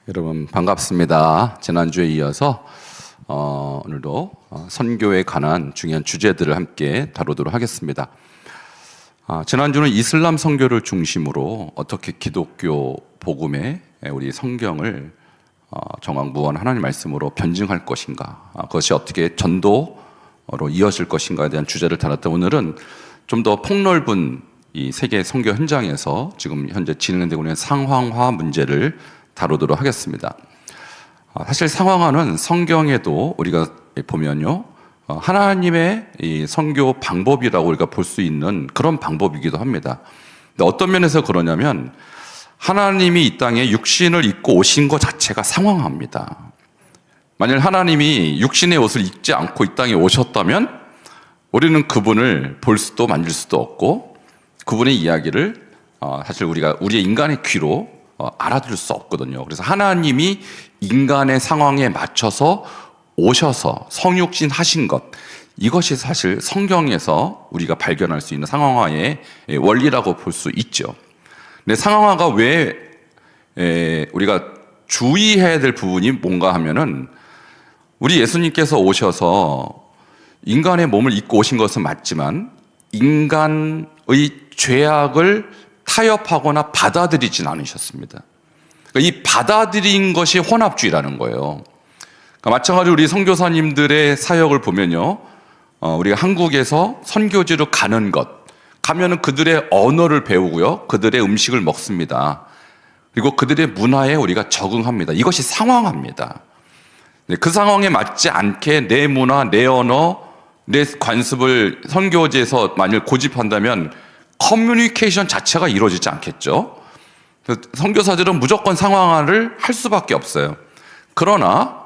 여러분 반갑습니다. 지난주에 이어서 오늘도 선교에 관한 중요한 주제들을 함께 다루도록 하겠습니다. 지난주는 이슬람 선교를 중심으로 어떻게 기독교 복음에 우리 성경을 정황무원 하나님 말씀으로 변증할 것인가, 그것이 어떻게 전도로 이어질 것인가에 대한 주제를 다뤘다. 오늘은 좀 더 폭넓은 이 세계 선교 현장에서 지금 현재 진행되고 있는 상황화 문제를 다루도록 하겠습니다. 사실 상황화는 성경에도 우리가 보면요, 하나님의 이 선교 방법이라고 우리가 볼 수 있는 그런 방법이기도 합니다. 근데 어떤 면에서 그러냐면 하나님이 이 땅에 육신을 입고 오신 것 자체가 상황화입니다. 만약 하나님이 육신의 옷을 입지 않고 이 땅에 오셨다면 우리는 그분을 볼 수도 만질 수도 없고 그분의 이야기를 사실 우리가 우리의 인간의 귀로 알아들을 수 없거든요. 그래서 하나님이 인간의 상황에 맞춰서 오셔서 성육신 하신 것, 이것이 사실 성경에서 우리가 발견할 수 있는 상황화의 원리라고 볼 수 있죠. 근데 상황화가 왜 우리가 주의해야 될 부분이 뭔가 하면은, 우리 예수님께서 오셔서 인간의 몸을 입고 오신 것은 맞지만 인간의 죄악을 타협하거나 받아들이진 않으셨습니다. 그러니까 이 받아들인 것이 혼합주의라는 거예요. 그러니까 마찬가지로 우리 선교사님들의 사역을 보면요, 우리가 한국에서 선교지로 가는 것, 가면은 그들의 언어를 배우고요, 그들의 음식을 먹습니다. 그리고 그들의 문화에 우리가 적응합니다. 이것이 상황화입니다. 그 상황에 맞지 않게 내 문화, 내 언어, 내 관습을 선교지에서 만일 고집한다면 커뮤니케이션 자체가 이루어지지 않겠죠. 선교사들은 무조건 상황화를 할 수밖에 없어요. 그러나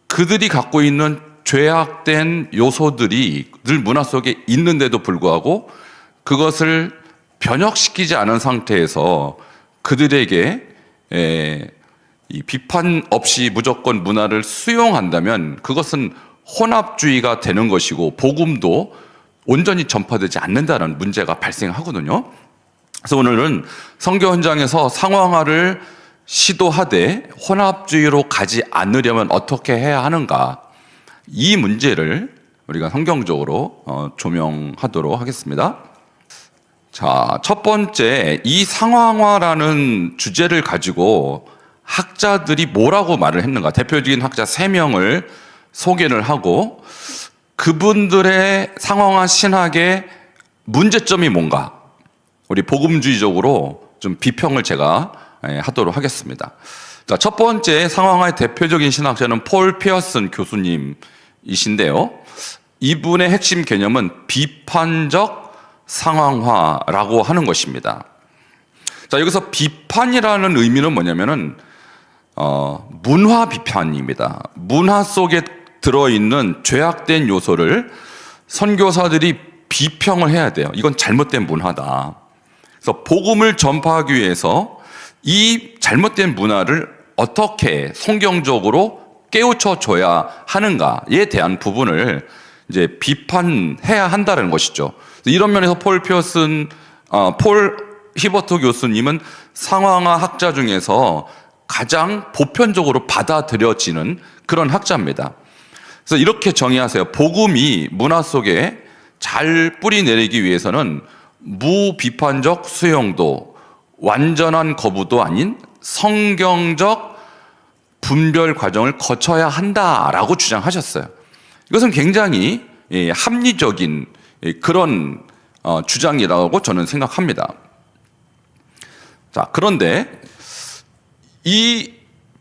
그들이 갖고 있는 죄악된 요소들이 늘 문화 속에 있는데도 불구하고 그것을 변혁시키지 않은 상태에서 그들에게 이 비판 없이 무조건 문화를 수용한다면 그것은 혼합주의가 되는 것이고 복음도 온전히 전파되지 않는다는 문제가 발생하거든요. 그래서 오늘은 선교 현장에서 상황화를 시도하되 혼합주의로 가지 않으려면 어떻게 해야 하는가, 이 문제를 우리가 성경적으로 조명하도록 하겠습니다. 자, 첫 번째, 이 상황화라는 주제를 가지고 학자들이 뭐라고 말을 했는가, 대표적인 학자 3명을 소개를 하고 그분들의 상황화 신학의 문제점이 뭔가, 우리 복음주의적으로 좀 비평을 제가 하도록 하겠습니다. 자, 첫 번째 상황화의 대표적인 신학자는 폴 피어슨 교수님이신데요, 이분의 핵심 개념은 비판적 상황화라고 하는 것입니다. 자, 여기서 비판이라는 의미는 뭐냐면은 문화 비판입니다. 문화 속에 들어있는 죄악된 요소를 선교사들이 비평을 해야 돼요. 이건 잘못된 문화다. 그래서 복음을 전파하기 위해서 이 잘못된 문화를 어떻게 성경적으로 깨우쳐 줘야 하는가에 대한 부분을 이제 비판해야 한다는 것이죠. 이런 면에서 폴 히버트 교수님은 상황화 학자 중에서 가장 보편적으로 받아들여지는 그런 학자입니다. 그래서 이렇게 정의하세요. 복음이 문화 속에 잘 뿌리 내리기 위해서는 무비판적 수용도, 완전한 거부도 아닌 성경적 분별 과정을 거쳐야 한다라고 주장하셨어요. 이것은 굉장히 합리적인 그런 주장이라고 저는 생각합니다. 자, 그런데 이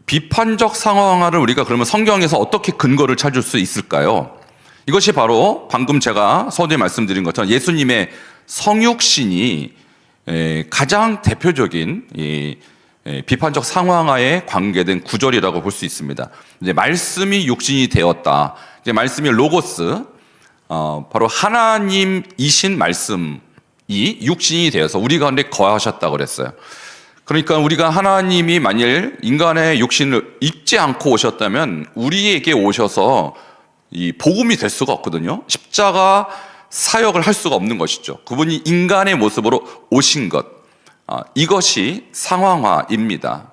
비판적 상황화를 우리가 그러면 성경에서 어떻게 근거를 찾을 수 있을까요? 이것이 바로 방금 제가 서두에 말씀드린 것처럼 예수님의 성육신이 가장 대표적인 비판적 상황화에 관계된 구절이라고 볼 수 있습니다. 이제 말씀이 육신이 되었다. 이제 말씀이 로고스, 바로 하나님이신 말씀이 육신이 되어서 우리 가운데 거하셨다고 그랬어요. 그러니까 우리가 하나님이 만일 인간의 육신을 입지 않고 오셨다면 우리에게 오셔서 이 복음이 될 수가 없거든요. 십자가 사역을 할 수가 없는 것이죠. 그분이 인간의 모습으로 오신 것, 이것이 상황화입니다.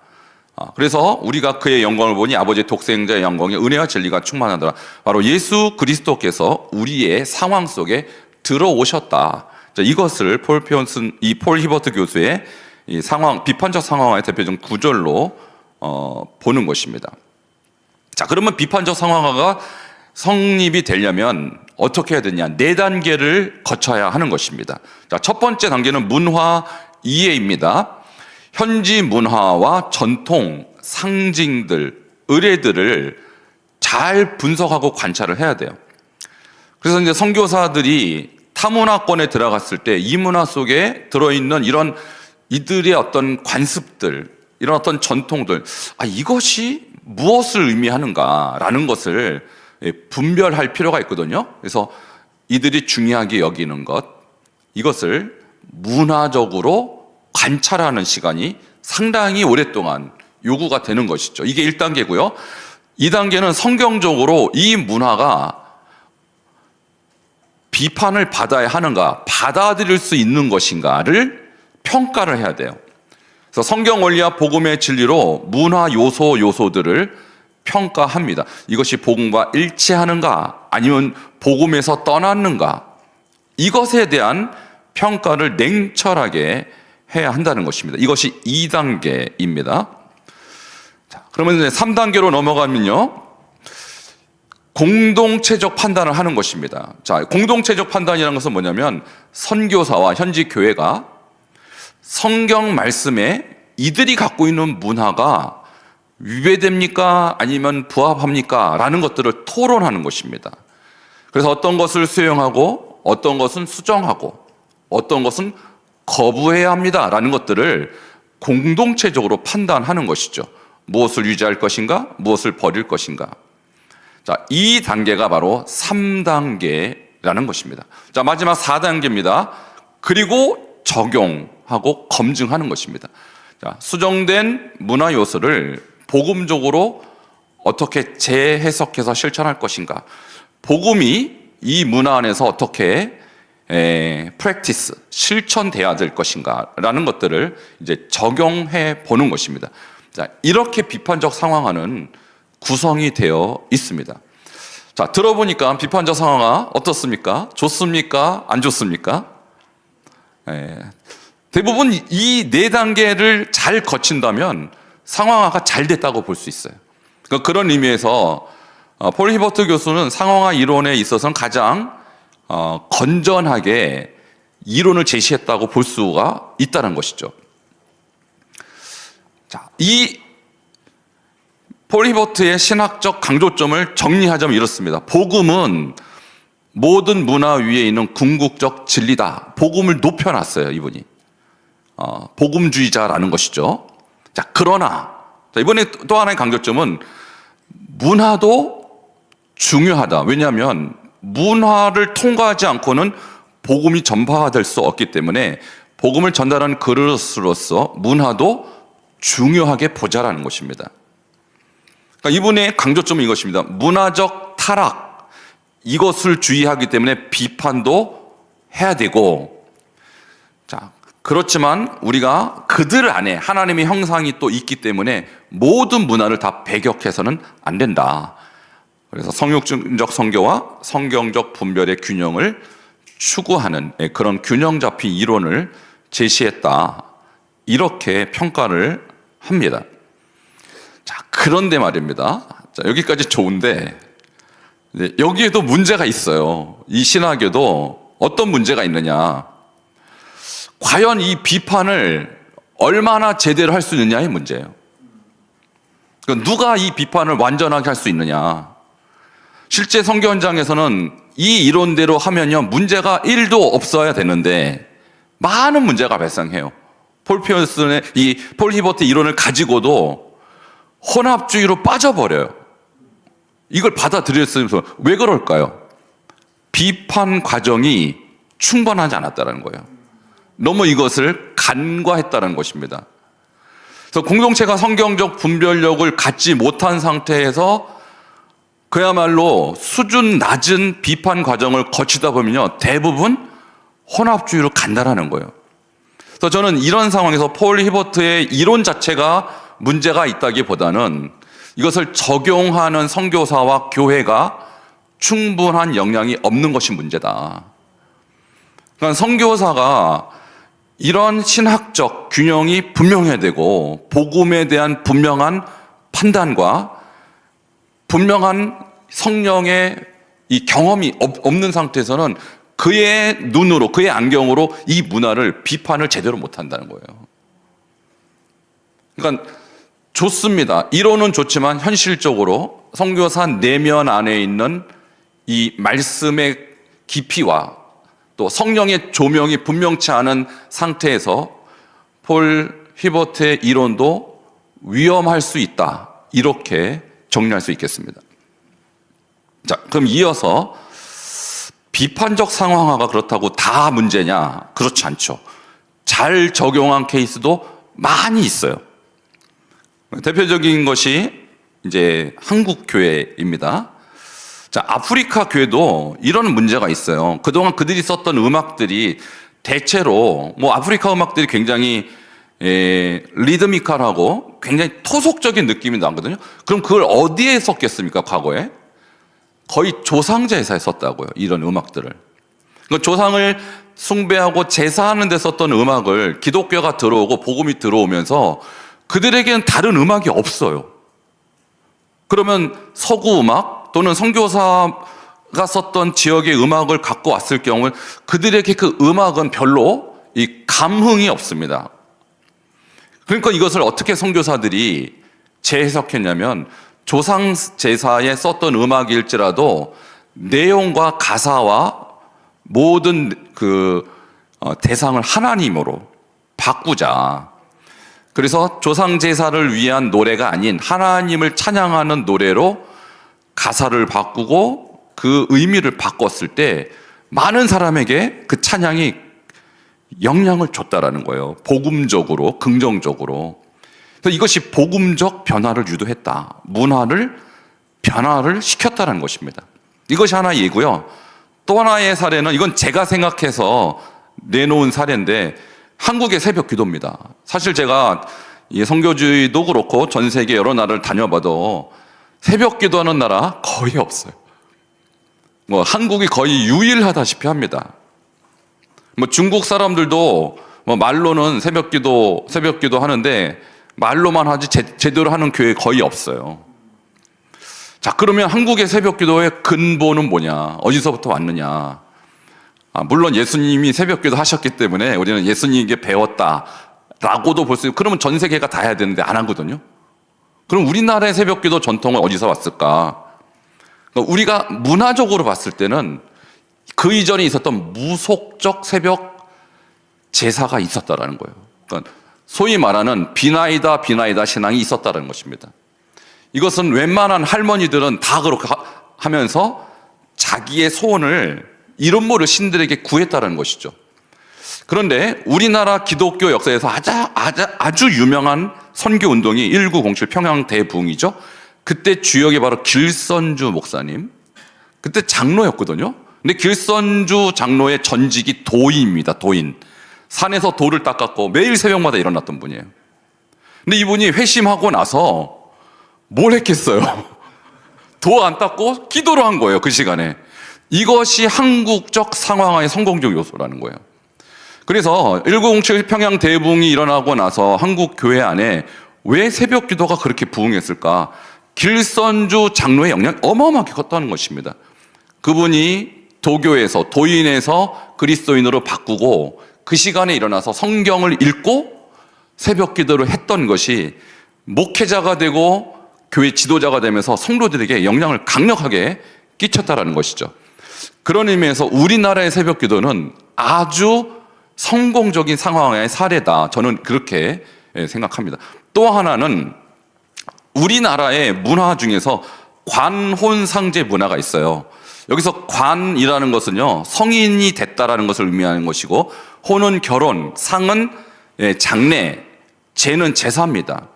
그래서 우리가 그의 영광을 보니 아버지의 독생자의 영광에 은혜와 진리가 충만하더라. 바로 예수 그리스도께서 우리의 상황 속에 들어오셨다. 이것을 폴 히버트 교수의 이 상황, 비판적 상황화의 대표적 구절로 보는 것입니다. 자, 그러면 비판적 상황화가 성립이 되려면 어떻게 해야 되냐? 4단계를 거쳐야 하는 것입니다. 자, 첫 번째 단계는 문화 이해입니다. 현지 문화와 전통, 상징들, 의례들을 잘 분석하고 관찰을 해야 돼요. 그래서 이제 선교사들이 타문화권에 들어갔을 때 이 문화 속에 들어있는 이런 이들의 어떤 관습들, 이런 어떤 전통들, 이것이 무엇을 의미하는가라는 것을 분별할 필요가 있거든요. 그래서 이들이 중요하게 여기는 것, 이것을 문화적으로 관찰하는 시간이 상당히 오랫동안 요구가 되는 것이죠. 이게 1단계고요. 2단계는 성경적으로 이 문화가 비판을 받아야 하는가, 받아들일 수 있는 것인가를 평가를 해야 돼요. 그래서 성경 원리와 복음의 진리로 문화 요소들을 평가합니다. 이것이 복음과 일치하는가, 아니면 복음에서 떠났는가, 이것에 대한 평가를 냉철하게 해야 한다는 것입니다. 이것이 2단계입니다. 자, 그러면 이제 3단계로 넘어가면요, 공동체적 판단을 하는 것입니다. 자, 공동체적 판단이라는 것은 뭐냐면 선교사와 현지 교회가 성경 말씀에 이들이 갖고 있는 문화가 위배됩니까? 아니면 부합합니까? 라는 것들을 토론하는 것입니다. 그래서 어떤 것을 수용하고 어떤 것은 수정하고 어떤 것은 거부해야 합니다. 라는 것들을 공동체적으로 판단하는 것이죠. 무엇을 유지할 것인가? 무엇을 버릴 것인가? 자, 이 단계가 바로 3단계라는 것입니다. 자, 마지막 4단계입니다. 그리고 적용하고 검증하는 것입니다. 자, 수정된 문화 요소를 복음적으로 어떻게 재해석해서 실천할 것인가? 복음이 이 문화 안에서 어떻게 practice, 실천돼야 될 것인가? 라는 것들을 이제 적용해 보는 것입니다. 자, 이렇게 비판적 상황화는 구성이 되어 있습니다. 자, 들어보니까 비판적 상황화 어떻습니까? 좋습니까? 안 좋습니까? 대부분 이 4단계를 잘 거친다면 상황화가 잘 됐다고 볼 수 있어요. 그러니까 그런 의미에서 폴 히버트 교수는 상황화 이론에 있어서는 가장 건전하게 이론을 제시했다고 볼 수가 있다는 것이죠. 자, 이 폴 히버트의 신학적 강조점을 정리하자면 이렇습니다. 복음은 모든 문화 위에 있는 궁극적 진리다. 복음을 높여놨어요, 이분이. 복음주의자라는 것이죠. 자, 그러나 이번에 또 하나의 강조점은 문화도 중요하다. 왜냐하면 문화를 통과하지 않고는 복음이 전파될 수 없기 때문에 복음을 전달하는 그릇으로서 문화도 중요하게 보자라는 것입니다. 그러니까 이분의 강조점은 이것입니다. 문화적 타락, 이것을 주의하기 때문에 비판도 해야 되고, 자, 그렇지만 우리가 그들 안에 하나님의 형상이 또 있기 때문에 모든 문화를 다 배격해서는 안 된다. 그래서 성육적 선교와 성경적 분별의 균형을 추구하는 그런 균형 잡힌 이론을 제시했다. 이렇게 평가를 합니다. 자, 그런데 말입니다. 자, 여기까지 좋은데 여기에도 문제가 있어요. 이 신학에도 어떤 문제가 있느냐. 과연 이 비판을 얼마나 제대로 할 수 있느냐의 문제예요. 그러니까 누가 이 비판을 완전하게 할 수 있느냐. 실제 선교 현장에서는 이 이론대로 하면요, 문제가 1도 없어야 되는데 많은 문제가 발생해요. 폴 히버트 이론을 가지고도 혼합주의로 빠져버려요. 이걸 받아들였으면서 왜 그럴까요? 비판 과정이 충분하지 않았다는 거예요. 너무 이것을 간과했다는 것입니다. 그래서 공동체가 성경적 분별력을 갖지 못한 상태에서 그야말로 수준 낮은 비판 과정을 거치다 보면요, 대부분 혼합주의로 간다라는 거예요. 그래서 저는 이런 상황에서 폴 히버트의 이론 자체가 문제가 있다기보다는 이것을 적용하는 선교사와 교회가 충분한 역량이 없는 것이 문제다. 그러니까 선교사가 이런 신학적 균형이 분명해야 되고 복음에 대한 분명한 판단과 분명한 성령의 이 경험이 없는 상태에서는 그의 눈으로, 그의 안경으로 이 문화를 비판을 제대로 못한다는 거예요. 그러니까 좋습니다. 이론은 좋지만 현실적으로 선교사 내면 안에 있는 이 말씀의 깊이와 또 성령의 조명이 분명치 않은 상태에서 폴 히버트의 이론도 위험할 수 있다. 이렇게 정리할 수 있겠습니다. 자, 그럼 이어서 비판적 상황화가 그렇다고 다 문제냐? 그렇지 않죠. 잘 적용한 케이스도 많이 있어요. 대표적인 것이 이제 한국 교회입니다. 자, 아프리카 교회도 이런 문제가 있어요. 그동안 그들이 썼던 음악들이 대체로 아프리카 음악들이 굉장히 리드미컬하고 굉장히 토속적인 느낌이 나거든요. 그럼 그걸 어디에 썼겠습니까? 과거에 거의 조상 제사에 썼다고요. 이런 음악들을. 그러니까 조상을 숭배하고 제사하는 데 썼던 음악을 기독교가 들어오고 복음이 들어오면서 그들에게는 다른 음악이 없어요. 그러면 서구 음악 또는 선교사가 썼던 지역의 음악을 갖고 왔을 경우 그들에게 그 음악은 별로 이 감흥이 없습니다. 그러니까 이것을 어떻게 선교사들이 재해석했냐면 조상 제사에 썼던 음악일지라도 내용과 가사와 모든 대상을 하나님으로 바꾸자. 그래서 조상 제사를 위한 노래가 아닌 하나님을 찬양하는 노래로 가사를 바꾸고 그 의미를 바꿨을 때 많은 사람에게 그 찬양이 영향을 줬다라는 거예요. 복음적으로, 긍정적으로. 그래서 이것이 복음적 변화를 유도했다. 문화를 변화를 시켰다는 것입니다. 이것이 하나의 예고요. 또 하나의 사례는 이건 제가 생각해서 내놓은 사례인데 한국의 새벽 기도입니다. 사실 제가 선교주의도 그렇고 전 세계 여러 나라를 다녀봐도 새벽 기도하는 나라 거의 없어요. 한국이 거의 유일하다시피 합니다. 중국 사람들도 말로는 새벽 기도 하는데 말로만 하지 제대로 하는 교회 거의 없어요. 자, 그러면 한국의 새벽 기도의 근본은 뭐냐? 어디서부터 왔느냐? 물론 예수님이 새벽 기도 하셨기 때문에 우리는 예수님에게 배웠다라고도 볼 수 있고, 그러면 전 세계가 다 해야 되는데 안 하거든요. 그럼 우리나라의 새벽 기도 전통은 어디서 왔을까? 우리가 문화적으로 봤을 때는 그 이전에 있었던 무속적 새벽 제사가 있었다라는 거예요. 그러니까 소위 말하는 비나이다 신앙이 있었다는 것입니다. 이것은 웬만한 할머니들은 다 그렇게 하면서 자기의 소원을 이름 모를 신들에게 구했다는 것이죠. 그런데 우리나라 기독교 역사에서 아주 유명한 선교 운동이 1907 평양 대부흥이죠. 그때 주역이 바로 길선주 목사님. 그때 장로였거든요. 근데 길선주 장로의 전직이 도인입니다. 도인. 산에서 돌을 닦았고 매일 새벽마다 일어났던 분이에요. 근데 이분이 회심하고 나서 뭘 했겠어요? 도 안 닦고 기도를 한 거예요. 그 시간에. 이것이 한국적 상황의 성공적 요소라는 거예요. 그래서 1907 평양 대부흥이 일어나고 나서 한국 교회 안에 왜 새벽 기도가 그렇게 부흥했을까? 길선주 장로의 영향이 어마어마하게 컸다는 것입니다. 그분이 도교에서 도인에서 그리스도인으로 바꾸고 그 시간에 일어나서 성경을 읽고 새벽 기도를 했던 것이 목회자가 되고 교회 지도자가 되면서 성도들에게 영향을 강력하게 끼쳤다라는 것이죠. 그런 의미에서 우리나라의 새벽 기도는 아주 성공적인 상황의 사례다. 저는 그렇게 생각합니다. 또 하나는 우리나라의 문화 중에서 관혼상제 문화가 있어요. 여기서 관이라는 것은요, 성인이 됐다라는 것을 의미하는 것이고, 혼은 결혼, 상은 장례, 제는 제사입니다.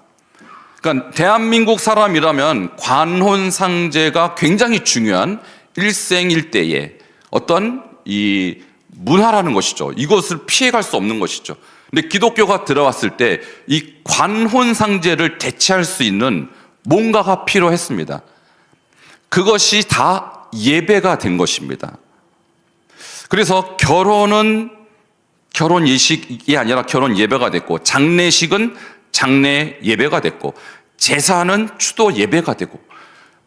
그러니까 대한민국 사람이라면 관혼상제가 굉장히 중요한 일생일대의 어떤 이 문화라는 것이죠. 이것을 피해갈 수 없는 것이죠. 근데 기독교가 들어왔을 때 이 관혼상제를 대체할 수 있는 뭔가가 필요했습니다. 그것이 다 예배가 된 것입니다. 그래서 결혼은 결혼 예식이 아니라 결혼 예배가 됐고, 장례식은 장례 예배가 됐고, 제사는 추도 예배가 되고,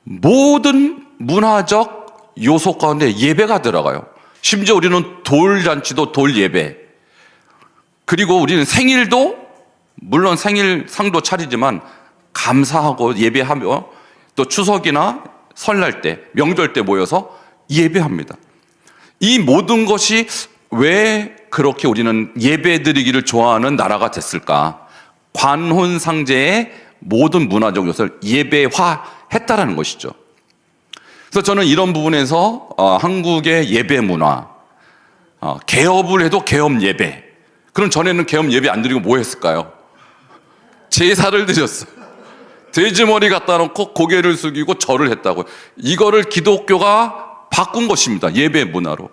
모든 문화적 요소 가운데 예배가 들어가요. 심지어 우리는 돌잔치도 돌 예배, 그리고 우리는 생일도 물론 생일상도 차리지만 감사하고 예배하며, 또 추석이나 설날 때, 명절 때 모여서 예배합니다. 이 모든 것이 왜 그렇게 우리는 예배드리기를 좋아하는 나라가 됐을까? 관혼상제의 모든 문화적 요소를 예배화했다라는 것이죠. 그래서 저는 이런 부분에서 한국의 예배 문화, 개업을 해도 개업 예배. 그럼 전에는 개업 예배 안 드리고 뭐 했을까요? 제사를 드렸어요. 돼지머리 갖다 놓고 고개를 숙이고 절을 했다고요. 이거를 기독교가 바꾼 것입니다. 예배 문화로.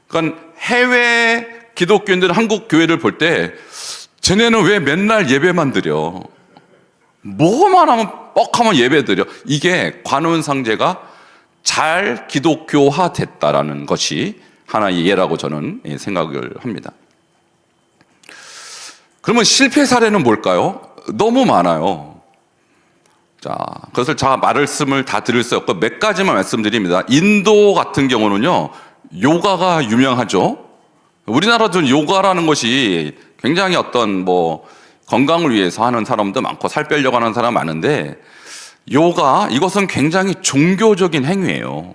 그러니까 해외 기독교인들은 한국 교회를 볼 때 쟤네는 왜 맨날 예배만 드려? 뭐만 하면 뻑하면 예배 드려. 이게 관혼상제가 잘 기독교화 됐다라는 것이 하나의 예라고 저는 생각을 합니다. 그러면 실패 사례는 뭘까요? 너무 많아요. 자, 그것을 말씀을 다 드릴 수 없고 몇 가지만 말씀드립니다. 인도 같은 경우는요, 요가가 유명하죠. 우리나라도 요가라는 것이 굉장히 어떤 건강을 위해서 하는 사람도 많고 살 빼려고 하는 사람 많은데, 요가, 이것은 굉장히 종교적인 행위예요.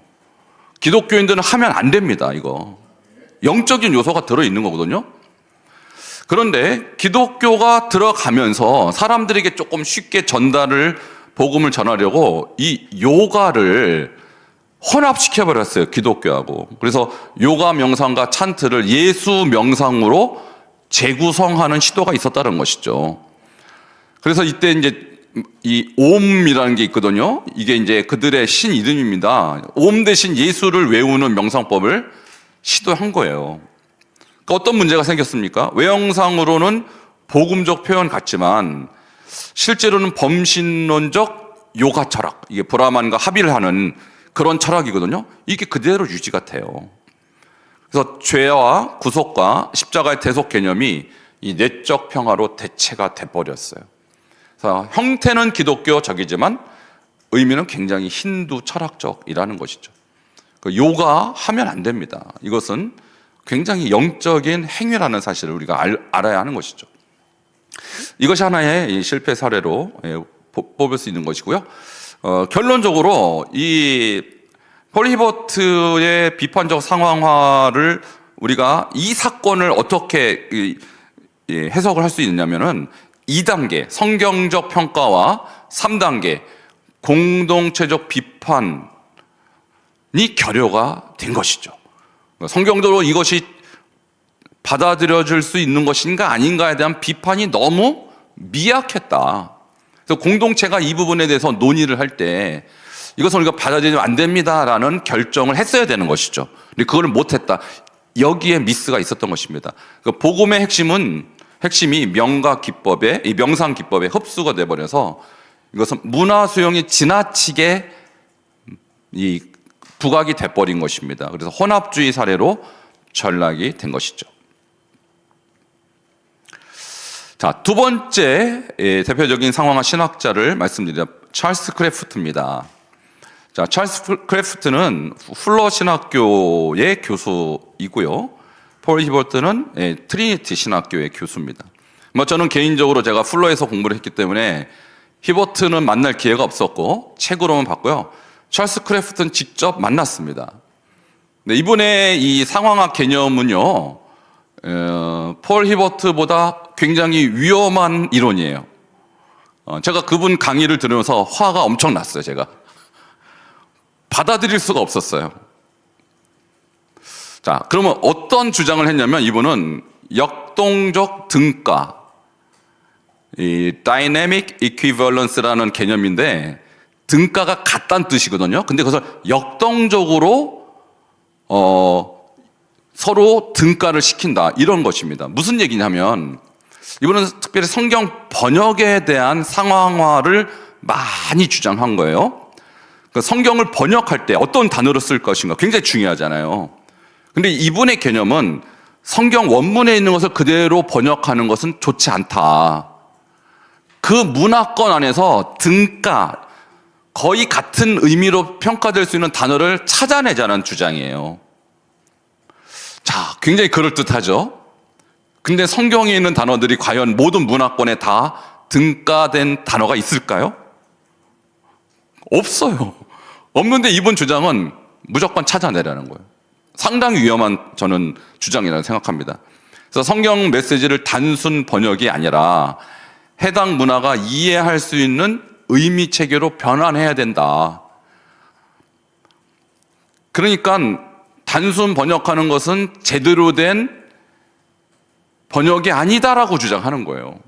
기독교인들은 하면 안 됩니다. 이거 영적인 요소가 들어있는 거거든요. 그런데 기독교가 들어가면서 사람들에게 조금 쉽게 복음을 전하려고 이 요가를 혼합시켜버렸어요, 기독교하고. 그래서 요가 명상과 찬트를 예수 명상으로 재구성하는 시도가 있었다는 것이죠. 그래서 이때 이제 이 옴이라는 게 있거든요. 이게 이제 그들의 신 이름입니다. 옴 대신 예수를 외우는 명상법을 시도한 거예요. 그러니까 어떤 문제가 생겼습니까? 외형상으로는 복음적 표현 같지만 실제로는 범신론적 요가 철학, 이게 브라만과 합의를 하는 그런 철학이거든요. 이게 그대로 유지가 돼요. 그래서 죄와 구속과 십자가의 대속 개념이 이 내적 평화로 대체가 돼버렸어요. 그래서 형태는 기독교적이지만 의미는 굉장히 힌두 철학적이라는 것이죠. 요가 하면 안 됩니다. 이것은 굉장히 영적인 행위라는 사실을 우리가 알아야 하는 것이죠. 이것이 하나의 실패 사례로 뽑을 수 있는 것이고요. 결론적으로 이 폴 히버트의 비판적 상황화를 우리가 이 사건을 어떻게 해석을 할 수 있느냐면은 2단계 성경적 평가와 3단계 공동체적 비판이 결여가 된 것이죠. 성경적으로 이것이 받아들여질 수 있는 것인가 아닌가에 대한 비판이 너무 미약했다. 그래서 공동체가 이 부분에 대해서 논의를 할 때 이것은 우리가 받아들이면 안 됩니다라는 결정을 했어야 되는 것이죠. 근데 그걸 못했다. 여기에 미스가 있었던 것입니다. 복음의 핵심이 명상 기법에 흡수가 돼버려서 이것은 문화 수용이 지나치게 부각이 돼버린 것입니다. 그래서 혼합주의 사례로 전락이 된 것이죠. 자, 두 번째 대표적인 상황화 신학자를 말씀드리자 찰스 크래프트입니다. 자, 찰스 크래프트는 훌러 신학교의 교수이고요. 폴 히버트는 트리니티 신학교의 교수입니다. 저는 개인적으로 제가 훌러에서 공부를 했기 때문에 히버트는 만날 기회가 없었고 책으로만 봤고요. 찰스 크래프트는 직접 만났습니다. 이분의 이 상황학 개념은요, 폴 히버트보다 굉장히 위험한 이론이에요. 제가 그분 강의를 들으면서 화가 엄청 났어요. 제가 받아들일 수가 없었어요. 자, 그러면 어떤 주장을 했냐면 이분은 역동적 등가, 이 dynamic equivalence라는 개념인데 등가가 같다는 뜻이거든요. 근데 그것을 역동적으로 서로 등가를 시킨다, 이런 것입니다. 무슨 얘기냐면 이분은 특별히 성경 번역에 대한 상황화를 많이 주장한 거예요. 그러니까 성경을 번역할 때 어떤 단어를 쓸 것인가 굉장히 중요하잖아요. 근데 이분의 개념은 성경 원문에 있는 것을 그대로 번역하는 것은 좋지 않다. 그 문화권 안에서 등가, 거의 같은 의미로 평가될 수 있는 단어를 찾아내자는 주장이에요. 자, 굉장히 그럴듯하죠? 근데 성경에 있는 단어들이 과연 모든 문화권에 다 등가된 단어가 있을까요? 없어요. 없는데 이분 주장은 무조건 찾아내라는 거예요. 상당히 위험한 저는 주장이라고 생각합니다. 그래서 성경 메시지를 단순 번역이 아니라 해당 문화가 이해할 수 있는 의미 체계로 변환해야 된다. 그러니까 단순 번역하는 것은 제대로 된 번역이 아니다라고 주장하는 거예요.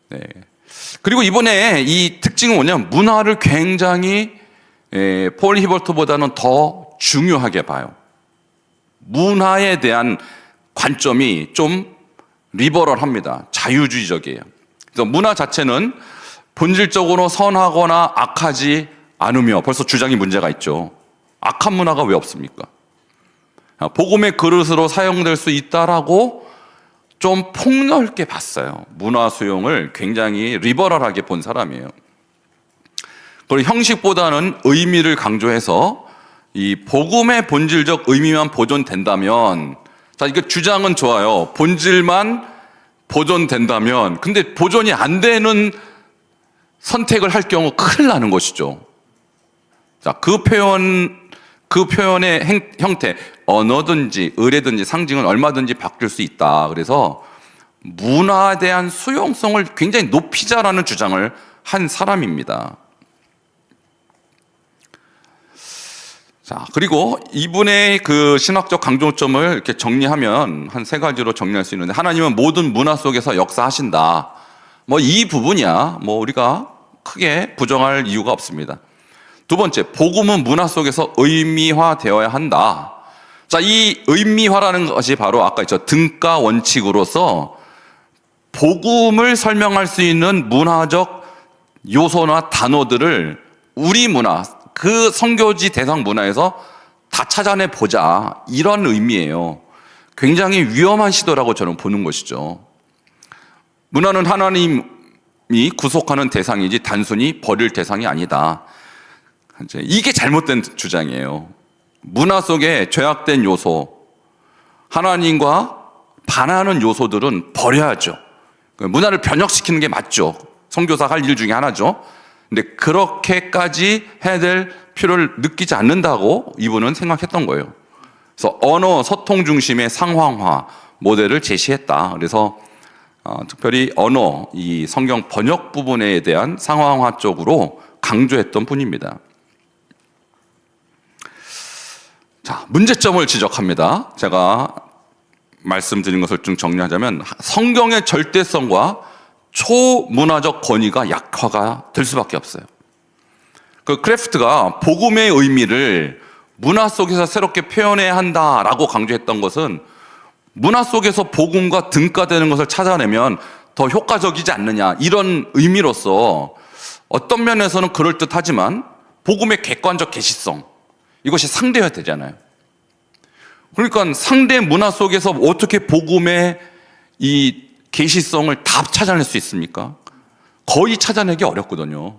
네. 그리고 이번에 이 특징은 뭐냐면 문화를 굉장히 폴 히버트보다는 더 중요하게 봐요. 문화에 대한 관점이 좀 리버럴합니다. 자유주의적이에요. 그래서 문화 자체는 본질적으로 선하거나 악하지 않으며 벌써 주장이 문제가 있죠. 악한 문화가 왜 없습니까? 복음의 그릇으로 사용될 수 있다라고 좀 폭넓게 봤어요. 문화 수용을 굉장히 리버럴하게 본 사람이에요. 그리고 형식보다는 의미를 강조해서 이 복음의 본질적 의미만 보존된다면, 자, 이거 주장은 좋아요. 본질만 보존된다면, 근데 보존이 안 되는 선택을 할 경우 큰일 나는 것이죠. 자, 그 표현의 형태, 언어든지 의례든지 상징은 얼마든지 바뀔 수 있다. 그래서 문화에 대한 수용성을 굉장히 높이자라는 주장을 한 사람입니다. 자, 그리고 이분의 그 신학적 강조점을 이렇게 정리하면 한 세 가지로 정리할 수 있는데, 하나님은 모든 문화 속에서 역사하신다. 뭐 이 부분이야 뭐 우리가 크게 부정할 이유가 없습니다. 두 번째, 복음은 문화 속에서 의미화되어야 한다. 자, 이 의미화라는 것이 바로 아까 있죠. 등가 원칙으로서 복음을 설명할 수 있는 문화적 요소나 단어들을 우리 문화, 그 선교지 대상 문화에서 다 찾아내 보자. 이런 의미예요. 굉장히 위험한 시도라고 저는 보는 것이죠. 문화는 하나님이 구속하는 대상이지 단순히 버릴 대상이 아니다. 이게 잘못된 주장이에요. 문화 속에 죄악된 요소, 하나님과 반하는 요소들은 버려야죠. 문화를 변혁시키는 게 맞죠. 선교사가 할 일 중에 하나죠. 근데 그렇게까지 해야 될 필요를 느끼지 않는다고 이분은 생각했던 거예요. 그래서 언어, 소통 중심의 상황화 모델을 제시했다. 그래서 특별히 언어, 이 성경 번역 부분에 대한 상황화 쪽으로 강조했던 분입니다. 자, 문제점을 지적합니다. 제가 말씀드린 것을 좀 정리하자면 성경의 절대성과 초문화적 권위가 약화가 될 수밖에 없어요. 그 크래프트가 복음의 의미를 문화 속에서 새롭게 표현해야 한다라고 강조했던 것은 문화 속에서 복음과 등가되는 것을 찾아내면 더 효과적이지 않느냐, 이런 의미로서 어떤 면에서는 그럴듯하지만 복음의 객관적 계시성, 이것이 상대해야 되잖아요. 그러니까 상대 문화 속에서 어떻게 복음의 이 계시성을 다 찾아낼 수 있습니까? 거의 찾아내기 어렵거든요.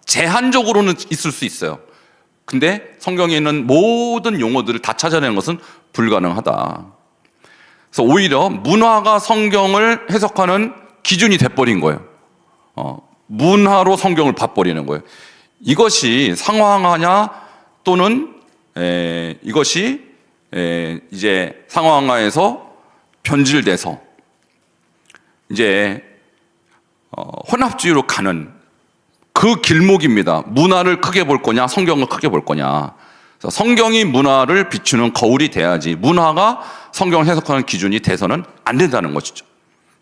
제한적으로는 있을 수 있어요. 근데 성경에 있는 모든 용어들을 다 찾아내는 것은 불가능하다. 그래서 오히려 문화가 성경을 해석하는 기준이 돼버린 거예요. 문화로 성경을 봐버리는 거예요. 이것이 상황화냐 또는 이것이 이제 상황화에서 변질돼서 이제 혼합주의로 가는 그 길목입니다. 문화를 크게 볼 거냐, 성경을 크게 볼 거냐. 그래서 성경이 문화를 비추는 거울이 돼야지 문화가 성경을 해석하는 기준이 돼서는 안 된다는 것이죠.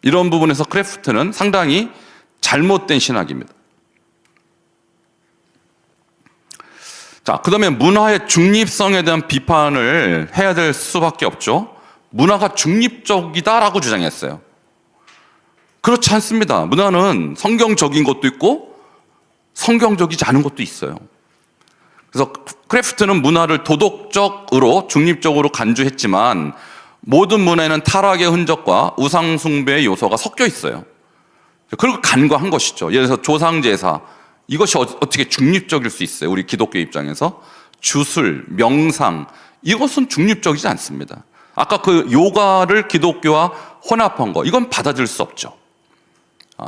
이런 부분에서 크래프트는 상당히 잘못된 신학입니다. 자, 그 다음에 문화의 중립성에 대한 비판을 해야 될 수밖에 없죠. 문화가 중립적이다라고 주장했어요. 그렇지 않습니다. 문화는 성경적인 것도 있고 성경적이지 않은 것도 있어요. 그래서 크래프트는 문화를 도덕적으로 중립적으로 간주했지만 모든 문화에는 타락의 흔적과 우상 숭배의 요소가 섞여 있어요. 그걸 간과한 것이죠. 예를 들어서 조상제사, 이것이 어떻게 중립적일 수 있어요? 우리 기독교 입장에서 주술, 명상, 이것은 중립적이지 않습니다. 아까 그 요가를 기독교와 혼합한 거, 이건 받아들일 수 없죠.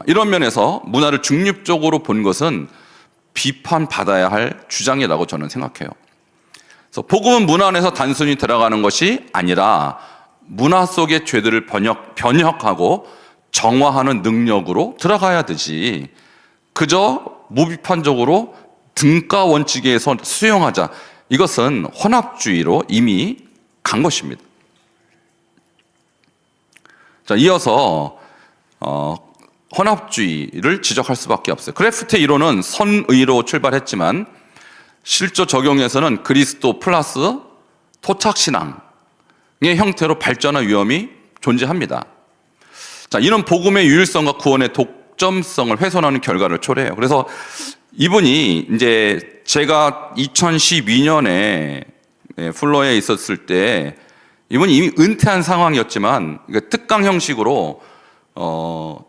이런 면에서 문화를 중립적으로 본 것은 비판받아야 할 주장이라고 저는 생각해요. 그래서 복음은 문화 안에서 단순히 들어가는 것이 아니라 문화 속의 죄들을 변혁하고 정화하는 능력으로 들어가야 되지, 그저 무비판적으로 등가 원칙에서 수용하자, 이것은 혼합주의로 이미 간 것입니다. 자, 이어서 혼합주의를 지적할 수밖에 없어요. 크래프트의 이론은 선의로 출발했지만 실제 적용에서는 그리스도 플러스 토착신앙의 형태로 발전할 위험이 존재합니다. 자, 이는 복음의 유일성과 구원의 독점성을 훼손하는 결과를 초래해요. 그래서 이분이 이제 제가 2012년에 플로에 있었을 때 이분이 이미 은퇴한 상황이었지만 특강 형식으로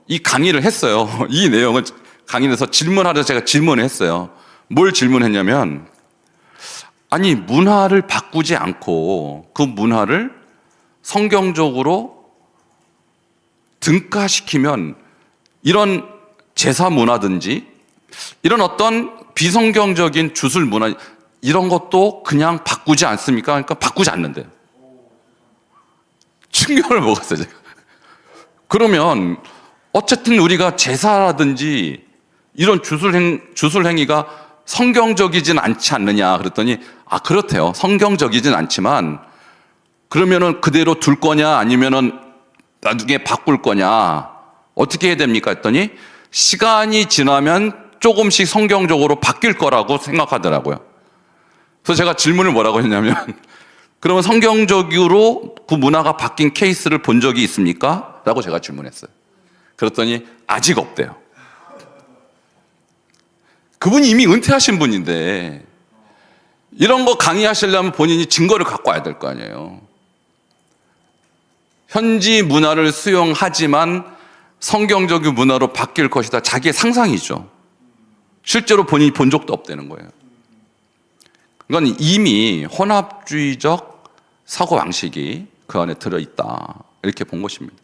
이 강의를 했어요. 이 내용을 강의에서 질문하려서 제가 질문을 했어요. 뭘 질문했냐면, 아니 문화를 바꾸지 않고 그 문화를 성경적으로 등가시키면 이런 제사 문화든지 이런 어떤 비성경적인 주술 문화, 이런 것도 그냥 바꾸지 않습니까? 그러니까 바꾸지 않는데. 충격을 먹었어요, 제가. 그러면 어쨌든 우리가 제사라든지 이런 주술 행위가 성경적이진 않지 않느냐 그랬더니, 그렇대요. 성경적이진 않지만 그러면은 그대로 둘 거냐 아니면은 나중에 바꿀 거냐, 어떻게 해야 됩니까 했더니 시간이 지나면 조금씩 성경적으로 바뀔 거라고 생각하더라고요. 그래서 제가 질문을 뭐라고 했냐면 그러면 성경적으로 그 문화가 바뀐 케이스를 본 적이 있습니까? 라고 제가 질문했어요. 그랬더니 아직 없대요. 그분이 이미 은퇴하신 분인데 이런 거 강의하시려면 본인이 증거를 갖고 와야 될 거 아니에요. 현지 문화를 수용하지만 성경적인 문화로 바뀔 것이다, 자기의 상상이죠. 실제로 본인이 본 적도 없다는 거예요. 이건 이미 혼합주의적 사고방식이 그 안에 들어있다, 이렇게 본 것입니다.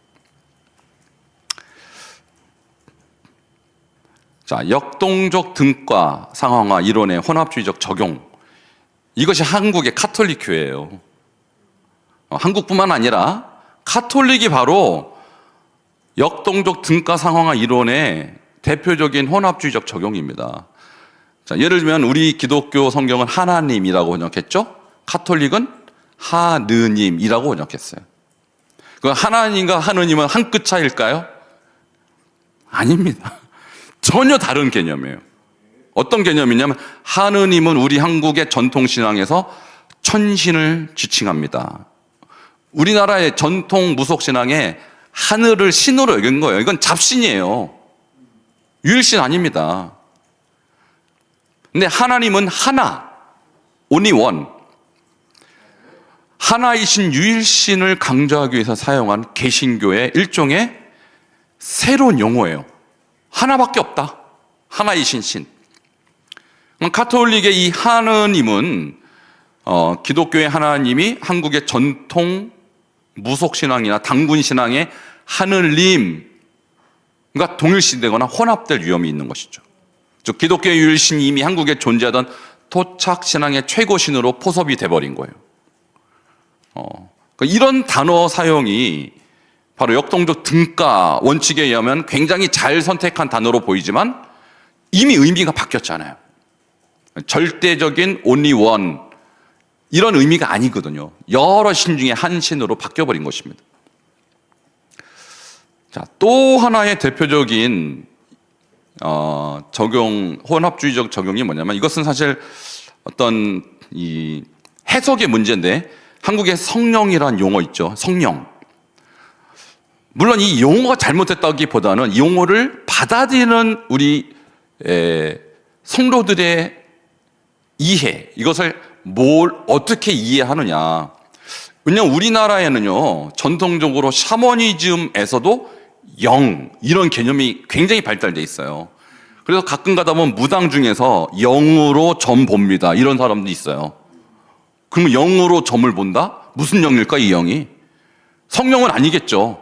자, 역동적 등가 상황화 이론의 혼합주의적 적용, 이것이 한국의 카톨릭 교회예요. 한국뿐만 아니라 카톨릭이 바로 역동적 등가 상황화 이론의 대표적인 혼합주의적 적용입니다. 자, 예를 들면 우리 기독교 성경은 하나님이라고 번역했죠? 카톨릭은 하느님이라고 번역했어요. 그 하나님과 하느님은 한 끗 차이일까요? 아닙니다. 전혀 다른 개념이에요. 어떤 개념이냐면 하느님은 우리 한국의 전통신앙에서 천신을 지칭합니다. 우리나라의 전통 무속신앙에 하늘을 신으로 여긴 거예요. 이건 잡신이에요. 유일신 아닙니다. 근데 하나님은 하나, only one. 하나이신 유일신을 강조하기 위해서 사용한 개신교의 일종의 새로운 용어예요. 하나밖에 없다. 하나이신 신. 카톨릭의 이 하느님은 기독교의 하나님이 한국의 전통 무속신앙이나 당군신앙의 하늘님과 동일시되거나 혼합될 위험이 있는 것이죠. 즉 기독교의 유일신이 이미 한국에 존재하던 토착신앙의 최고신으로 포섭이 돼버린 거예요. 이런 단어 사용이 바로 역동적 등가 원칙에 의하면 굉장히 잘 선택한 단어로 보이지만 이미 의미가 바뀌었잖아요. 절대적인 only one, 이런 의미가 아니거든요. 여러 신 중에 한 신으로 바뀌어버린 것입니다. 자, 또 하나의 대표적인 혼합주의적 적용이 뭐냐면, 이것은 사실 어떤 이 해석의 문제인데, 한국에 성령이란 용어 있죠. 성령. 물론 이 용어가 잘못됐다기보다는 이 용어를 받아들이는 우리 성도들의 이해, 이것을 어떻게 이해하느냐. 왜냐하면 우리나라에는요, 전통적으로 샤머니즘에서도 영, 이런 개념이 굉장히 발달돼 있어요. 그래서 가끔 가다 보면 무당 중에서 영으로 점 봅니다, 이런 사람도 있어요. 그러면 영으로 점을 본다? 무슨 영일까, 이 영이? 성령은 아니겠죠.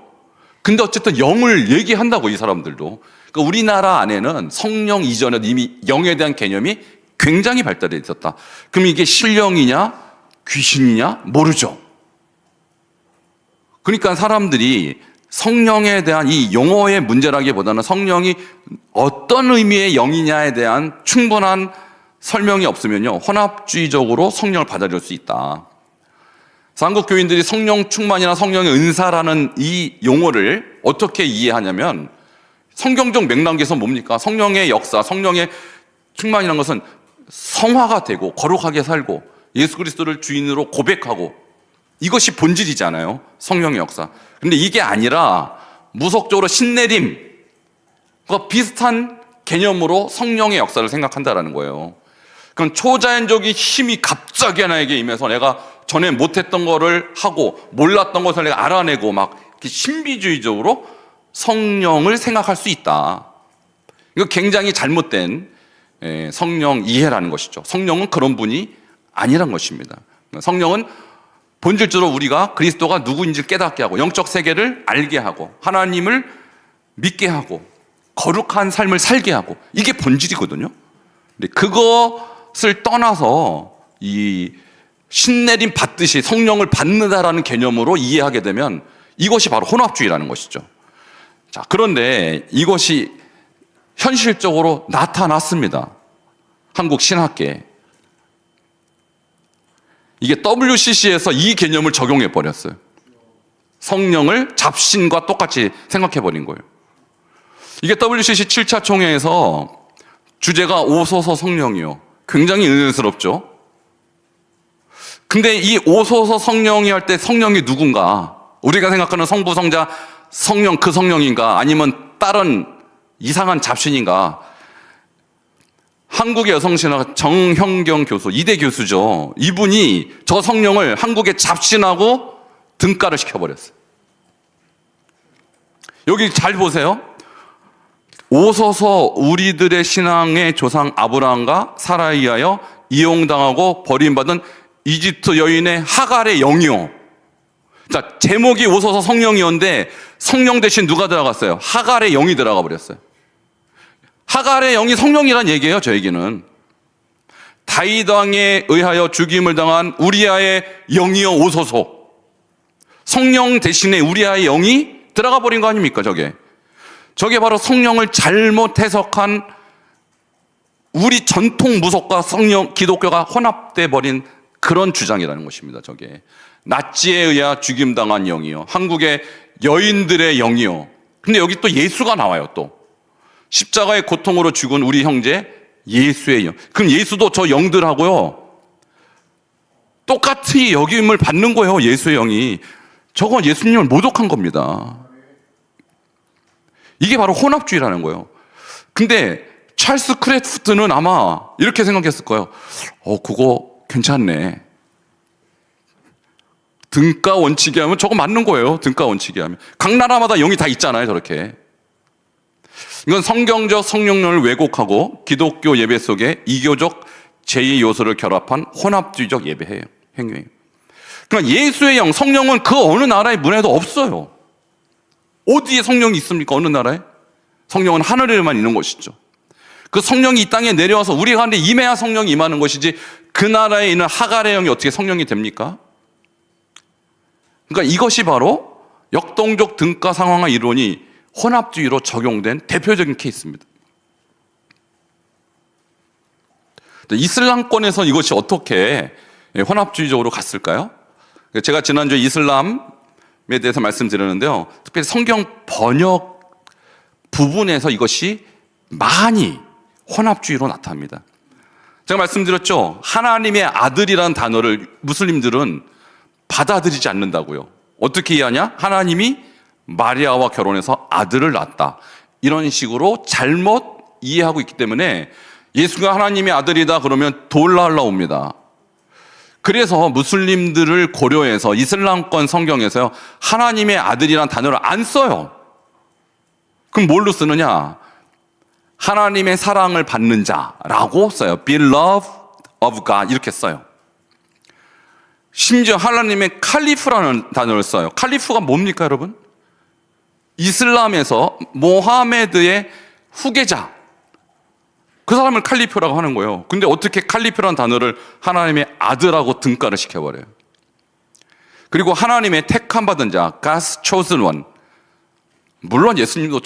근데 어쨌든 영을 얘기한다고, 이 사람들도. 그러니까 우리나라 안에는 성령 이전에 이미 영에 대한 개념이 굉장히 발달돼 있었다. 그럼 이게 신령이냐, 귀신이냐, 모르죠. 그러니까 사람들이 성령에 대한 이 용어의 문제라기보다는 성령이 어떤 의미의 영이냐에 대한 충분한 설명이 없으면요, 혼합주의적으로 성령을 받아들일 수 있다. 한국 교인들이 성령 충만이나 성령의 은사라는 이 용어를 어떻게 이해하냐면, 성경적 맥락에서 뭡니까? 성령의 역사, 성령의 충만이라는 것은 성화가 되고 거룩하게 살고 예수 그리스도를 주인으로 고백하고, 이것이 본질이잖아요, 성령의 역사. 근데 이게 아니라 무속적으로 신내림과 비슷한 개념으로 성령의 역사를 생각한다라는 거예요. 그럼 초자연적인 힘이 갑자기 나에게 임해서 내가 전에 못했던 거를 하고 몰랐던 것을 내가 알아내고 막 이렇게 신비주의적으로 성령을 생각할 수 있다. 이거 굉장히 잘못된 성령 이해라는 것이죠. 성령은 그런 분이 아니란 것입니다. 성령은 본질적으로 우리가 그리스도가 누구인지를 깨닫게 하고 영적 세계를 알게 하고 하나님을 믿게 하고 거룩한 삶을 살게 하고, 이게 본질이거든요. 근데 그것을 떠나서 이 신내림 받듯이 성령을 받는다라는 개념으로 이해하게 되면 이것이 바로 혼합주의라는 것이죠. 자, 그런데 이것이 현실적으로 나타났습니다. 한국 신학계에. 이게 WCC에서 이 개념을 적용해 버렸어요. 성령을 잡신과 똑같이 생각해 버린 거예요. 이게 WCC 7차 총회에서 주제가 오소서 성령이요. 굉장히 은연스럽죠. 근데 이 오소서 성령이 할 때 성령이 누군가? 우리가 생각하는 성부, 성자, 성령, 그 성령인가? 아니면 다른 이상한 잡신인가? 한국의 여성신학 정형경 교수, 이대 교수죠. 이분이 저 성령을 한국의 잡신하고 등가를 시켜버렸어요. 여기 잘 보세요. 오소서 우리들의 신앙의 조상 아브라함과 사라에 의하여 이용당하고 버림받은 이집트 여인의 하갈의 영이요. 자, 제목이 오소서 성령이었는데 성령 대신 누가 들어갔어요? 하갈의 영이 들어가 버렸어요. 하갈의 영이 성령이란 얘기예요, 저에게는. 다윗 왕에 의하여 죽임을 당한 우리아의 영이요 오소서. 성령 대신에 우리아의 영이 들어가 버린 거 아닙니까, 저게? 저게 바로 성령을 잘못 해석한 우리 전통 무속과 성령, 기독교가 혼합돼 버린 그런 주장이라는 것입니다, 저게. 나치에 의하 죽임당한 영이요. 한국의 여인들의 영이요. 근데 여기 또 예수가 나와요, 또. 십자가의 고통으로 죽은 우리 형제 예수의 영. 그럼 예수도 저 영들하고요, 똑같이 여김을 받는 거예요, 예수의 영이. 저건 예수님을 모독한 겁니다. 이게 바로 혼합주의라는 거예요. 근데 찰스 크래프트는 아마 이렇게 생각했을 거예요. 그거 괜찮네. 등가 원칙이 하면 저거 맞는 거예요. 등가 원칙이 하면. 각 나라마다 영이 다 있잖아요, 저렇게. 이건 성경적 성령론을 왜곡하고 기독교 예배 속에 이교적 제2 요소를 결합한 혼합주의적 예배 행위예요. 그러니까 예수의 영, 성령은 그 어느 나라의 문화에도 없어요. 어디에 성령이 있습니까? 어느 나라에? 성령은 하늘에만 있는 것이죠. 그 성령이 이 땅에 내려와서 우리 가운데 임해야 성령이 임하는 것이지, 그 나라에 있는 하갈의 영이 어떻게 성령이 됩니까? 그러니까 이것이 바로 역동적 등가 상황화 이론이 혼합주의로 적용된 대표적인 케이스입니다. 이슬람권에서 이것이 어떻게 혼합주의적으로 갔을까요? 제가 지난주에 이슬람에 대해서 말씀드렸는데요, 특별히 성경 번역 부분에서 이것이 많이 혼합주의로 나타납니다. 제가 말씀드렸죠, 하나님의 아들이라는 단어를 무슬림들은 받아들이지 않는다고요. 어떻게 이해하냐? 하나님이 마리아와 결혼해서 아들을 낳았다. 이런 식으로 잘못 이해하고 있기 때문에 예수가 하나님의 아들이다 그러면 돌날라옵니다. 그래서 무슬림들을 고려해서 이슬람권 성경에서요, 하나님의 아들이란 단어를 안 써요. 그럼 뭘로 쓰느냐? 하나님의 사랑을 받는 자라고 써요. Beloved of God 이렇게 써요. 심지어 하나님의 칼리프라는 단어를 써요. 칼리프가 뭡니까 여러분? 이슬람에서 모하메드의 후계자, 그 사람을 칼리프라고 하는 거예요. 근데 어떻게 칼리프라는 단어를 하나님의 아들하고 등가를 시켜버려요. 그리고 하나님의 택함 받은 자, God's chosen one. 물론 예수님도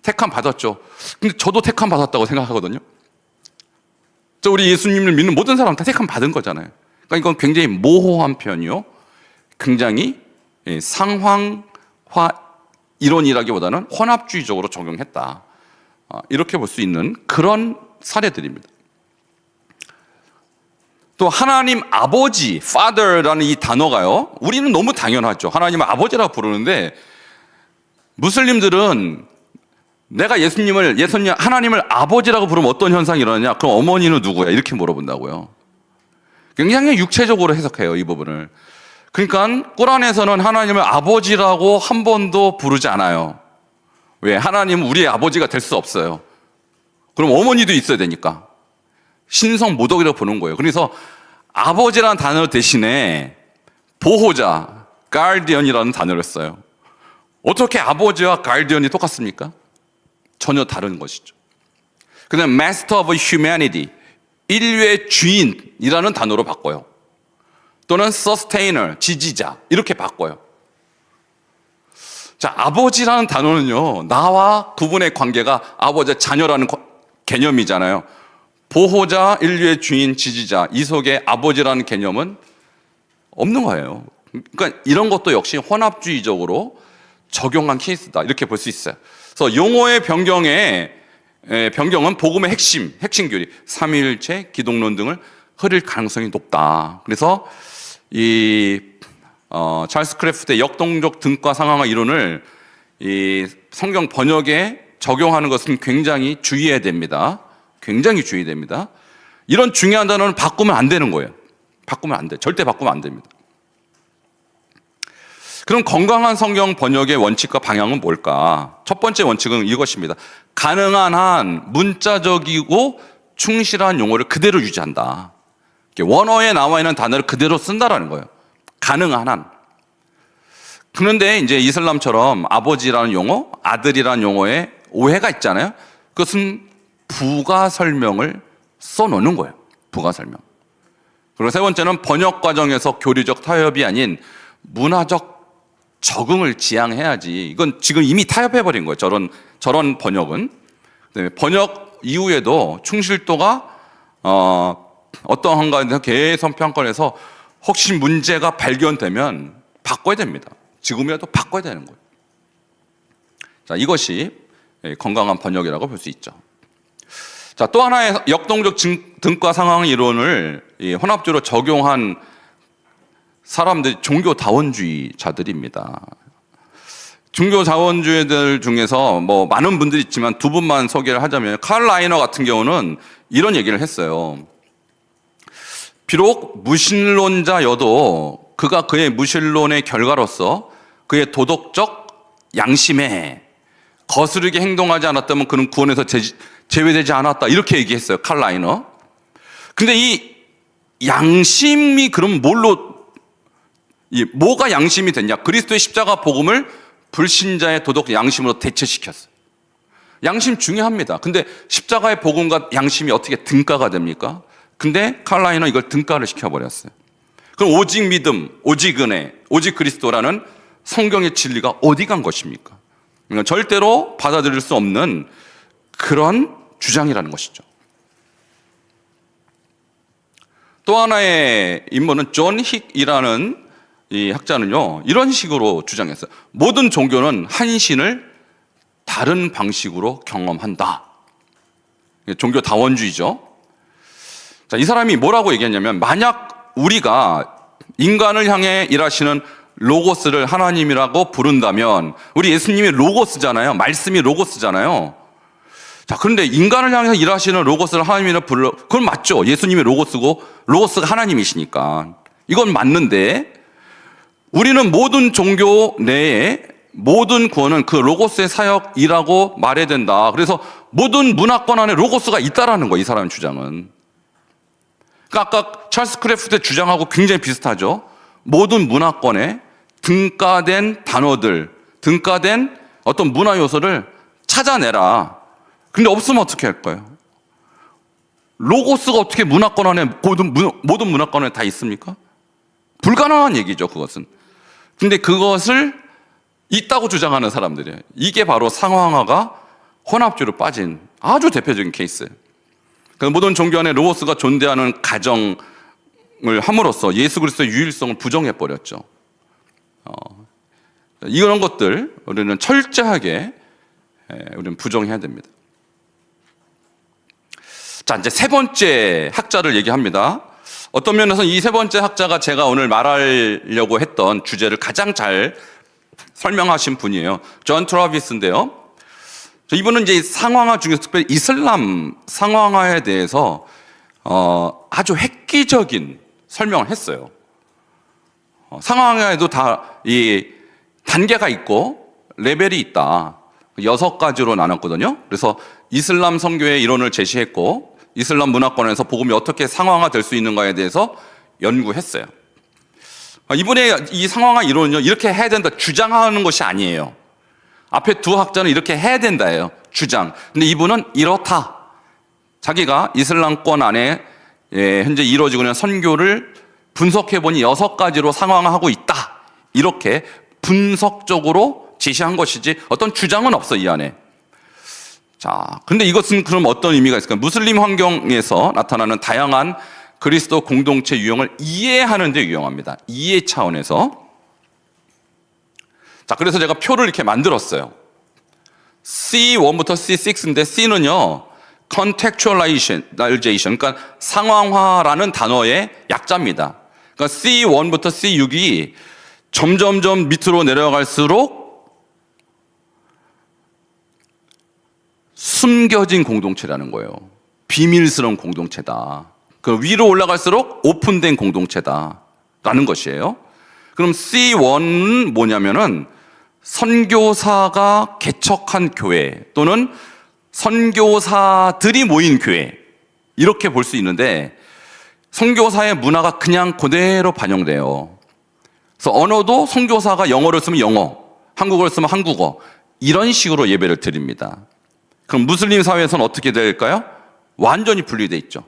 택함 받았죠. 근데 저도 택함 받았다고 생각하거든요. 우리 예수님을 믿는 모든 사람 다 택함 받은 거잖아요. 그러니까 이건 굉장히 모호한 표현이요, 굉장히 상황화 이론이라기보다는 혼합주의적으로 적용했다, 이렇게 볼 수 있는 그런 사례들입니다. 또 하나님 아버지, Father라는 이 단어가요, 우리는 너무 당연하죠. 하나님을 아버지라고 부르는데 무슬림들은 내가 하나님을 아버지라고 부르면 어떤 현상이 일어나냐? 그럼 어머니는 누구야? 이렇게 물어본다고요. 굉장히 육체적으로 해석해요, 이 부분을. 그러니까 꾸란에서는 하나님을 아버지라고 한 번도 부르지 않아요. 왜? 하나님은 우리의 아버지가 될 수 없어요. 그럼 어머니도 있어야 되니까 신성 모독이라고 부르는 거예요. 그래서 아버지라는 단어 대신에 보호자, guardian이라는 단어를 써요. 어떻게 아버지와 guardian이 똑같습니까? 전혀 다른 것이죠. 그 다음에 master of humanity, 인류의 주인이라는 단어로 바꿔요. 또는 sustainer, 지지자, 이렇게 바꿔요. 자, 아버지라는 단어는요, 나와 그분의 관계가 아버지, 자녀라는 개념이잖아요. 보호자, 인류의 주인, 지지자, 이 속에 아버지라는 개념은 없는 거예요. 그러니까 이런 것도 역시 혼합주의적으로 적용한 케이스다, 이렇게 볼 수 있어요. 그래서 용어의 변경은 복음의 핵심 교리, 삼위일체, 기독론 등을 흐릴 가능성이 높다. 그래서 찰스 크래프트의 역동적 등가 상황화 이론을 이 성경 번역에 적용하는 것은 굉장히 주의해야 됩니다. 굉장히 주의됩니다. 이런 중요한 단어는 바꾸면 안 되는 거예요. 바꾸면 안 돼. 절대 바꾸면 안 됩니다. 그럼 건강한 성경 번역의 원칙과 방향은 뭘까? 첫 번째 원칙은 이것입니다. 가능한 한 문자적이고 충실한 용어를 그대로 유지한다. 원어에 나와 있는 단어를 그대로 쓴다라는 거예요. 가능한 한. 그런데 이제 이슬람처럼 아버지라는 용어, 아들이라는 용어에 오해가 있잖아요. 그것은 부가 설명을 써놓는 거예요. 부가 설명. 그리고 세 번째는 번역 과정에서 교리적 타협이 아닌 문화적 적응을 지향해야지. 이건 지금 이미 타협해버린 거예요. 저런 번역은. 번역 이후에도 충실도가 어떠한가에 계속 평가해서 혹시 문제가 발견되면 바꿔야 됩니다. 지금이라도 바꿔야 되는 거예요. 자, 이것이 건강한 번역이라고 볼 수 있죠. 자, 또 하나의 역동적 등가 상황 이론을 혼합적으로 적용한 사람들이 종교다원주의자들입니다. 종교자원주의들 중에서 뭐 많은 분들이 있지만 두 분만 소개를 하자면, 칼 라이너 같은 경우는 이런 얘기를 했어요. 비록 무신론자여도 그가 그의 무신론의 결과로서 그의 도덕적 양심에 거스르게 행동하지 않았다면 그는 구원에서 제외되지 않았다, 이렇게 얘기했어요, 칼 라이너. 근데 이 양심이 그럼 뭐가 양심이 됐냐? 그리스도의 십자가 복음을 불신자의 도덕 양심으로 대체시켰어요. 양심 중요합니다. 근데 십자가의 복음과 양심이 어떻게 등가가 됩니까? 근데 칼 라이너 이걸 등가를 시켜버렸어요. 그럼 오직 믿음, 오직 은혜, 오직 그리스도라는 성경의 진리가 어디 간 것입니까? 그러니까 절대로 받아들일 수 없는 그런 주장이라는 것이죠. 또 하나의 인물은 존 힉이라는 이 학자는요, 이런 식으로 주장했어요. 모든 종교는 한 신을 다른 방식으로 경험한다. 종교다원주의죠. 자, 이 사람이 뭐라고 얘기했냐면, 만약 우리가 인간을 향해 일하시는 로고스를 하나님이라고 부른다면, 우리 예수님이 로고스잖아요. 말씀이 로고스잖아요. 자, 그런데 인간을 향해서 일하시는 로고스를 하나님이라고 불러, 그건 맞죠. 예수님이 로고스고 로고스가 하나님이시니까. 이건 맞는데, 우리는 모든 종교 내에 모든 구원은 그 로고스의 사역이라고 말해야 된다. 그래서 모든 문화권 안에 로고스가 있다라는 거예요, 이 사람의 주장은. 그러니까 아까 찰스 크래프트의 주장하고 굉장히 비슷하죠. 모든 문화권에 등가된 단어들, 등가된 어떤 문화 요소를 찾아내라. 근데 없으면 어떻게 할 거예요? 로고스가 어떻게 문화권 안에, 모든 문화권 안에 다 있습니까? 불가능한 얘기죠, 그것은. 근데 그것을 있다고 주장하는 사람들이에요. 이게 바로 상황화가 혼합주의로 빠진 아주 대표적인 케이스예요. 모든 종교 안에 로고스가 존재하는 가정을 함으로써 예수 그리스도의 유일성을 부정해버렸죠. 이런 것들 우리는 철저하게 우리는 부정해야 됩니다. 자, 이제 세 번째 학자를 얘기합니다. 어떤 면에서 이 세 번째 학자가 제가 오늘 말하려고 했던 주제를 가장 잘 설명하신 분이에요. 존 트라비스인데요. 이분은 이제 상황화 중에서 특별히 이슬람 상황화에 대해서 아주 획기적인 설명을 했어요. 상황화에도 다 이 단계가 있고 레벨이 있다. 6가지로 나눴거든요. 그래서 이슬람 선교의 이론을 제시했고 이슬람 문화권에서 복음이 어떻게 상황화 될 수 있는가에 대해서 연구했어요. 이분의 이 상황화 이론은요, 이렇게 해야 된다 주장하는 것이 아니에요. 앞에 두 학자는 이렇게 해야 된다예요. 주장. 근데 이분은 이렇다. 자기가 이슬람권 안에 현재 이루어지고 있는 선교를 분석해보니 6가지로 상황화하고 있다. 이렇게 분석적으로 제시한 것이지 어떤 주장은 없어, 이 안에. 자, 근데 이것은 그럼 어떤 의미가 있을까요? 무슬림 환경에서 나타나는 다양한 그리스도 공동체 유형을 이해하는 데 유용합니다. 이해 차원에서. 자, 그래서 제가 표를 이렇게 만들었어요. C1부터 C6인데 C는요, contextualization, 그러니까 상황화라는 단어의 약자입니다. 그러니까 C1부터 C6이 점점점 밑으로 내려갈수록 숨겨진 공동체라는 거예요. 비밀스러운 공동체다. 그 위로 올라갈수록 오픈된 공동체다라는 것이에요. 그럼 C1은 뭐냐면은 선교사가 개척한 교회 또는 선교사들이 모인 교회, 이렇게 볼 수 있는데 선교사의 문화가 그냥 그대로 반영돼요. 그래서 언어도 선교사가 영어를 쓰면 영어, 한국어를 쓰면 한국어, 이런 식으로 예배를 드립니다. 그럼 무슬림 사회에서는 어떻게 될까요? 완전히 분리되어 있죠.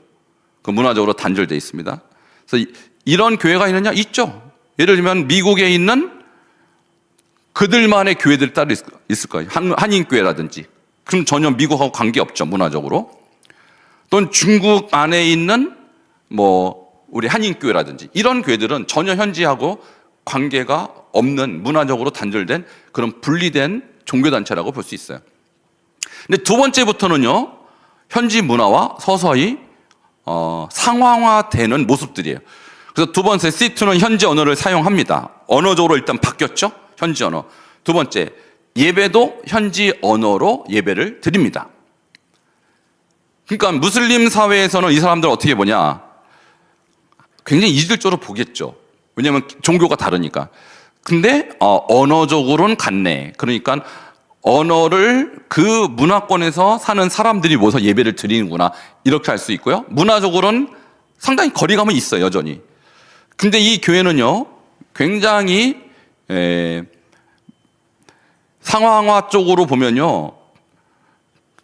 그 문화적으로 단절되어 있습니다. 그래서 이런 교회가 있느냐? 있죠. 예를 들면 미국에 있는 그들만의 교회들이 따로 있을 거예요. 한인교회라든지. 그럼 전혀 미국하고 관계없죠, 문화적으로. 또는 중국 안에 있는 우리 한인교회라든지 이런 교회들은 전혀 현지하고 관계가 없는, 문화적으로 단절된 그런 분리된 종교단체라고 볼 수 있어요. 근데 두 번째부터는요, 현지 문화와 서서히 상황화되는 모습들이에요. 그래서 두 번째 C2는 현지 언어를 사용합니다. 언어적으로 일단 바뀌었죠, 현지 언어. 두 번째, 예배도 현지 언어로 예배를 드립니다. 그러니까 무슬림 사회에서는 이 사람들 어떻게 보냐, 굉장히 이질적으로 보겠죠. 왜냐하면 종교가 다르니까. 근데 언어적으로는 같네. 그러니까 언어를 그 문화권에서 사는 사람들이 모여서 예배를 드리는구나, 이렇게 할 수 있고요. 문화적으로는 상당히 거리감은 있어요, 여전히. 근데 이 교회는요, 굉장히 상황화 쪽으로 보면요,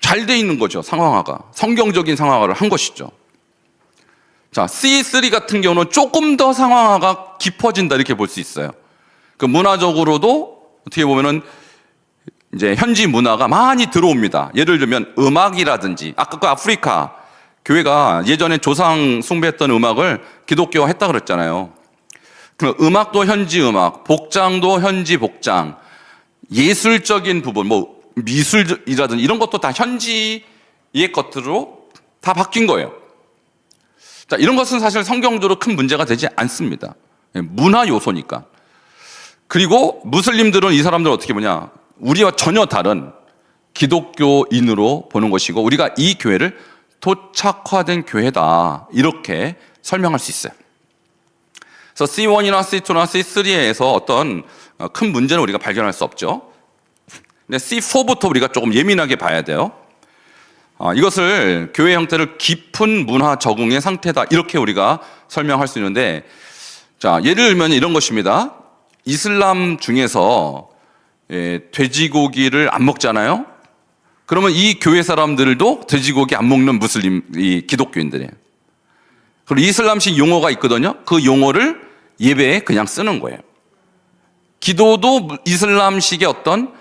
잘 돼 있는 거죠. 상황화가. 성경적인 상황화를 한 것이죠. 자, C3 같은 경우는 조금 더 상황화가 깊어진다, 이렇게 볼 수 있어요. 그 문화적으로도 어떻게 보면은 이제 현지 문화가 많이 들어옵니다. 예를 들면 음악이라든지, 아까 그 아프리카 교회가 예전에 조상 숭배했던 음악을 기독교화 했다 그랬잖아요. 그럼 음악도 현지 음악, 복장도 현지 복장, 예술적인 부분, 미술이라든지 이런 것도 다 현지의 것들로 다 바뀐 거예요. 자, 이런 것은 사실 성경적으로 큰 문제가 되지 않습니다. 문화 요소니까. 그리고 무슬림들은 이 사람들을 어떻게 보냐? 우리와 전혀 다른 기독교인으로 보는 것이고 우리가 이 교회를 토착화된 교회다 이렇게 설명할 수 있어요. 그래서 C1이나 C2나 C3에서 어떤 큰 문제는 우리가 발견할 수 없죠. 근데 C4부터 우리가 조금 예민하게 봐야 돼요. 이것을 교회 형태를 깊은 문화 적응의 상태다 이렇게 우리가 설명할 수 있는데, 자, 예를 들면 이런 것입니다. 이슬람 중에서 돼지고기를 안 먹잖아요. 그러면 이 교회 사람들도 돼지고기 안 먹는 무슬림 기독교인들이에요. 그리고 이슬람식 용어가 있거든요. 그 용어를 예배에 그냥 쓰는 거예요. 기도도 이슬람식의 어떤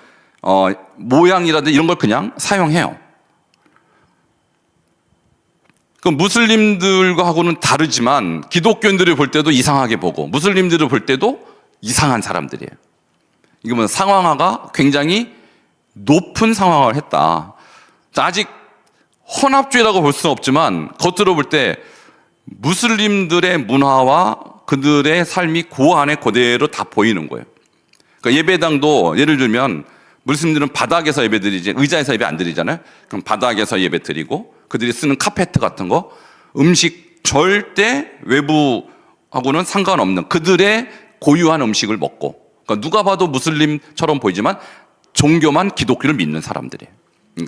모양이라든지 이런 걸 그냥 사용해요. 그 무슬림들과 하고는 다르지만 기독교인들을 볼 때도 이상하게 보고 무슬림들을 볼 때도 이상한 사람들이에요. 이거 뭐 상황화가 굉장히 높은 상황을 했다. 아직 혼합주의라고 볼 수는 없지만 겉으로 볼 때 무슬림들의 문화와 그들의 삶이 그 안에 그대로 다 보이는 거예요. 그러니까 예배당도 예를 들면 무슬림들은 바닥에서 예배 드리지 의자에서 예배 안 드리잖아요. 그럼 바닥에서 예배 드리고 그들이 쓰는 카페트 같은 거, 음식 절대 외부하고는 상관없는 그들의 고유한 음식을 먹고, 그러니까 누가 봐도 무슬림처럼 보이지만 종교만 기독교를 믿는 사람들이에요.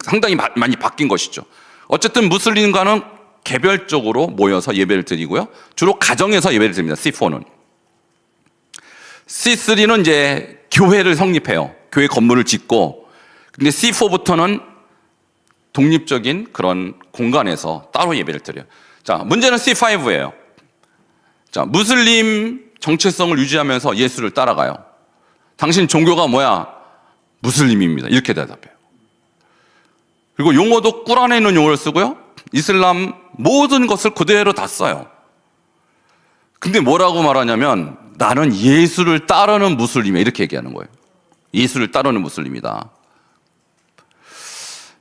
상당히 많이 바뀐 것이죠. 어쨌든 무슬림과는 개별적으로 모여서 예배를 드리고요. 주로 가정에서 예배를 드립니다. C4는. C3는 이제 교회를 성립해요. 교회 건물을 짓고. 근데 C4부터는 독립적인 그런 공간에서 따로 예배를 드려요. 자, 문제는 C5예요. 자, 무슬림 정체성을 유지하면서 예수를 따라가요. 당신 종교가 뭐야? 무슬림입니다. 이렇게 대답해요. 그리고 용어도 꾸란에 있는 용어를 쓰고요. 이슬람 모든 것을 그대로 다 써요. 근데 뭐라고 말하냐면 나는 예수를 따르는 무슬림이야. 이렇게 얘기하는 거예요. 예수를 따르는 무슬림이다.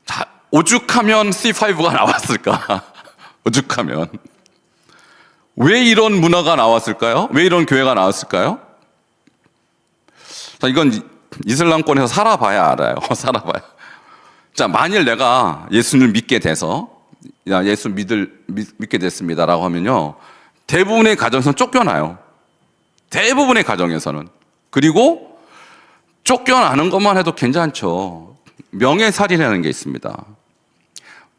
자, 오죽하면 C5가 나왔을까? 오죽하면. 왜 이런 문화가 나왔을까요? 왜 이런 교회가 나왔을까요? 자, 이건 이슬람권에서 살아봐야 알아요. 살아봐야. 자, 만일 내가 예수를 믿게 돼서, 야, 예수 믿게 됐습니다라고 하면요. 대부분의 가정에서는 쫓겨나요. 대부분의 가정에서는. 그리고 쫓겨나는 것만 해도 괜찮죠. 명예살인이라는 게 있습니다.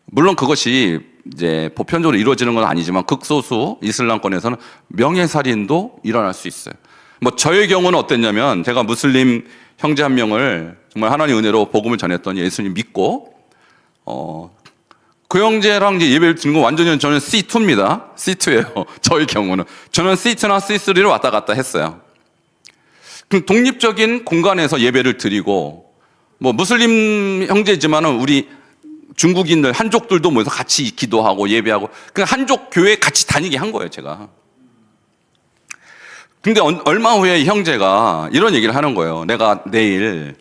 물론 그것이 이제 보편적으로 이루어지는 건 아니지만 극소수 이슬람권에서는 명예살인도 일어날 수 있어요. 뭐 저의 경우는 어땠냐면 제가 무슬림 형제 한 명을 정말 하나님 은혜로 복음을 전했더니 예수님 믿고 그 형제랑 이제 예배를 드는 건 완전히 저는 C2입니다. C2예요. 저의 경우는 저는 C2나 C3로 왔다 갔다 했어요. 그럼 독립적인 공간에서 예배를 드리고 뭐 무슬림 형제지만은 우리 중국인들 한족들도 모여서 같이 기도하고 예배하고 그 한족 교회 같이 다니게 한 거예요, 제가. 근데 얼마 후에 이 형제가 이런 얘기를 하는 거예요. 내가 내일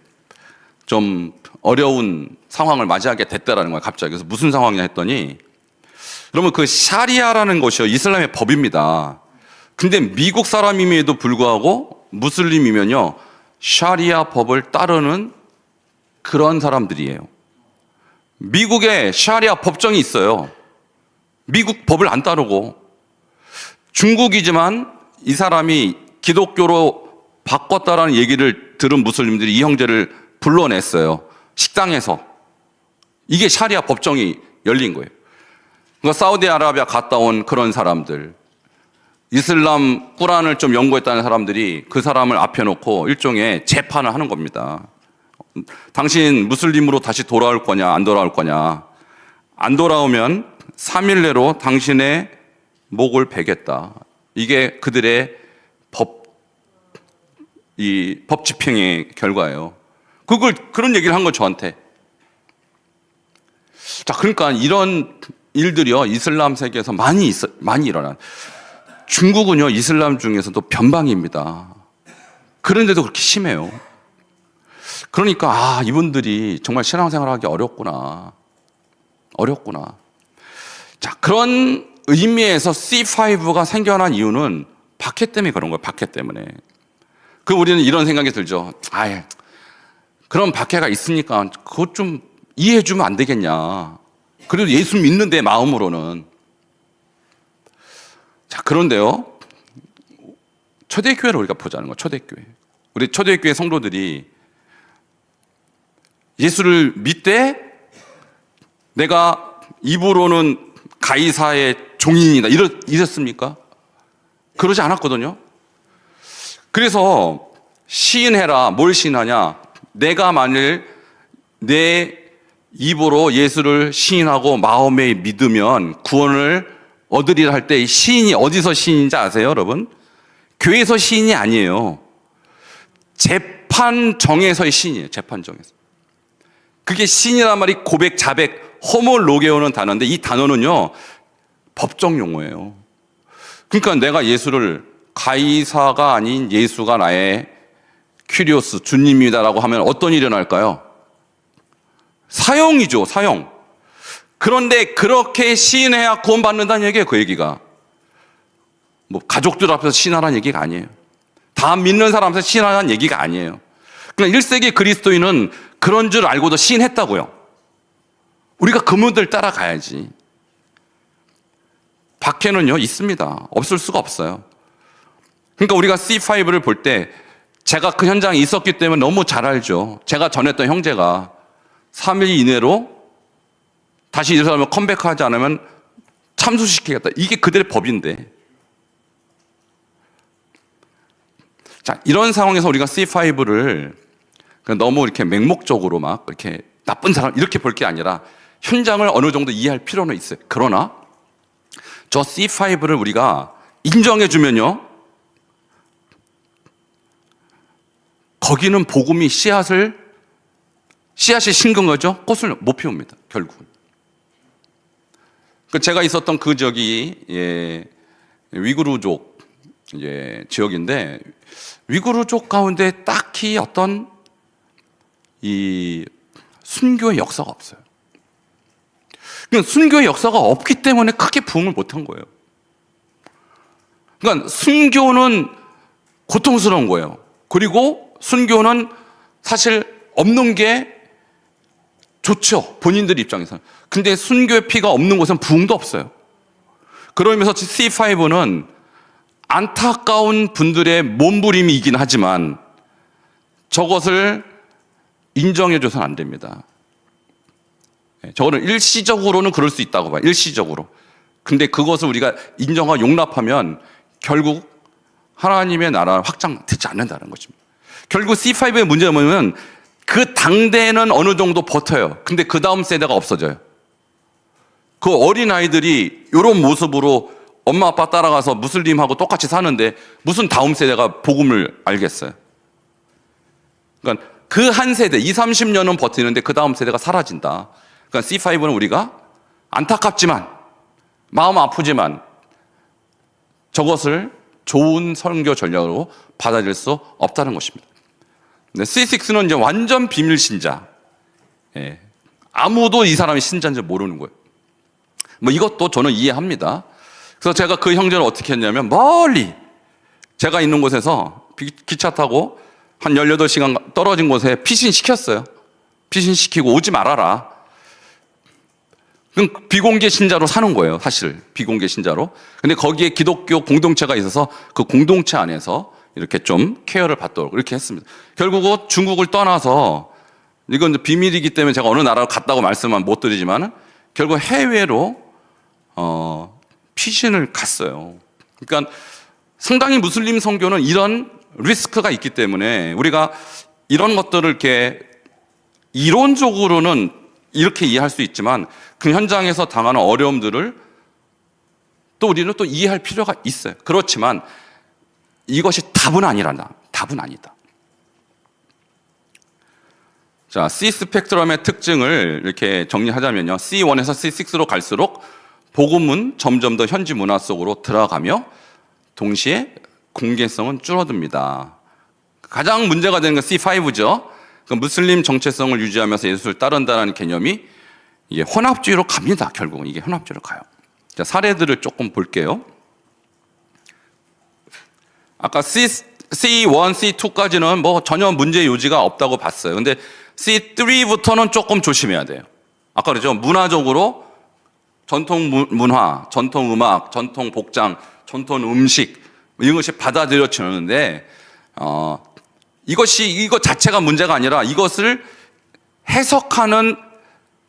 좀 어려운 상황을 맞이하게 됐다라는 거예요, 갑자기. 그래서 무슨 상황이냐 했더니, 그러면 그 샤리아라는 것이요, 이슬람의 법입니다. 근데 미국 사람임에도 불구하고 무슬림이면요, 샤리아 법을 따르는 그런 사람들이에요. 미국에 샤리아 법정이 있어요. 미국 법을 안 따르고. 중국이지만 이 사람이 기독교로 바꿨다라는 얘기를 들은 무슬림들이 이 형제를 불러냈어요. 식당에서. 이게 샤리아 법정이 열린 거예요. 그러니까 사우디아라비아 갔다 온 그런 사람들, 이슬람 꾸란을 좀 연구했다는 사람들이 그 사람을 앞에 놓고 일종의 재판을 하는 겁니다. 당신 무슬림으로 다시 돌아올 거냐, 안 돌아올 거냐. 안 돌아오면 3일 내로 당신의 목을 베겠다. 이게 그들의 법 집행의 결과예요. 그런 얘기를 한 거 저한테. 자, 그러니까 이런 일들이요, 이슬람 세계에서 많이 일어난. 중국은요, 이슬람 중에서도 변방입니다. 그런데도 그렇게 심해요. 그러니까, 이분들이 정말 신앙생활하기 어렵구나. 자, 그런 의미에서 C5가 생겨난 이유는 박해 때문에 그런 거예요. 박해 때문에. 그 우리는 이런 생각이 들죠. 아예 그런 박해가 있으니까 그것 좀 이해해 주면 안 되겠냐. 그래도 예수 믿는데 마음으로는. 자, 그런데요. 초대교회를 우리가 보자는 거예요. 초대교회. 우리 초대교회 성도들이 예수를 믿되 내가 입으로는 가이사의 종인이다. 이랬습니까? 그러지 않았거든요. 그래서 시인해라. 뭘 시인하냐? 내가 만일 내 입으로 예수를 시인하고 마음에 믿으면 구원을 얻으리라 할 때 시인이 어디서 시인인지 아세요, 여러분? 교회에서 시인이 아니에요. 재판정에서의 시인이에요. 재판정에서. 그게 시인이란 말이 고백, 자백, 호모로게오는 단어인데 이 단어는요 법정 용어예요. 그러니까 내가 예수를 가이사가 아닌 예수가 나의 큐리오스 주님이다라고 하면 어떤 일이 일어날까요? 사형이죠, 사형. 그런데 그렇게 시인해야 구원받는다는 얘기예요. 그 얘기가 뭐 가족들 앞에서 시인하라는 얘기가 아니에요. 다 믿는 사람 앞에서 시인하라는 얘기가 아니에요. 그러니까 1세기 그리스도인은 그런 줄 알고도 시인했다고요. 우리가 그 문들 따라가야지. 박해는요 있습니다. 없을 수가 없어요. 그러니까 우리가 C5를 볼 때 제가 그 현장에 있었기 때문에 너무 잘 알죠. 제가 전했던 형제가 3일 이내로 다시 이 사람을 컴백하지 않으면 참수시키겠다. 이게 그들의 법인데. 자, 이런 상황에서 우리가 C5를 너무 이렇게 맹목적으로 막 이렇게 나쁜 사람 이렇게 볼 게 아니라 현장을 어느 정도 이해할 필요는 있어요. 그러나 저 C5를 우리가 인정해 주면요, 거기는 복음이 씨앗이 심근 거죠. 꽃을 못 피웁니다. 결국은. 제가 있었던 그 지역이 위구르족 지역인데 위구르족 가운데 딱히 어떤 이 순교의 역사가 없어요. 그러니까 순교의 역사가 없기 때문에 크게 부흥을 못한 거예요. 그러니까 순교는 고통스러운 거예요. 그리고 순교는 사실 없는 게 좋죠. 본인들 입장에서는. 근데 순교의 피가 없는 곳은 부흥도 없어요. 그러면서 C5는 안타까운 분들의 몸부림이긴 하지만 저것을 인정해줘서는 안 됩니다. 저거는 일시적으로는 그럴 수 있다고 봐요. 일시적으로. 근데 그것을 우리가 인정하고 용납하면 결국 하나님의 나라 확장되지 않는다는 것입니다. 결국 C5의 문제가 뭐냐면 그 당대에는 어느 정도 버텨요. 근데 그 다음 세대가 없어져요. 그 어린아이들이 이런 모습으로 엄마 아빠 따라가서 무슬림하고 똑같이 사는데 무슨 다음 세대가 복음을 알겠어요. 그러니까 그 한 세대, 20, 30년은 버티는데 그 다음 세대가 사라진다. 그러니까 C5는 우리가 안타깝지만 마음 아프지만 저것을 좋은 선교 전략으로 받아들일 수 없다는 것입니다. C6는 이제 완전 비밀 신자. 아무도 이 사람이 신자인지 모르는 거예요. 뭐 이것도 저는 이해합니다. 그래서 제가 그 형제를 어떻게 했냐면 멀리 제가 있는 곳에서 기차 타고 한 18시간 떨어진 곳에 피신시켰어요. 피신시키고 오지 말아라. 그럼 비공개 신자로 사는 거예요, 사실. 비공개 신자로. 근데 거기에 기독교 공동체가 있어서 그 공동체 안에서 이렇게 좀 케어를 받도록 이렇게 했습니다. 결국은 중국을 떠나서 이건 비밀이기 때문에 제가 어느 나라로 갔다고 말씀은 못 드리지만 결국 해외로 피신을 갔어요. 그러니까 상당히 무슬림 선교는 이런 리스크가 있기 때문에 우리가 이런 것들을 이렇게 이론적으로는 이렇게 이해할 수 있지만 그 현장에서 당하는 어려움들을 또 우리는 또 이해할 필요가 있어요. 그렇지만 이것이 답은 아니란다. 답은 아니다. 자, C 스펙트럼의 특징을 이렇게 정리하자면요. C1에서 C6로 갈수록 복음은 점점 더 현지 문화 속으로 들어가며 동시에 공개성은 줄어듭니다. 가장 문제가 되는 건 C5죠. 그 무슬림 정체성을 유지하면서 예수를 따른다는 개념이 이게 혼합주의로 갑니다. 결국은 이게 혼합주의로 가요. 자, 사례들을 조금 볼게요. 아까 C1, C2까지는 뭐 전혀 문제 요지가 없다고 봤어요. 근데 C3부터는 조금 조심해야 돼요. 아까 그랬죠. 문화적으로 전통 문화, 전통 음악, 전통 복장, 전통 음식 이런 것이 받아들여지는데 이것 자체가 문제가 아니라 이것을 해석하는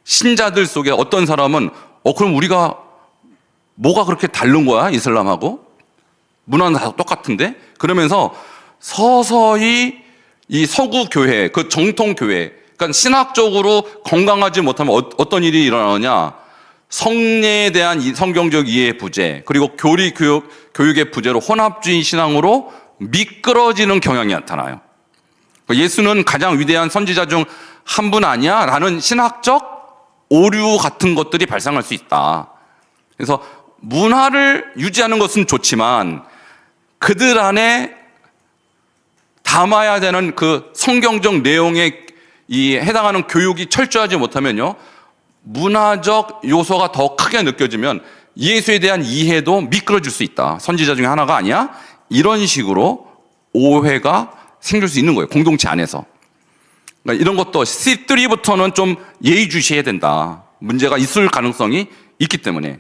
신자들 속에 어떤 사람은 그럼 우리가 뭐가 그렇게 다른 거야? 이슬람하고? 문화는 다 똑같은데? 그러면서 서서히 이 서구 교회, 그 정통 교회, 그러니까 신학적으로 건강하지 못하면 어떤 일이 일어나느냐? 성례에 대한 성경적 이해 부재, 그리고 교육의 부재로 혼합주의 신앙으로 미끄러지는 경향이 나타나요. 예수는 가장 위대한 선지자 중 한 분 아니야? 라는 신학적 오류 같은 것들이 발생할 수 있다. 그래서 문화를 유지하는 것은 좋지만 그들 안에 담아야 되는 그 성경적 내용에 해당하는 교육이 철저하지 못하면요, 문화적 요소가 더 크게 느껴지면 예수에 대한 이해도 미끄러질 수 있다. 선지자 중에 하나가 아니야? 이런 식으로 오해가 생길 수 있는 거예요. 공동체 안에서. 그러니까 이런 것도 C3부터는 좀 예의주시해야 된다. 문제가 있을 가능성이 있기 때문에.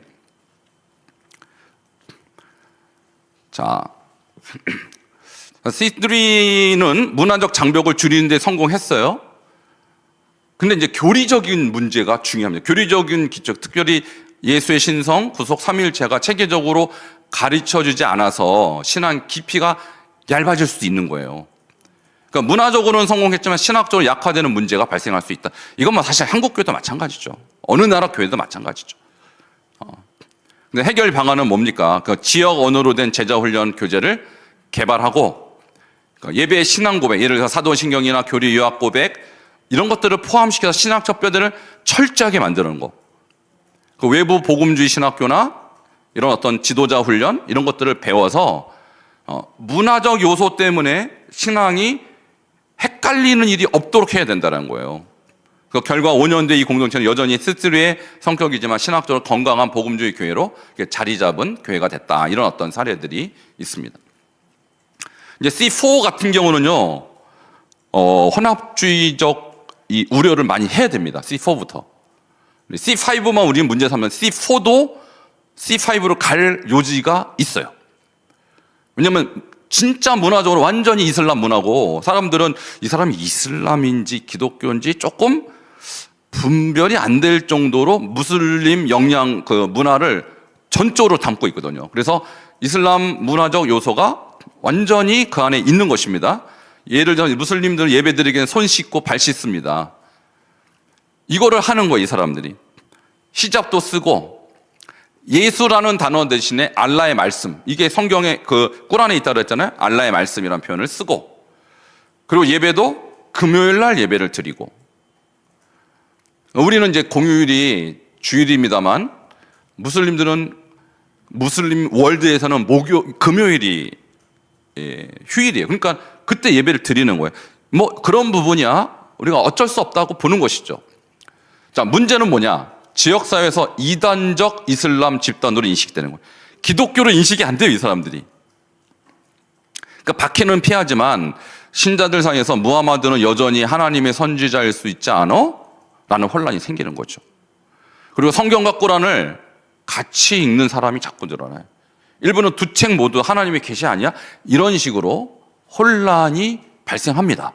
자, C3는 문화적 장벽을 줄이는 데 성공했어요. 근데 이제 교리적인 문제가 중요합니다. 교리적인 기적, 특별히 예수의 신성, 구속 삼위일체가 체계적으로 가르쳐주지 않아서 신앙 깊이가 얇아질 수도 있는 거예요. 그러니까 문화적으로는 성공했지만 신학적으로 약화되는 문제가 발생할 수 있다. 이건 뭐 사실 한국 교회도 마찬가지죠. 어느 나라 교회도 마찬가지죠. 근데 해결 방안은 뭡니까? 그 지역 언어로 된 제자 훈련 교재를 개발하고, 그러니까 예배의 신앙 고백, 예를 들어서 사도신경이나 교리 유학 고백 이런 것들을 포함시켜서 신학적 뼈대를 철저하게 만드는 거. 그 외부 복음주의 신학교나 이런 어떤 지도자 훈련 이런 것들을 배워서 문화적 요소 때문에 신앙이 헷갈리는 일이 없도록 해야 된다는 거예요. 그 결과 5년 뒤 이 공동체는 여전히 C3의 성격이지만 신학적으로 건강한 복음주의 교회로 자리 잡은 교회가 됐다. 이런 어떤 사례들이 있습니다. 이제 C4 같은 경우는요, 혼합주의적 이 우려를 많이 해야 됩니다. C4부터. C5만 우리는 문제 삼면 C4도 C5로 갈 요지가 있어요. 왜냐면 진짜 문화적으로 완전히 이슬람 문화고 사람들은 이 사람이 이슬람인지 기독교인지 조금 분별이 안 될 정도로 무슬림 영향 그 문화를 전적으로 담고 있거든요. 그래서 이슬람 문화적 요소가 완전히 그 안에 있는 것입니다. 예를 들어 무슬림들 예배드리기에는 손 씻고 발 씻습니다. 이거를 하는 거예요, 이 사람들이. 히잡도 쓰고 예수라는 단어 대신에 알라의 말씀, 이게 성경에 그 꾸란에 있다고 했잖아요. 알라의 말씀이라는 표현을 쓰고, 그리고 예배도 금요일 날 예배를 드리고, 우리는 이제 공휴일이 주일입니다만 무슬림들은 무슬림 월드에서는 금요일이 휴일이에요. 그러니까 그때 예배를 드리는 거예요. 뭐 그런 부분이야 우리가 어쩔 수 없다고 보는 것이죠. 자, 문제는 뭐냐? 지역사회에서 이단적 이슬람 집단으로 인식되는 거예요. 기독교로 인식이 안 돼요, 이 사람들이. 그러니까 박해는 피하지만 신자들 사이에서 무하마드는 여전히 하나님의 선지자일 수 있지 않아? 라는 혼란이 생기는 거죠. 그리고 성경과 꾸란을 같이 읽는 사람이 자꾸 늘어나요. 일부는 두 책 모두 하나님의 계시 아니야? 이런 식으로 혼란이 발생합니다.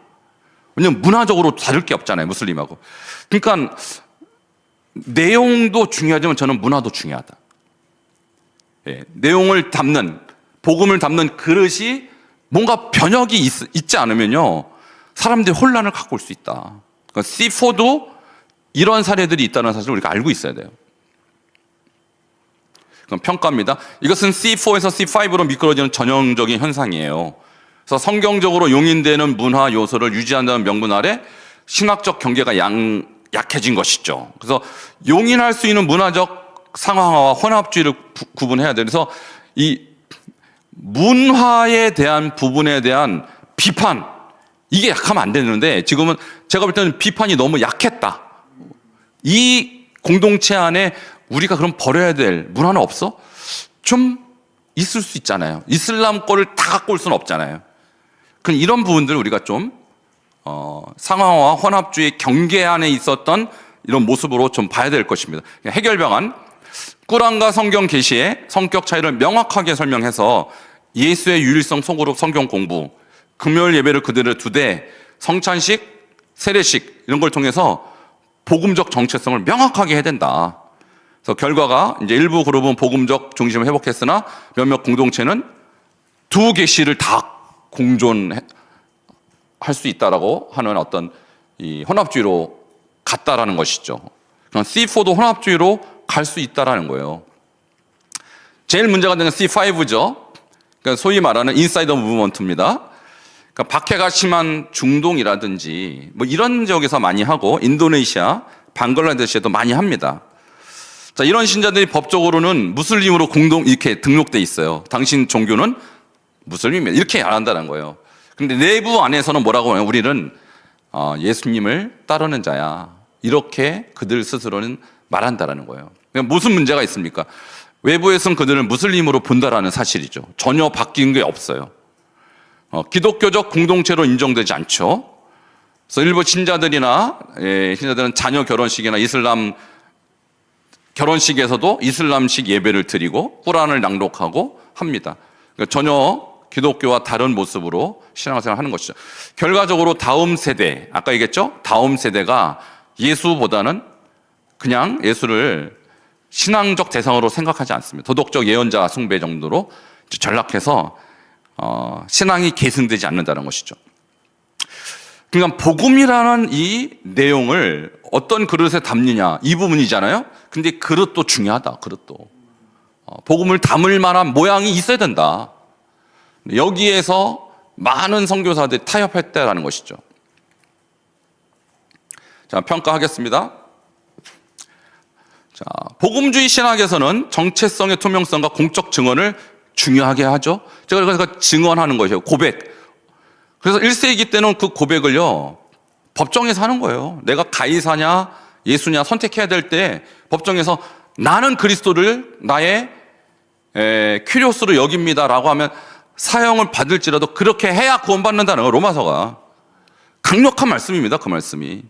왜냐하면 문화적으로 다를 게 없잖아요, 무슬림하고. 그러니까 내용도 중요하지만 저는 문화도 중요하다. 내용을 담는, 복음을 담는 그릇이 뭔가 변혁이 있지 않으면요, 사람들이 혼란을 갖고 올 수 있다. 그러니까 C4도 이런 사례들이 있다는 사실을 우리가 알고 있어야 돼요. 그럼 평가입니다. 이것은 C4에서 C5로 미끄러지는 전형적인 현상이에요. 그래서 성경적으로 용인되는 문화 요소를 유지한다는 명분 아래 신학적 경계가 약해진 것이죠. 그래서 용인할 수 있는 문화적 상황화와 혼합주의를 구분해야 돼요. 그래서 이 문화에 대한 부분에 대한 비판, 이게 약하면 안 되는데 지금은 제가 볼 때는 비판이 너무 약했다. 이 공동체 안에 우리가 그럼 버려야 될 문화는 없어? 좀 있을 수 있잖아요. 이슬람 거를 다 갖고 올 수는 없잖아요. 그럼 이런 부분들 우리가 좀 상황화 혼합주의 경계 안에 있었던 이런 모습으로 좀 봐야 될 것입니다. 해결 방안, 꾸란과 성경 계시의 성격 차이를 명확하게 설명해서 예수의 유일성 소그룹 성경 공부, 금요일 예배를 그대로 두되 성찬식, 세례식 이런 걸 통해서 복음적 정체성을 명확하게 해야 된다. 그래서 결과가 이제 일부 그룹은 복음적 중심을 회복했으나 몇몇 공동체는 두 계시를 다 공존할 수 있다라고 하는 어떤 이 혼합주의로 갔다라는 것이죠. 그럼 C4도 혼합주의로 갈 수 있다라는 거예요. 제일 문제가 되는 C5죠. 그러니까 소위 말하는 인사이더 무브먼트입니다. 그러니까 박해가 심한 중동이라든지 뭐 이런 지역에서 많이 하고 인도네시아, 방글라데시에도 많이 합니다. 자, 이런 신자들이 법적으로는 무슬림으로 공동 이렇게 등록돼 있어요. 당신 종교는 무슬림이에요. 이렇게 안 한다는 거예요. 근데 내부 안에서는 뭐라고 하냐면 우리는 예수님을 따르는 자야. 이렇게 그들 스스로는 말한다라는 거예요. 그러니까 무슨 문제가 있습니까? 외부에서는 그들을 무슬림으로 본다라는 사실이죠. 전혀 바뀐 게 없어요. 기독교적 공동체로 인정되지 않죠. 그래서 일부 신자들은 자녀 결혼식이나 이슬람 결혼식에서도 이슬람식 예배를 드리고 꾸란을 낭독하고 합니다. 그러니까 전혀 기독교와 다른 모습으로 신앙생활을 하는 것이죠. 결과적으로 다음 세대, 아까 얘기했죠? 다음 세대가 예수보다는 그냥 예수를 신앙적 대상으로 생각하지 않습니다. 도덕적 예언자 숭배 정도로 전락해서 신앙이 계승되지 않는다는 것이죠. 그러니까 복음이라는 이 내용을 어떤 그릇에 담느냐 이 부분이잖아요. 근데 그릇도 중요하다. 그릇도 복음을 담을 만한 모양이 있어야 된다. 여기에서 많은 선교사들이 타협했다라는 것이죠. 자, 평가하겠습니다. 자, 복음주의 신학에서는 정체성의 투명성과 공적 증언을 중요하게 하죠. 제가 그러니까 증언하는 것이에요. 고백. 그래서 1세기 때는 그 고백을요, 법정에서 하는 거예요. 내가 가이사냐, 예수냐 선택해야 될 때 법정에서 나는 그리스도를 나의 큐리오스로 여깁니다라고 하면 사형을 받을지라도 그렇게 해야 구원받는다는 거예요. 로마서가. 강력한 말씀입니다. 그 말씀이.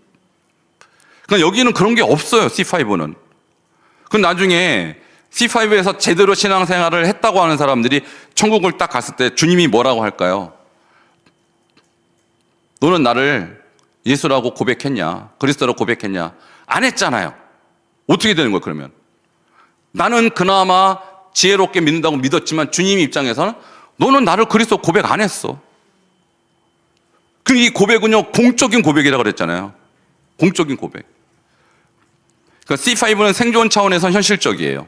그러니까 여기는 그런 게 없어요. C5는. 그럼 나중에 C5에서 제대로 신앙생활을 했다고 하는 사람들이 천국을 딱 갔을 때 주님이 뭐라고 할까요? 너는 나를 예수라고 고백했냐? 그리스도라고 고백했냐? 안 했잖아요. 어떻게 되는 거예요, 그러면? 나는 그나마 지혜롭게 믿는다고 믿었지만 주님 입장에서는 너는 나를 그리스도 고백 안 했어. 그럼 이 고백은요, 공적인 고백이라고 그랬잖아요. 공적인 고백. 그러니까 C5는 생존 차원에서 현실적이에요.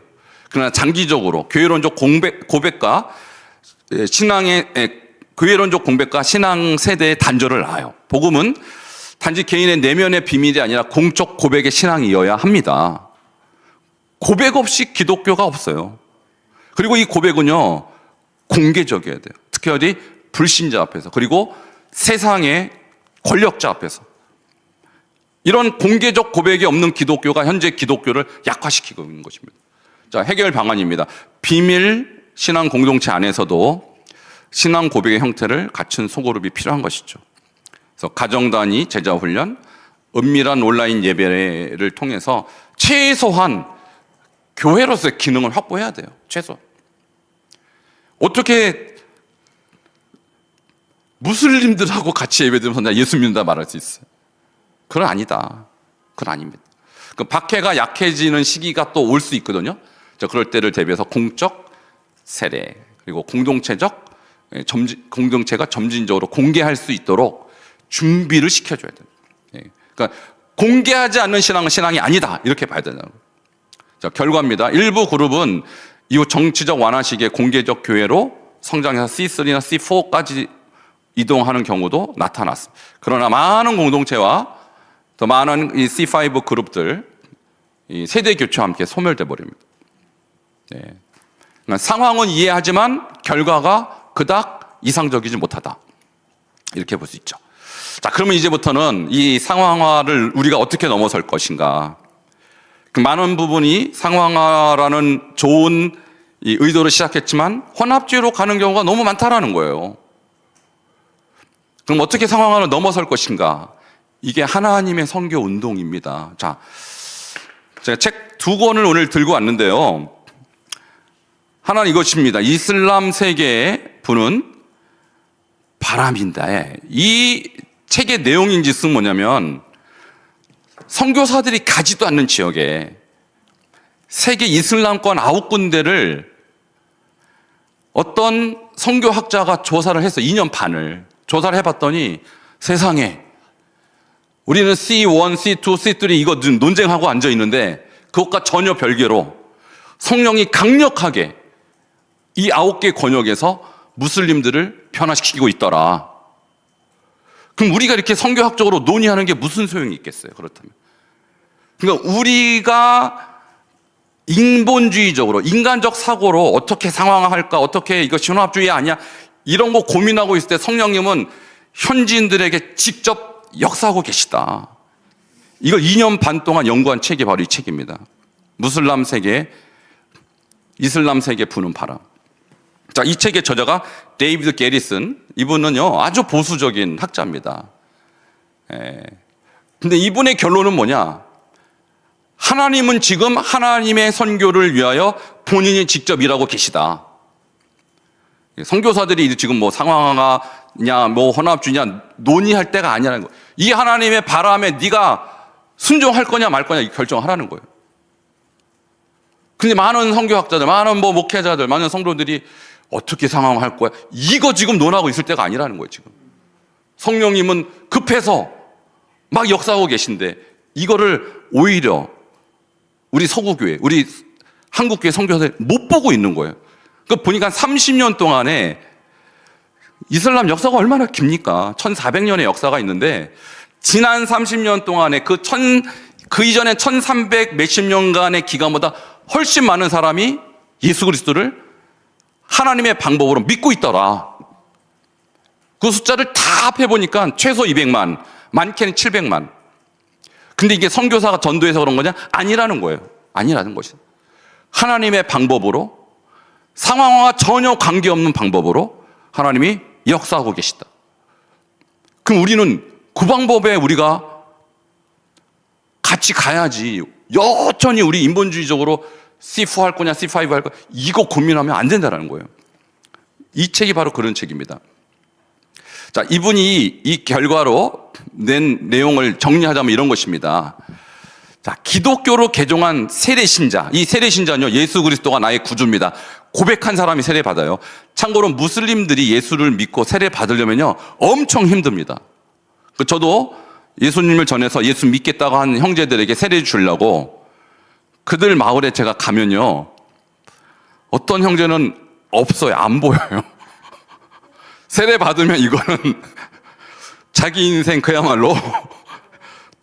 그러나 장기적으로 교회론적 고백과 교회론적 공백과 신앙 세대의 단절을 낳아요. 복음은 단지 개인의 내면의 비밀이 아니라 공적 고백의 신앙이어야 합니다. 고백 없이 기독교가 없어요. 그리고 이 고백은요, 공개적이어야 돼요. 특히 어디? 불신자 앞에서. 그리고 세상의 권력자 앞에서. 이런 공개적 고백이 없는 기독교가 현재 기독교를 약화시키고 있는 것입니다. 자, 해결 방안입니다. 비밀 신앙 공동체 안에서도 신앙 고백의 형태를 갖춘 소그룹이 필요한 것이죠. 그래서 가정 단위 제자 훈련, 은밀한 온라인 예배를 통해서 최소한 교회로서의 기능을 확보해야 돼요. 최소한. 어떻게 무슬림들하고 같이 예배드리면서 나 예수 믿는다 말할 수 있어요? 그건 아니다. 그건 아닙니다. 그 박해가 약해지는 시기가 또 올 수 있거든요. 자, 그럴 때를 대비해서 공적 세례 그리고 공동체가 점진적으로 공개할 수 있도록 준비를 시켜줘야 돼요. 그러니까 공개하지 않는 신앙은 신앙이 아니다 이렇게 봐야 되는 거예요. 자, 결과입니다. 일부 그룹은 이후 정치적 완화 시기에 공개적 교회로 성장해서 C3나 C4까지 이동하는 경우도 나타났습니다. 그러나 많은 공동체와 더 많은 이 C5 그룹들, 이 세대 교체와 함께 소멸돼 버립니다. 네. 그러니까 상황은 이해하지만 결과가 그닥 이상적이지 못하다. 이렇게 볼 수 있죠. 자, 그러면 이제부터는 이 상황화를 우리가 어떻게 넘어설 것인가. 그 많은 부분이 상황화라는 좋은 이 의도로 시작했지만 혼합주의로 가는 경우가 너무 많다라는 거예요. 그럼 어떻게 상황을 넘어설 것인가? 이게 하나님의 선교 운동입니다. 자, 제가 책 2권을 오늘 들고 왔는데요. 하나는 이것입니다. 이슬람 세계에 부는 바람인데, 이 책의 내용인지 쓴 뭐냐면, 선교사들이 가지도 않는 지역에 세계 이슬람권 9군데를 어떤 선교학자가 조사를 해서 2년 반을 조사를 해봤더니 세상에 우리는 C1, C2, C3 이거 논쟁하고 앉아있는데 그것과 전혀 별개로 성령이 강력하게 이 9개 권역에서 무슬림들을 변화시키고 있더라. 그럼 우리가 이렇게 선교학적으로 논의하는 게 무슨 소용이 있겠어요? 그렇다면. 그러니까 우리가 인본주의적으로 인간적 사고로 어떻게 상황화할까, 어떻게 이거 신화합주의 아니야, 이런 거 고민하고 있을 때 성령님은 현지인들에게 직접 역사하고 계시다. 이걸 2년 반 동안 연구한 책이 바로 이 책입니다. 무슬람 세계, 이슬람 세계 부는 바람. 자, 이 책의 저자가 데이비드 게리슨. 이분은요 아주 보수적인 학자입니다. 근데 이분의 결론은 뭐냐? 하나님은 지금 하나님의 선교를 위하여 본인이 직접 일하고 계시다. 선교사들이 지금 뭐 상황화냐, 뭐 혼합주의냐 논의할 때가 아니라는 거예요. 이 하나님의 바람에 네가 순종할 거냐 말 거냐 결정하라는 거예요. 근데 많은 선교학자들, 많은 뭐 목회자들, 많은 성도들이 어떻게 상황화할 거야? 이거 지금 논하고 있을 때가 아니라는 거예요, 지금. 성령님은 급해서 막 역사하고 계신데 이거를 오히려 우리 서구교회, 우리 한국교회 선교사들이 못 보고 있는 거예요. 그 보니까 30년 동안에 이슬람 역사가 얼마나 깁니까? 1400년의 역사가 있는데 지난 30년 동안에 그 이전에 1300 몇십 년간의 기간보다 훨씬 많은 사람이 예수 그리스도를 하나님의 방법으로 믿고 있더라. 그 숫자를 다 합해보니까 최소 200만, 많게는 700만. 근데 이게 선교사가 전도해서 그런 거냐? 아니라는 거예요. 아니라는 것이. 하나님의 방법으로, 상황과 전혀 관계없는 방법으로 하나님이 역사하고 계시다. 그럼 우리는 그 방법에 우리가 같이 가야지. 여전히 우리 인본주의적으로 C4 할 거냐, C5 할 거냐, 이거 고민하면 안 된다는 거예요. 이 책이 바로 그런 책입니다. 자, 이분이 이 결과로 낸 내용을 정리하자면 이런 것입니다. 자, 기독교로 개종한 세례신자. 이 세례신자는요, 예수 그리스도가 나의 구주입니다. 고백한 사람이 세례 받아요. 참고로 무슬림들이 예수를 믿고 세례 받으려면요, 엄청 힘듭니다. 저도 예수님을 전해서 예수 믿겠다고 한 형제들에게 세례 주려고 그들 마을에 제가 가면요, 어떤 형제는 없어요. 안 보여요. 세례 받으면 이거는 자기 인생 그야말로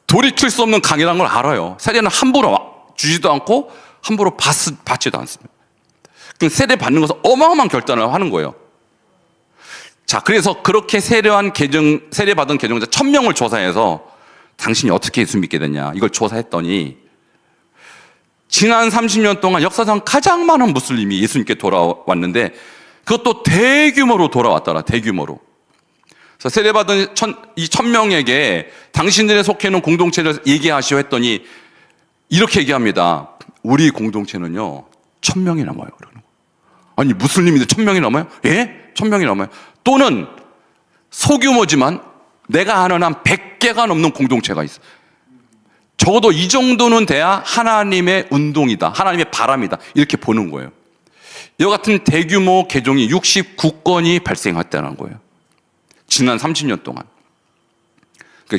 돌이킬 수 없는 강이라는 걸 알아요. 세례는 함부로 주지도 않고 함부로 받지도 않습니다. 세례 받는 것은 어마어마한 결단을 하는 거예요. 자, 그래서 그렇게 세례 받은 개종자 1000명을 조사해서 당신이 어떻게 예수 믿게 됐냐, 이걸 조사했더니 지난 30년 동안 역사상 가장 많은 무슬림이 예수님께 돌아왔는데 그것도 대규모로 돌아왔더라. 대규모로. 그래서 세례받은 이 1000명에게 당신들의 속해 있는 공동체를 얘기하시오 했더니 이렇게 얘기합니다. 우리 공동체는요 1000명이 넘어요. 아니 무슬림인데 1000명이 넘어요? 예? 1000명이 넘어요. 또는 소규모지만 내가 아는 한 100개가 넘는 공동체가 있어요. 적어도 이 정도는 돼야 하나님의 운동이다, 하나님의 바람이다, 이렇게 보는 거예요. 이와 같은 대규모 개종이 69건이 발생했다는 거예요. 지난 30년 동안.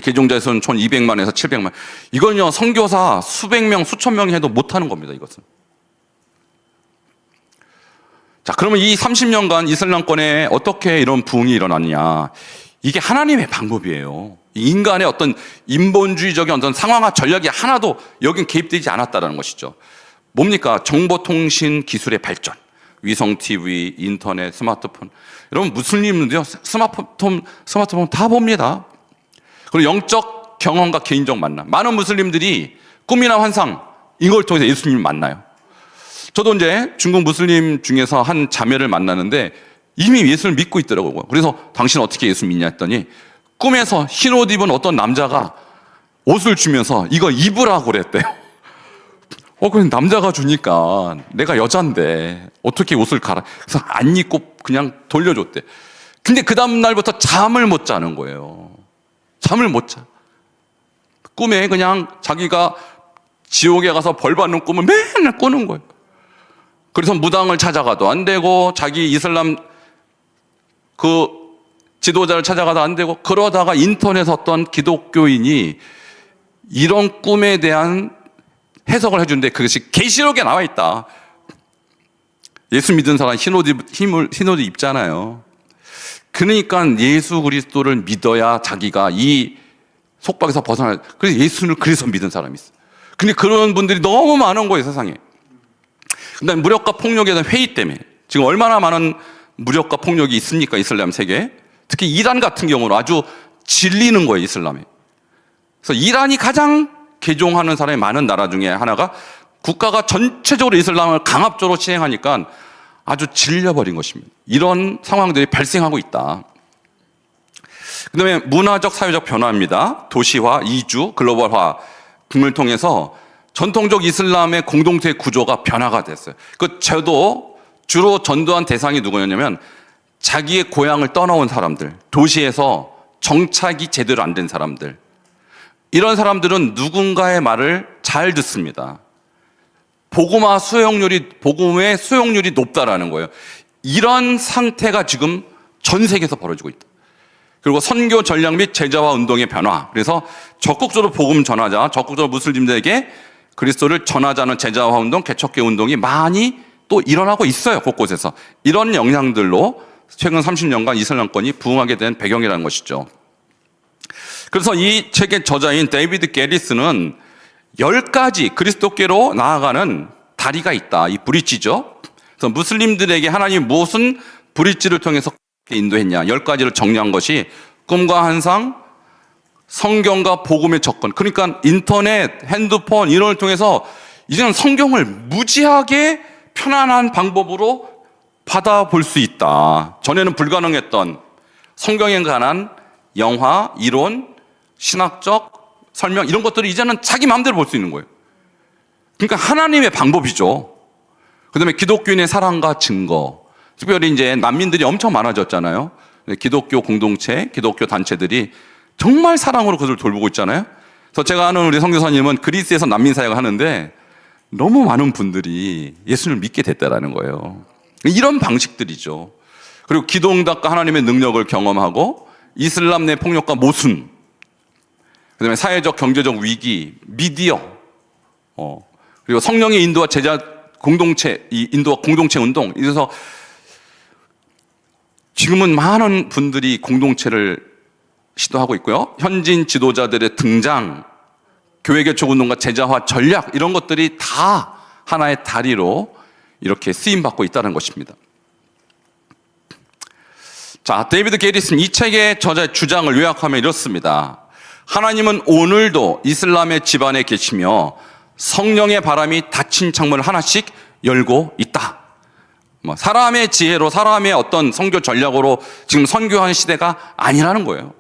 개종자 수는 총 200만에서 700만. 이건요, 선교사 수백 명, 수천 명이 해도 못하는 겁니다, 이것은. 자, 그러면 이 30년간 이슬람권에 어떻게 이런 부흥이 일어났냐. 이게 하나님의 방법이에요. 인간의 어떤 인본주의적인 어떤 상황화 전략이 하나도 여긴 개입되지 않았다는 것이죠. 뭡니까? 정보통신 기술의 발전. 위성 TV, 인터넷, 스마트폰. 여러분, 무슬림들도요, 스마트폰 다 봅니다. 그리고 영적 경험과 개인적 만남. 많은 무슬림들이 꿈이나 환상, 이걸 통해서 예수님을 만나요. 저도 이제 중국 무슬림 중에서 한 자매를 만나는데 이미 예수를 믿고 있더라고요. 그래서 당신 어떻게 예수 믿냐 했더니 꿈에서 흰 옷 입은 어떤 남자가 옷을 주면서 이거 입으라고 그랬대요. 그냥 남자가 주니까 내가 여잔데 어떻게 옷을 갈아. 그래서 안 입고 그냥 돌려줬대. 근데 그 다음날부터 잠을 못 자는 거예요. 잠을 못 자. 꿈에 그냥 자기가 지옥에 가서 벌 받는 꿈을 맨날 꾸는 거예요. 그래서 무당을 찾아가도 안 되고 자기 이슬람 그 지도자를 찾아가도 안 되고, 그러다가 인터넷에 어떤 기독교인이 이런 꿈에 대한 해석을 해주는데 그것이 계시록에 나와 있다. 예수 믿은 사람 흰 옷 입잖아요. 그러니까 예수 그리스도를 믿어야 자기가 이 속박에서 벗어날. 그래서 예수를 그래서 믿은 사람이 있어. 근데 그런 분들이 너무 많은 거예요, 세상에. 근데 무력과 폭력에 대한 회의 때문에 지금 얼마나 많은 무력과 폭력이 있습니까, 이슬람 세계에. 특히 이란 같은 경우는 아주 질리는 거예요, 이슬람에. 그래서 이란이 가장 개종하는 사람이 많은 나라 중에 하나가, 국가가 전체적으로 이슬람을 강압적으로 시행하니까 아주 질려버린 것입니다. 이런 상황들이 발생하고 있다. 그 다음에 문화적 사회적 변화입니다. 도시화, 이주, 글로벌화 등을 통해서 전통적 이슬람의 공동체 구조가 변화가 됐어요. 저도 주로 전도한 대상이 누구였냐면 자기의 고향을 떠나온 사람들, 도시에서 정착이 제대로 안 된 사람들. 이런 사람들은 누군가의 말을 잘 듣습니다. 복음의 수용률이 높다라는 거예요. 이런 상태가 지금 전 세계에서 벌어지고 있다. 그리고 선교 전략 및 제자화 운동의 변화. 그래서 적극적으로 복음 전하자, 적극적으로 무슬림들에게 그리스도를 전하자는 제자화 운동, 개척교 운동이 많이 또 일어나고 있어요, 곳곳에서. 이런 영향들로 최근 30년간 이슬람권이 부흥하게 된 배경이라는 것이죠. 그래서 이 책의 저자인 데이비드 게리스는 10가지 그리스도께로 나아가는 다리가 있다. 이 브릿지죠. 그래서 무슬림들에게 하나님이 무슨 브릿지를 통해서 인도했냐. 10가지를 정리한 것이 꿈과 환상, 성경과 복음의 접근. 그러니까 인터넷, 핸드폰 이런 걸 통해서 이제는 성경을 무지하게 편안한 방법으로 받아볼 수 있다. 전에는 불가능했던 성경에 관한 영화, 이론, 신학적 설명 이런 것들을 이제는 자기 마음대로 볼 수 있는 거예요. 그러니까 하나님의 방법이죠. 그다음에 기독교인의 사랑과 증거. 특별히 이제 난민들이 엄청 많아졌잖아요. 기독교 공동체, 기독교 단체들이 정말 사랑으로 그들을 돌보고 있잖아요. 그래서 제가 아는 우리 선교사님은 그리스에서 난민 사역을 하는데 너무 많은 분들이 예수를 믿게 됐다라는 거예요. 이런 방식들이죠. 그리고 기도응답과 하나님의 능력을 경험하고 이슬람 내 폭력과 모순, 그다음에 사회적 경제적 위기, 미디어, 그리고 성령의 인도와 제자 공동체, 이 인도와 공동체 운동. 그래서 지금은 많은 분들이 공동체를 시도하고 있고요. 현지인 지도자들의 등장, 교회 개척 운동과 제자화 전략 이런 것들이 다 하나의 다리로 이렇게 쓰임받고 있다는 것입니다. 자, 데이비드 게리스는 이 책의 저자의 주장을 요약하면 이렇습니다. 하나님은 오늘도 이슬람의 집안에 계시며 성령의 바람이 닫힌 창문을 하나씩 열고 있다. 사람의 지혜로, 사람의 어떤 선교 전략으로 지금 선교하는 시대가 아니라는 거예요.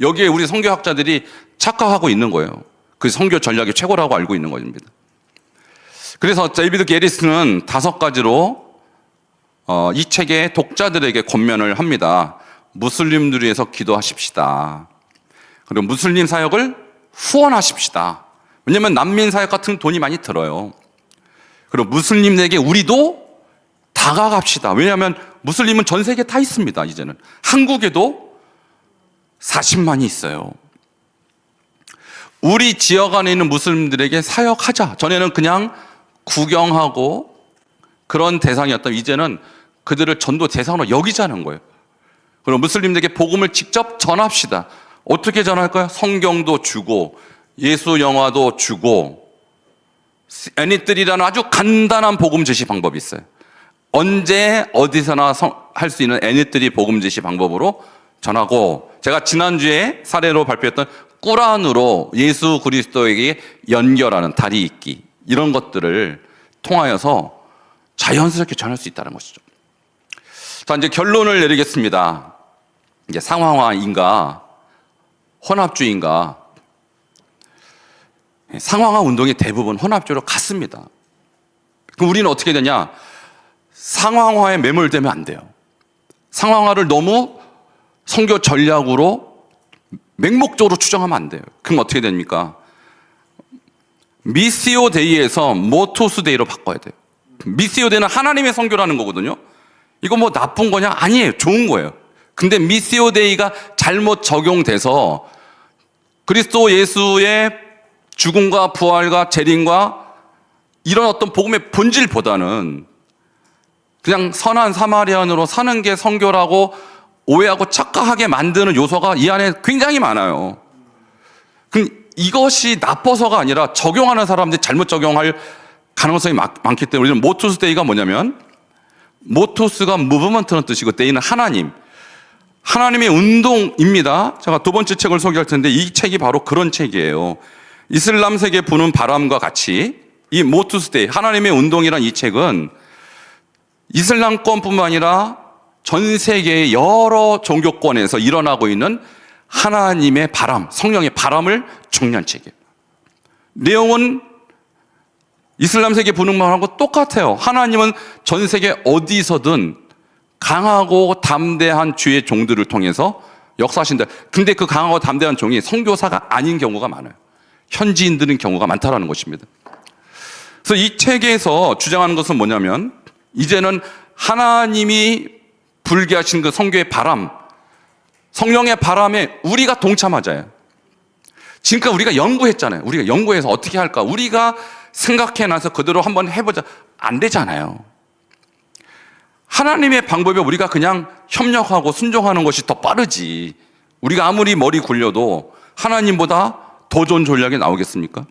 여기에 우리 선교학자들이 착각하고 있는 거예요. 그 선교 전략이 최고라고 알고 있는 것입니다. 그래서 데이비드 게리스는 5가지로 이 책의 독자들에게 권면을 합니다. 무슬림들 위해서 기도하십시다. 그리고 무슬림 사역을 후원하십시다. 왜냐하면 난민 사역 같은 돈이 많이 들어요. 그리고 무슬림에게 우리도 다가갑시다. 왜냐하면 무슬림은 전 세계에 다 있습니다. 이제는 한국에도 40만이 있어요. 우리 지역 안에 있는 무슬림들에게 사역하자. 전에는 그냥 구경하고 그런 대상이었다면 이제는 그들을 전도 대상으로 여기자는 거예요. 그럼 무슬림들에게 복음을 직접 전합시다. 어떻게 전할까요? 성경도 주고 예수 영화도 주고 애니뜰이라는 아주 간단한 복음 제시 방법이 있어요. 언제 어디서나 할 수 있는 애니뜰이 복음 제시 방법으로 전하고, 제가 지난주에 사례로 발표했던 꾸란으로 예수 그리스도에게 연결하는 다리 잇기 이런 것들을 통하여서 자연스럽게 전할 수 있다는 것이죠. 자, 이제 결론을 내리겠습니다. 이제 상황화인가 혼합주의인가? 상황화 운동이 대부분 혼합주의로 갔습니다. 그럼 우리는 어떻게 되냐? 상황화에 매몰되면 안 돼요. 상황화를 너무 선교 전략으로 맹목적으로 추정하면 안 돼요. 그럼 어떻게 됩니까? 미시오 데이에서 모토스 데이로 바꿔야 돼요. 미시오 데이는 하나님의 선교라는 거거든요. 이거 뭐 나쁜 거냐? 아니에요. 좋은 거예요. 근데 미시오 데이가 잘못 적용돼서 그리스도 예수의 죽음과 부활과 재림과 이런 어떤 복음의 본질보다는 그냥 선한 사마리안으로 사는 게 선교라고 오해하고 착각하게 만드는 요소가 이 안에 굉장히 많아요. 그럼 이것이 나빠서가 아니라 적용하는 사람들이 잘못 적용할 가능성이 많기 때문에 우리는 모토스 데이가 뭐냐면 모토스가 무브먼트라는 뜻이고 데이는 하나님. 하나님의 운동입니다. 제가 두 번째 책을 소개할 텐데 이 책이 바로 그런 책이에요. 이슬람 세계 부는 바람과 같이 이 모토스 데이, 하나님의 운동이란 이 책은 이슬람권뿐만 아니라 전 세계의 여러 종교권에서 일어나고 있는 하나님의 바람, 성령의 바람을 정리한 책이에요. 내용은 이슬람 세계 부흥만하고 똑같아요. 하나님은 전 세계 어디서든 강하고 담대한 주의 종들을 통해서 역사하신다. 근데 그 강하고 담대한 종이 선교사가 아닌 경우가 많아요. 현지인들인 경우가 많다라는 것입니다. 그래서 이 책에서 주장하는 것은 뭐냐면 이제는 하나님이 불게 하신 그 선교의 바람, 성령의 바람에 우리가 동참하자요. 지금까지 우리가 연구했잖아요. 우리가 연구해서 어떻게 할까? 우리가 생각해놔서 그대로 한번 해보자. 안 되잖아요. 하나님의 방법에 우리가 그냥 협력하고 순종하는 것이 더 빠르지. 우리가 아무리 머리 굴려도 하나님보다 더 좋은 전략이 나오겠습니까?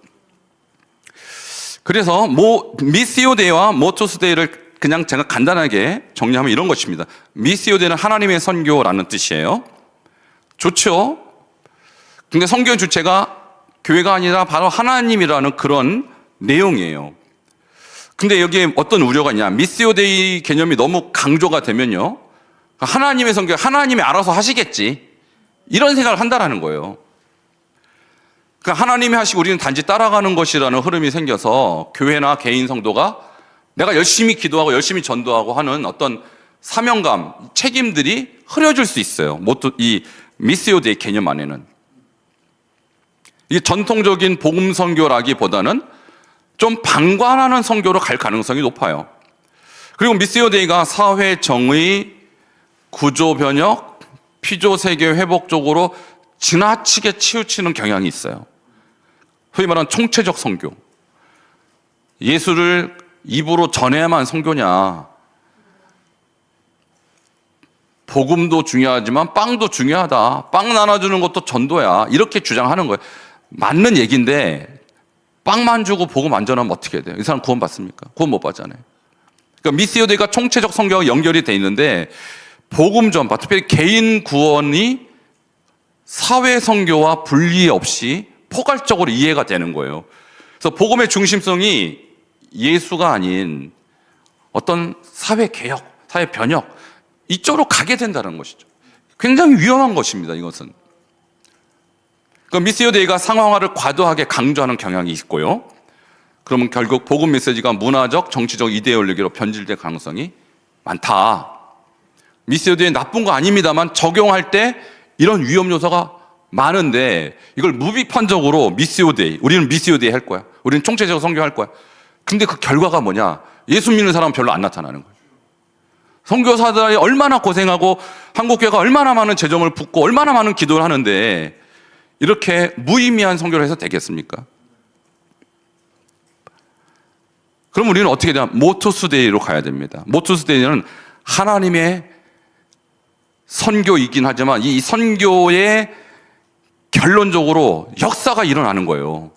그래서 미시오 데이와 모토스 데이를 그냥 제가 간단하게 정리하면 이런 것입니다. 미시오 데이는 하나님의 선교라는 뜻이에요. 좋죠? 근데 선교의 주체가 교회가 아니라 바로 하나님이라는 그런 내용이에요. 근데 여기에 어떤 우려가 있냐? 미시오 데이 개념이 너무 강조가 되면요. 하나님의 선교, 하나님이 알아서 하시겠지. 이런 생각을 한다라는 거예요. 그러니까 하나님이 하시고 우리는 단지 따라가는 것이라는 흐름이 생겨서 교회나 개인 성도가 내가 열심히 기도하고 열심히 전도하고 하는 어떤 사명감, 책임들이 흐려질 수 있어요. 이 미시오 데이 개념 안에는. 이게 전통적인 복음 선교라기보다는 좀 방관하는 선교로 갈 가능성이 높아요. 그리고 미시오 데이가 사회 정의, 구조 변혁, 피조 세계 회복 쪽으로 지나치게 치우치는 경향이 있어요. 소위 말하는 총체적 선교. 예수를 입으로 전해야만 선교냐. 복음도 중요하지만 빵도 중요하다. 빵 나눠주는 것도 전도야. 이렇게 주장하는 거예요. 맞는 얘기인데 빵만 주고 복음 안 전하면 어떻게 돼요? 이 사람 구원 받습니까? 구원 못 받잖아요. 그러니까 미시오 데이가 총체적 선교와 연결이 돼 있는데 복음 전파, 특별히 개인 구원이 사회 선교와 분리 없이 포괄적으로 이해가 되는 거예요. 그래서 복음의 중심성이 예수가 아닌 어떤 사회 개혁, 사회 변혁 이쪽으로 가게 된다는 것이죠. 굉장히 위험한 것입니다. 이것은. 그러니까 미시오 데이가 상황화를 과도하게 강조하는 경향이 있고요. 그러면 결국 복음 메시지가 문화적, 정치적 이데올로기로 변질될 가능성이 많다. 미시오 데이 나쁜 거 아닙니다만 적용할 때 이런 위험 요소가 많은데 이걸 무비판적으로 미시오 데이, 우리는 미시오 데이 할 거야. 우리는 총체적으로 선교할 거야. 근데 그 결과가 뭐냐? 예수 믿는 사람은 별로 안 나타나는 거예요. 선교사들이 얼마나 고생하고 한국교회가 얼마나 많은 재정을 붓고 얼마나 많은 기도를 하는데 이렇게 무의미한 선교를 해서 되겠습니까? 그럼 우리는 어떻게 되냐? 모토스 데이로 가야 됩니다. 모토스 데이는 하나님의 선교이긴 하지만 이 선교의 결론적으로 역사가 일어나는 거예요.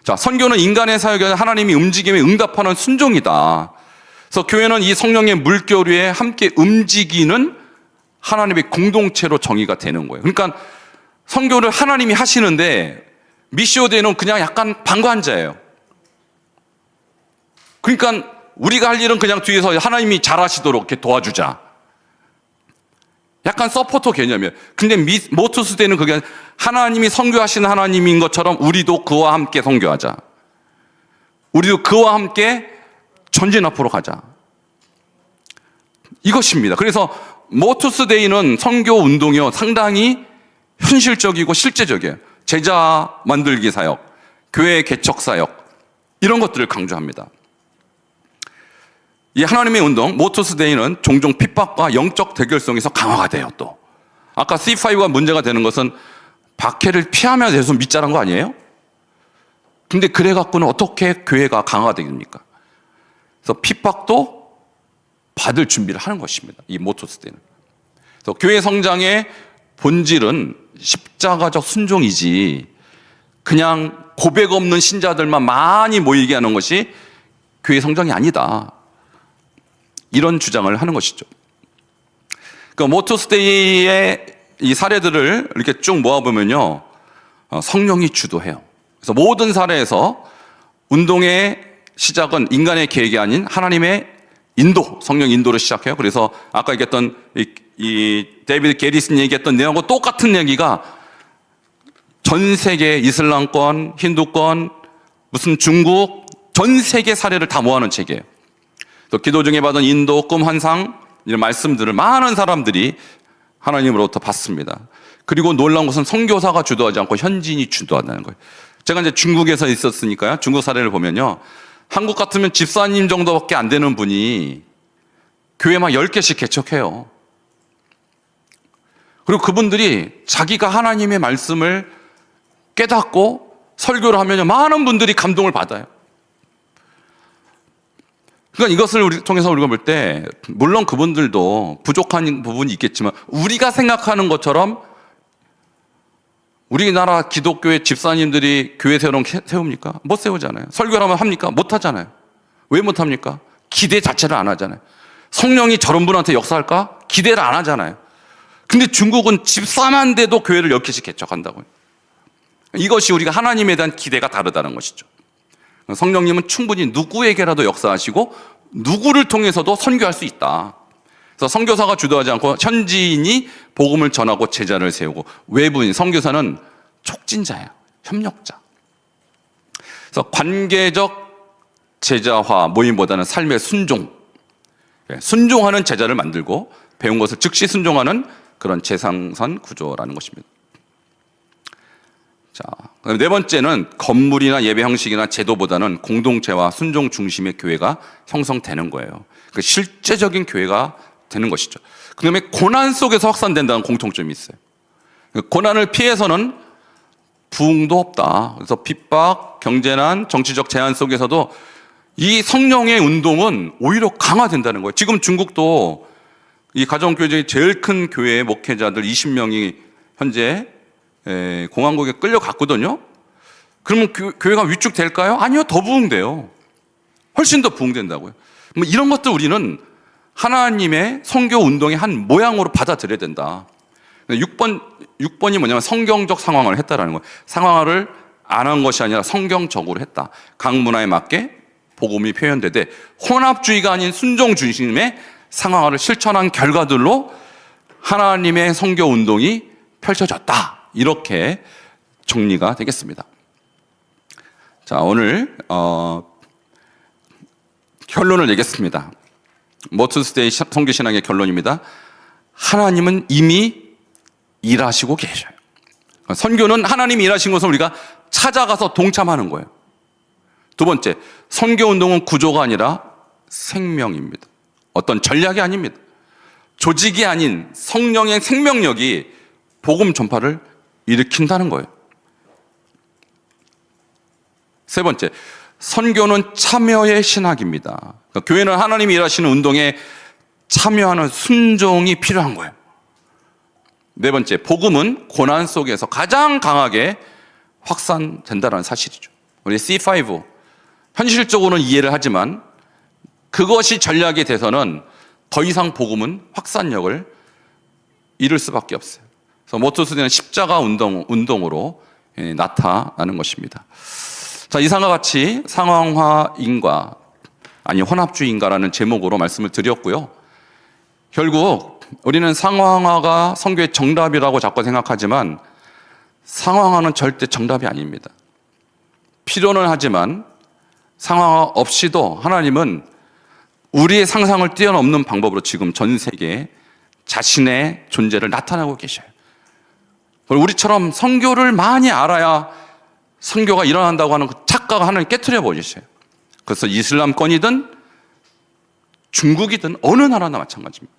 자, 선교는 인간의 사역이 아니라 하나님이 움직임에 응답하는 순종이다. 그래서 교회는 이 성령의 물결 위에 함께 움직이는 하나님의 공동체로 정의가 되는 거예요. 그러니까 선교를 하나님이 하시는데 미시오 데이는 그냥 약간 방관자예요. 그러니까 우리가 할 일은 그냥 뒤에서 하나님이 잘하시도록 이렇게 도와주자. 약간 서포터 개념이에요. 근데 모투스 때는 그게 하나님이 선교하시는 하나님인 것처럼 우리도 그와 함께 선교하자. 우리도 그와 함께 전진 앞으로 가자. 이것입니다. 그래서 모투스 데이는 선교 운동이요, 상당히 현실적이고 실제적이에요. 제자 만들기 사역, 교회 개척 사역, 이런 것들을 강조합니다. 이 하나님의 운동, 모투스 데이는 종종 핍박과 영적 대결성에서 강화가 돼요. 또 아까 C5가 문제가 되는 것은 박해를 피하며 계속 밑자란 거 아니에요? 근데 그래 갖고는 어떻게 교회가 강화가 됩니까? 그래서 핍박도 받을 준비를 하는 것입니다. 이 모투스 데이는. 그래서 교회 성장의 본질은 십자가적 순종이지, 그냥 고백 없는 신자들만 많이 모이게 하는 것이 교회 성장이 아니다. 이런 주장을 하는 것이죠. 그 모투스데이의 이 사례들을 이렇게 쭉 모아보면요, 성령이 주도해요. 그래서 모든 사례에서 운동의 시작은 인간의 계획이 아닌 하나님의 인도, 성령 인도로 시작해요. 그래서 아까 얘기했던 이 데이비드 게리슨이 얘기했던 내용과 똑같은 얘기가 전 세계 이슬람권, 힌두권, 무슨 중국, 전 세계 사례를 다 모아놓은 책이에요. 또 기도 중에 받은 인도, 꿈, 환상, 이런 말씀들을 많은 사람들이 하나님으로부터 받습니다. 그리고 놀라운 것은 선교사가 주도하지 않고 현지인이 주도한다는 거예요. 제가 이제 중국에서 있었으니까요. 중국 사례를 보면요, 한국 같으면 집사님 정도밖에 안 되는 분이 교회 막 10개씩 개척해요. 그리고 그분들이 자기가 하나님의 말씀을 깨닫고 설교를 하면 많은 분들이 감동을 받아요. 그러니까 이것을 통해서 우리가 볼 때, 물론 그분들도 부족한 부분이 있겠지만 우리가 생각하는 것처럼 우리나라 기독교의 집사님들이 교회 세웁니까? 못 세우잖아요. 설교를 하면 합니까? 못 하잖아요. 왜 못 합니까? 기대 자체를 안 하잖아요. 성령이 저런 분한테 역사할까? 기대를 안 하잖아요. 근데 중국은 집사만 돼도 교회를 10개씩 개척한다고요. 이것이 우리가 하나님에 대한 기대가 다르다는 것이죠. 성령님은 충분히 누구에게라도 역사하시고 누구를 통해서도 선교할 수 있다. 그래서 선교사가 주도하지 않고 현지인이 복음을 전하고 제자를 세우고, 외부인, 선교사는 촉진자예요. 협력자. 그래서 관계적 제자화 모임보다는 삶의 순종. 순종하는 제자를 만들고 배운 것을 즉시 순종하는 그런 재상선 구조라는 것입니다. 자, 그다음에 네 번째는 건물이나 예배 형식이나 제도보다는 공동체와 순종 중심의 교회가 형성되는 거예요. 그 실제적인 교회가 되는 것이죠. 그다음에 고난 속에서 확산된다는 공통점이 있어요. 고난을 피해서는 부흥도 없다. 그래서 핍박, 경제난, 정치적 제한 속에서도 이 성령의 운동은 오히려 강화된다는 거예요. 지금 중국도 이 가정교회 중에 제일 큰 교회의 목회자들 20명이 현재 공화국에 끌려갔거든요. 그러면 교회가 위축될까요? 아니요, 더 부흥돼요. 훨씬 더 부흥된다고요. 뭐 이런 것들 우리는 하나님의 선교 운동의 한 모양으로 받아들여야 된다. 6번이 뭐냐면 성경적 상황을 했다라는 거예요. 상황을 안 한 것이 아니라 성경적으로 했다. 각 문화에 맞게 복음이 표현되되 혼합주의가 아닌 순종 중심의 상황을 실천한 결과들로 하나님의 선교 운동이 펼쳐졌다. 이렇게 정리가 되겠습니다. 자, 오늘 결론을 내겠습니다. 모투스데이 선교신앙의 결론입니다. 하나님은 이미 일하시고 계셔요. 선교는 하나님이 일하신 것을 우리가 찾아가서 동참하는 거예요. 두 번째, 선교운동은 구조가 아니라 생명입니다. 어떤 전략이 아닙니다. 조직이 아닌 성령의 생명력이 복음 전파를 일으킨다는 거예요. 세 번째, 선교는 참여의 신학입니다. 그러니까 교회는 하나님이 일하시는 운동에 참여하는 순종이 필요한 거예요. 네 번째, 복음은 고난 속에서 가장 강하게 확산된다는 사실이죠. 우리 C5, 현실적으로는 이해를 하지만 그것이 전략이 돼서는 더 이상 복음은 확산력을 잃을 수밖에 없어요. 그래서 모투스데이는 십자가 운동으로 나타나는 것입니다. 자, 이상과 같이 상황화인과 아니 혼합주의인가라는 제목으로 말씀을 드렸고요. 결국 우리는 상황화가 선교의 정답이라고 자꾸 생각하지만 상황화는 절대 정답이 아닙니다. 필요는 하지만 상황화 없이도 하나님은 우리의 상상을 뛰어넘는 방법으로 지금 전 세계에 자신의 존재를 나타내고 계셔요. 우리처럼 선교를 많이 알아야 선교가 일어난다고 하는 그 착각을 하나님 깨트려 버리셔요. 그래서 이슬람권이든 중국이든 어느 나라나 마찬가지입니다.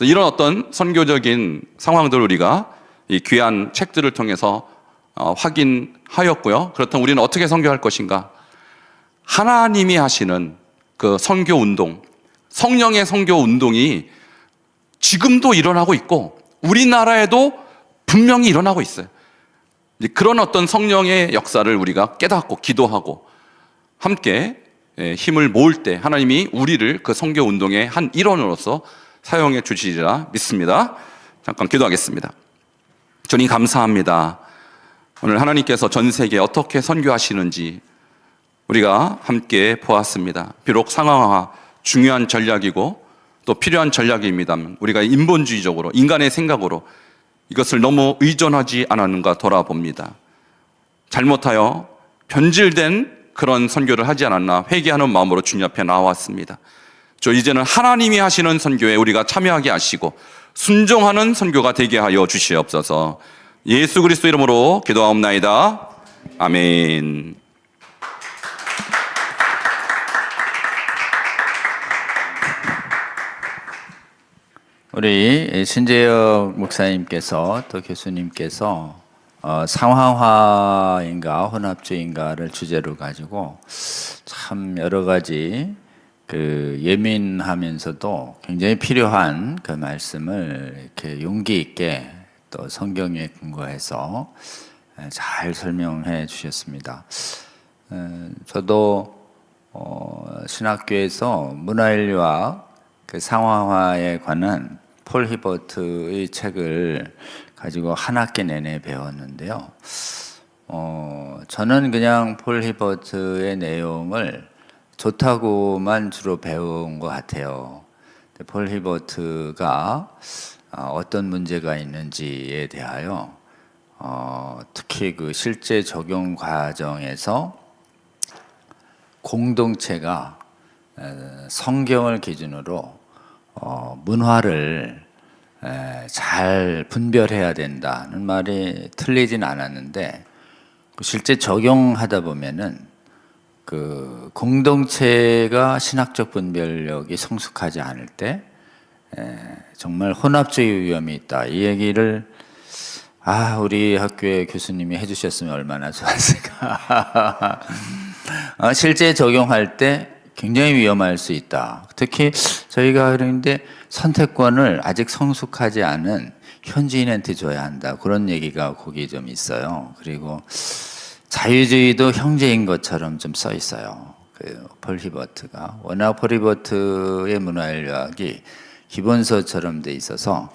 이런 어떤 선교적인 상황들을 우리가 이 귀한 책들을 통해서 확인하였고요. 그렇다면 우리는 어떻게 선교할 것인가? 하나님이 하시는 그 선교 운동, 성령의 선교 운동이 지금도 일어나고 있고 우리나라에도 분명히 일어나고 있어요. 그런 어떤 성령의 역사를 우리가 깨닫고 기도하고 함께 힘을 모을 때 하나님이 우리를 그 선교 운동의 한 일원으로서 사용해 주시리라 믿습니다. 잠깐 기도하겠습니다. 주님 감사합니다. 오늘 하나님께서 전 세계에 어떻게 선교하시는지 우리가 함께 보았습니다. 비록 상황화 중요한 전략이고 또 필요한 전략입니다. 우리가 인본주의적으로 인간의 생각으로 이것을 너무 의존하지 않았는가 돌아봅니다. 잘못하여 변질된 그런 선교를 하지 않았나 회개하는 마음으로 주님 앞에 나왔습니다. 이제는 하나님이 하시는 선교에 우리가 참여하게 하시고 순종하는 선교가 되게 하여 주시옵소서. 예수 그리스도 이름으로 기도하옵나이다. 아멘. 우리 신재혁 목사님께서 또 교수님께서 상황화인가 혼합주의인가를 주제로 가지고 참 여러 가지 그 예민하면서도 굉장히 필요한 그 말씀을 이렇게 용기 있게 또 성경에 근거해서 잘 설명해 주셨습니다. 저도 신학교에서 문화인류학 그 상황화에 관한 폴 히버트의 책을 가지고 한 학기 내내 배웠는데요. 저는 그냥 폴 히버트의 내용을 좋다고만 주로 배운 것 같아요. 폴 히버트가 어떤 문제가 있는지에 대하여 특히 그 실제 적용 과정에서 공동체가 성경을 기준으로 문화를 잘 분별해야 된다는 말이 틀리진 않았는데 실제 적용하다 보면은 그 공동체가 신학적 분별력이 성숙하지 않을 때 정말 혼합주의 위험이 있다. 이 얘기를 우리 학교의 교수님이 해주셨으면 얼마나 좋았을까. 실제 적용할 때 굉장히 위험할 수 있다. 특히 저희가 그러는데 선택권을 아직 성숙하지 않은 현지인한테 줘야 한다. 그런 얘기가 거기 좀 있어요. 그리고 자유주의도 형제인 것처럼 좀 써 있어요. 폴 히버트가 워낙 폴 히버트의 문화인류학이 기본서처럼 돼 있어서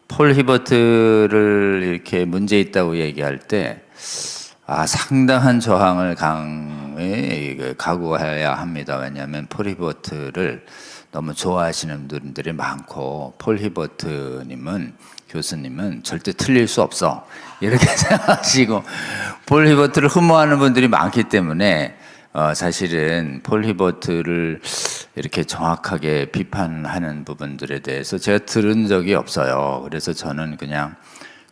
폴 히버트를 이렇게 문제 있다고 얘기할 때 상당한 저항을 각오해야 합니다. 왜냐하면 폴 히버트를 너무 좋아하시는 분들이 많고 폴 히버트님은 교수님은 절대 틀릴 수 없어 이렇게 생각하시고 폴 히버트를 흠모하는 분들이 많기 때문에 사실은 폴 히버트를 이렇게 정확하게 비판하는 부분들에 대해서 제가 들은 적이 없어요. 그래서 저는 그냥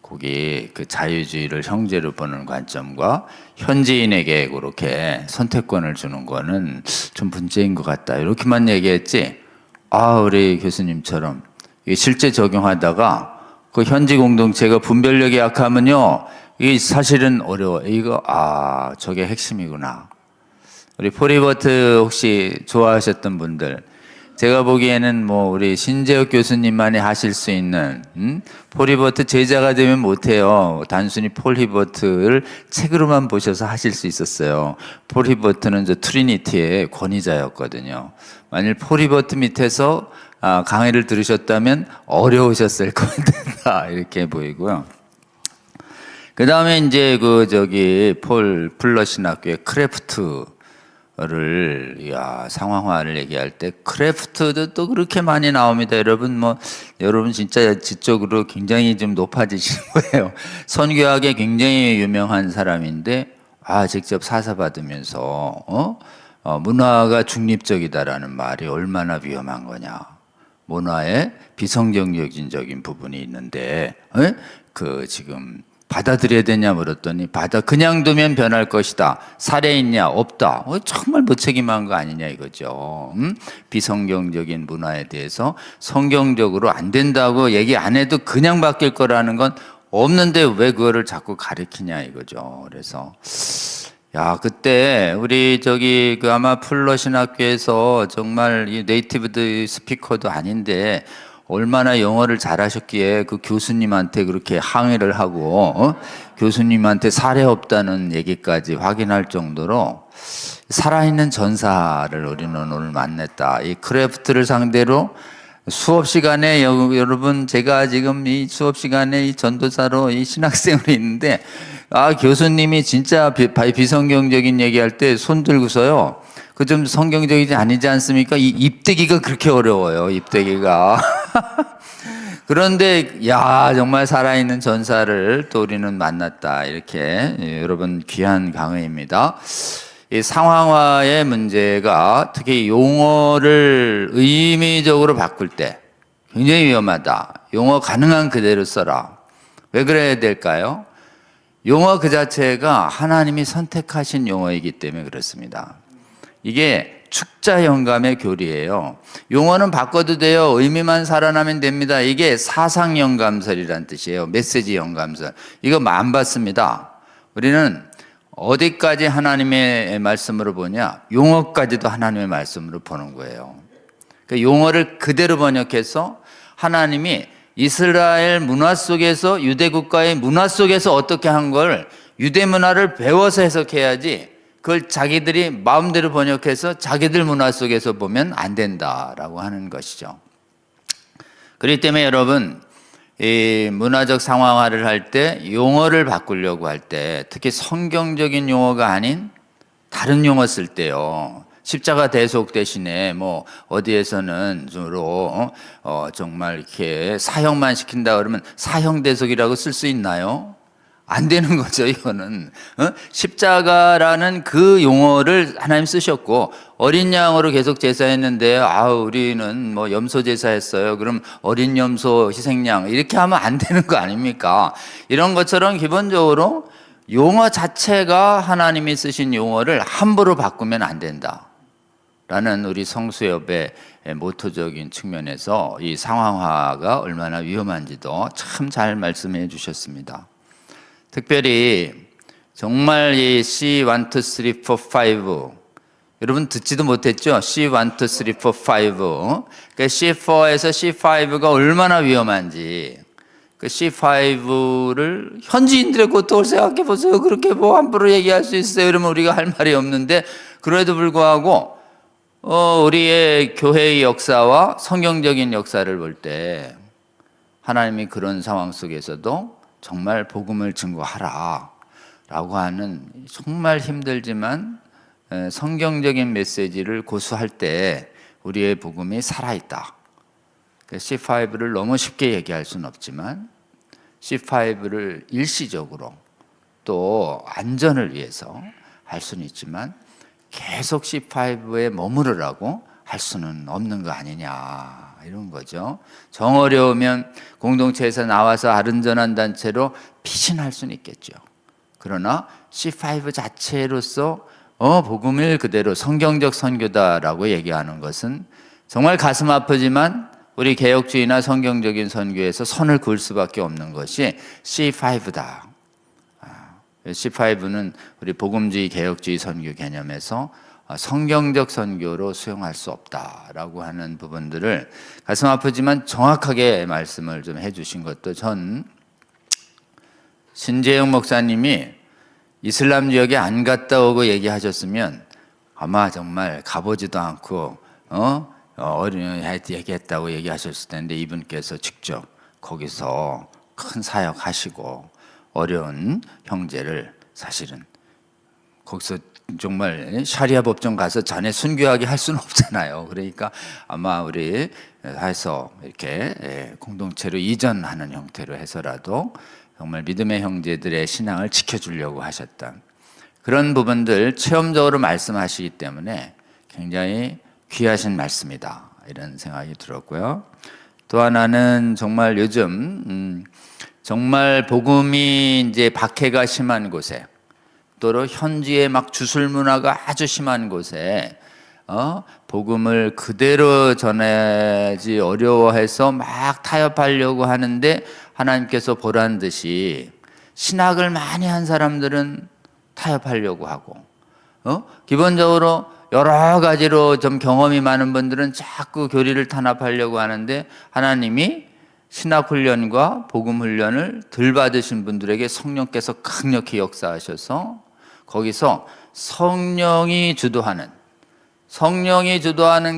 거기 그 자유주의를 형제로 보는 관점과 현지인에게 그렇게 선택권을 주는 거는 좀 문제인 것 같다 이렇게만 얘기했지. 우리 교수님처럼 실제 적용하다가 그 현지 공동체가 분별력이 약하면요 이게 사실은 어려워. 이거 저게 핵심이구나. 우리 폴 히버트 혹시 좋아하셨던 분들, 제가 보기에는 우리 신재혁 교수님만이 하실 수 있는 폴 히버트 제자가 되면 못해요. 단순히 폴 히버트를 책으로만 보셔서 하실 수 있었어요. 폴 히버트는 저 트리니티의 권위자였거든요. 만일 폴 히버트 밑에서 강의를 들으셨다면 어려우셨을 것 같다 이렇게 보이고요. 그 다음에 이제 폴 플러 신학교의 크래프트 야, 상황화를 얘기할 때 크래프트도 또 그렇게 많이 나옵니다. 여러분 진짜 지적으로 굉장히 좀 높아지시는 거예요. 선교학에 굉장히 유명한 사람인데 직접 사사 받으면서 문화가 중립적이다라는 말이 얼마나 위험한 거냐. 문화에 비성경적인 부분이 있는데 지금 받아들여야 되냐 물었더니 그냥 두면 변할 것이다. 살해 있냐? 없다. 정말 무책임한 거 아니냐 이거죠. 비성경적인 문화에 대해서 성경적으로 안 된다고 얘기 안 해도 그냥 바뀔 거라는 건 없는데 왜 그거를 자꾸 가리키냐 이거죠. 그래서 그때 우리 아마 풀러 신학교에서 정말 이 네이티브 스피커도 아닌데 얼마나 영어를 잘하셨기에 그 교수님한테 그렇게 항의를 하고 교수님한테 사례 없다는 얘기까지 확인할 정도로 살아있는 전사를 우리는 오늘 만났다. 이 크래프트를 상대로 수업 시간에 여러분 제가 지금 이 수업 시간에 이 전도사로 이 신학생으로 있는데 교수님이 진짜 비성경적인 얘기할 때 손 들고서요. 그 좀 성경적이지 아니지 않습니까? 이 입대기가 그렇게 어려워요. 입대기가. 그런데 정말 살아있는 전사를 또 우리는 만났다. 이렇게 여러분 귀한 강의입니다. 이 상황화의 문제가 특히 용어를 의미적으로 바꿀 때 굉장히 위험하다. 용어 가능한 그대로 써라. 왜 그래야 될까요? 용어 그 자체가 하나님이 선택하신 용어이기 때문에 그렇습니다. 이게 축자 영감의 교리예요. 용어는 바꿔도 돼요. 의미만 살아나면 됩니다. 이게 사상 영감설이란 뜻이에요. 메시지 영감설. 이거 안 받습니다. 우리는 어디까지 하나님의 말씀으로 보냐? 용어까지도 하나님의 말씀으로 보는 거예요. 그 용어를 그대로 번역해서 하나님이 이스라엘 문화 속에서 유대 국가의 문화 속에서 어떻게 한 걸 유대 문화를 배워서 해석해야지 그걸 자기들이 마음대로 번역해서 자기들 문화 속에서 보면 안 된다라고 하는 것이죠. 그렇기 때문에 여러분 이 문화적 상황화를 할 때 용어를 바꾸려고 할 때 특히 성경적인 용어가 아닌 다른 용어 쓸 때요. 십자가 대속 대신에 어디에서는 주로 정말 이렇게 사형만 시킨다 그러면 사형 대속이라고 쓸 수 있나요? 안 되는 거죠, 이거는. 십자가라는 그 용어를 하나님 쓰셨고, 어린 양으로 계속 제사했는데, 우리는 염소 제사했어요. 그럼 어린 염소 희생양. 이렇게 하면 안 되는 거 아닙니까? 이런 것처럼 기본적으로 용어 자체가 하나님이 쓰신 용어를 함부로 바꾸면 안 된다. 라는 우리 성수협의 모토적인 측면에서 이 상황화가 얼마나 위험한지도 참 잘 말씀해 주셨습니다. 특별히 정말 이 C1, 2, 3, 4, 5 여러분 듣지도 못했죠? C1, 2, 3, 4, 5 그러니까 C4에서 C5가 얼마나 위험한지 그 C5를 현지인들의 고통을 생각해 보세요. 그렇게 함부로 얘기할 수 있어요? 이러면 우리가 할 말이 없는데 그럼에도 불구하고 우리의 교회의 역사와 성경적인 역사를 볼 때 하나님이 그런 상황 속에서도 정말 복음을 증거하라 라고 하는 정말 힘들지만 성경적인 메시지를 고수할 때 우리의 복음이 살아있다. C5를 너무 쉽게 얘기할 수는 없지만 C5를 일시적으로 또 안전을 위해서 할 수는 있지만 계속 C5에 머무르라고 할 수는 없는 거 아니냐 이런 거죠. 정 어려우면 공동체에서 나와서 아른전한 단체로 피신할 수는 있겠죠. 그러나 C5 자체로서 복음을 그대로 성경적 선교다라고 얘기하는 것은 정말 가슴 아프지만 우리 개혁주의나 성경적인 선교에서 선을 그을 수밖에 없는 것이 C5다. C5는 우리 복음주의 개혁주의 선교 개념에서 성경적 선교로 수용할 수 없다라고 하는 부분들을 가슴 아프지만 정확하게 말씀을 좀 해주신 것도 전 신재영 목사님이 이슬람 지역에 안 갔다 오고 얘기하셨으면 아마 정말 가보지도 않고 어린이한테 얘기했다고 얘기하셨을 텐데 이분께서 직접 거기서 큰 사역하시고 어려운 형제를 사실은 거기서 정말 샤리아 법정 가서 자네 순교하게 할 수는 없잖아요. 그러니까 아마 우리 해서 이렇게 공동체로 이전하는 형태로 해서라도 정말 믿음의 형제들의 신앙을 지켜주려고 하셨다. 그런 부분들 체험적으로 말씀하시기 때문에 굉장히 귀하신 말씀이다, 이런 생각이 들었고요. 또 하나는 정말 요즘 정말 복음이 이제 박해가 심한 곳에, 또는 현지에 막 주술 문화가 아주 심한 곳에 복음을 그대로 전하지 어려워해서 막 타협하려고 하는데, 하나님께서 보란 듯이 신학을 많이 한 사람들은 타협하려고 하고, 기본적으로 여러 가지로 좀 경험이 많은 분들은 자꾸 교리를 탄압하려고 하는데, 하나님이 신학훈련과 복음훈련을 덜 받으신 분들에게 성령께서 강력히 역사하셔서 거기서 성령이 주도하는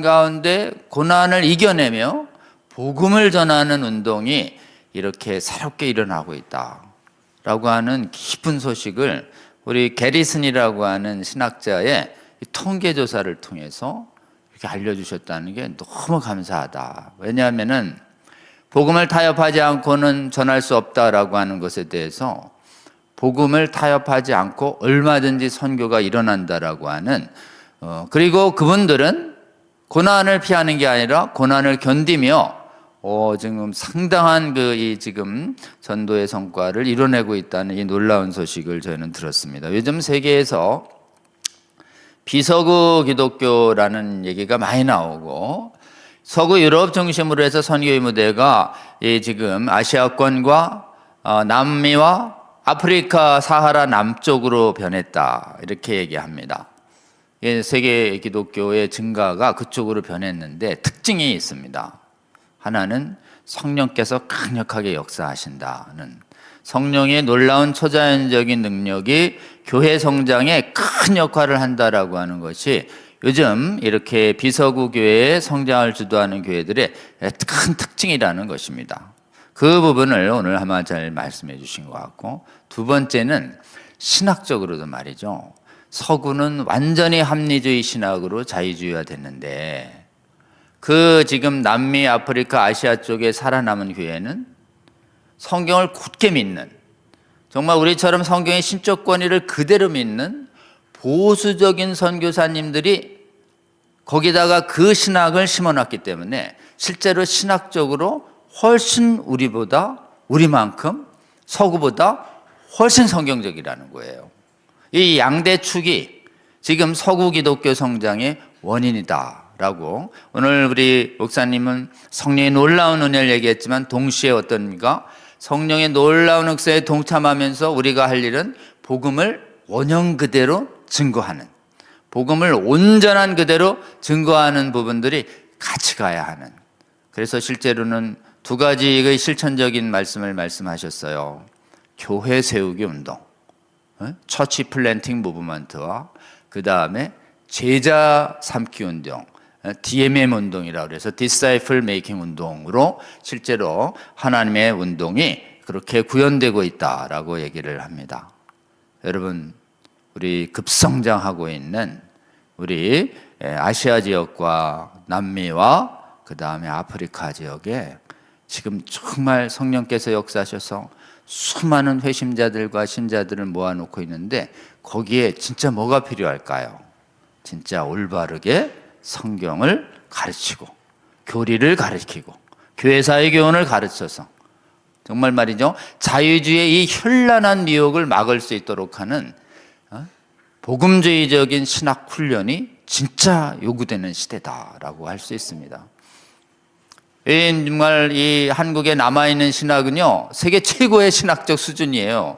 가운데 고난을 이겨내며 복음을 전하는 운동이 이렇게 새롭게 일어나고 있다라고 하는 깊은 소식을 우리 게리슨이라고 하는 신학자의 통계조사를 통해서 이렇게 알려주셨다는 게 너무 감사하다. 왜냐하면은 복음을 타협하지 않고는 전할 수 없다라고 하는 것에 대해서, 복음을 타협하지 않고 얼마든지 선교가 일어난다라고 하는, 그리고 그분들은 고난을 피하는 게 아니라 고난을 견디며 지금 상당한 지금 전도의 성과를 이뤄내고 있다는 이 놀라운 소식을 저희는 들었습니다. 요즘 세계에서 비서구 기독교라는 얘기가 많이 나오고, 서구 유럽 중심으로 해서 선교의 무대가 지금 아시아권과 남미와 아프리카 사하라 남쪽으로 변했다, 이렇게 얘기합니다. 세계 기독교의 증가가 그쪽으로 변했는데 특징이 있습니다. 하나는 성령께서 강력하게 역사하신다는, 성령의 놀라운 초자연적인 능력이 교회 성장에 큰 역할을 한다라고 하는 것이 요즘 이렇게 비서구 교회의 성장을 주도하는 교회들의 큰 특징이라는 것입니다. 그 부분을 오늘 아마 잘 말씀해 주신 것 같고, 두 번째는 신학적으로도 말이죠. 서구는 완전히 합리주의 신학으로 자유주의화 됐는데, 지금 남미, 아프리카, 아시아 쪽에 살아남은 교회는 성경을 굳게 믿는, 정말 우리처럼 성경의 신적 권위를 그대로 믿는 보수적인 선교사님들이 거기다가 그 신학을 심어놨기 때문에 실제로 신학적으로 훨씬 우리만큼 서구보다 훨씬 성경적이라는 거예요. 이 양대축이 지금 서구 기독교 성장의 원인이다라고, 오늘 우리 목사님은 성령의 놀라운 은혜를 얘기했지만 동시에 어떻습니까? 성령의 놀라운 역사에 동참하면서 우리가 할 일은 복음을 원형 그대로 증거하는, 복음을 온전한 그대로 증거하는 부분들이 같이 가야 하는, 그래서 실제로는 두 가지의 실천적인 말씀을 말씀하셨어요. 교회 세우기 운동, 처치 플랜팅 무브먼트와 그 다음에 제자 삼기 운동, DMM 운동이라고 해서 디사이플 메이킹 운동으로 실제로 하나님의 운동이 그렇게 구현되고 있다라고 얘기를 합니다. 여러분, 우리 급성장하고 있는 우리 아시아 지역과 남미와 그 다음에 아프리카 지역에 지금 정말 성령께서 역사하셔서 수많은 회심자들과 신자들을 모아놓고 있는데, 거기에 진짜 뭐가 필요할까요? 진짜 올바르게 성경을 가르치고 교리를 가르치고 교회사의 교훈을 가르쳐서 정말 말이죠, 자유주의의 이 현란한 미혹을 막을 수 있도록 하는 복음주의적인 신학 훈련이 진짜 요구되는 시대다라고 할 수 있습니다. 정말 이 한국에 남아있는 신학은요, 세계 최고의 신학적 수준이에요.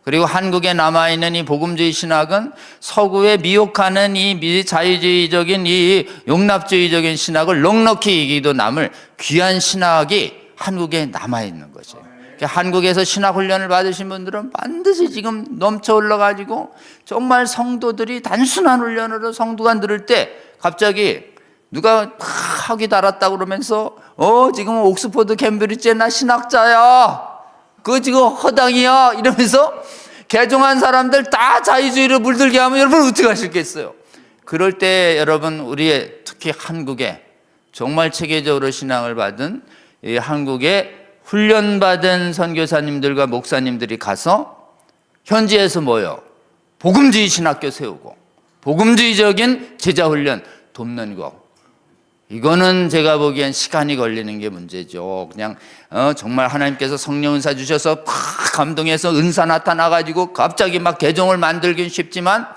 그리고 한국에 남아있는 이 복음주의 신학은 서구에 미혹하는 이 자유주의적인 이 용납주의적인 신학을 넉넉히 이기도 남을 귀한 신학이 한국에 남아있는 거죠. 한국에서 신학훈련을 받으신 분들은 반드시 지금 넘쳐 올라가지고 정말 성도들이 단순한 훈련으로 성도가 들을 때 갑자기 누가 학위 달았다 그러면서 지금 옥스퍼드 캠브리지에 나 신학자야, 그거 지금 허당이야 이러면서 개종한 사람들 다 자유주의로 물들게 하면 여러분 어떻게 하시겠어요? 그럴 때 여러분 우리의 특히 한국에 정말 체계적으로 신앙을 받은 이 한국의 훈련받은 선교사님들과 목사님들이 가서 현지에서 뭐요? 복음주의 신학교 세우고 복음주의적인 제자훈련 돕는 거. 이거는 제가 보기엔 시간이 걸리는 게 문제죠. 그냥 정말 하나님께서 성령 은사 주셔서 팍 감동해서 은사 나타나가지고 갑자기 막 개종을 만들긴 쉽지만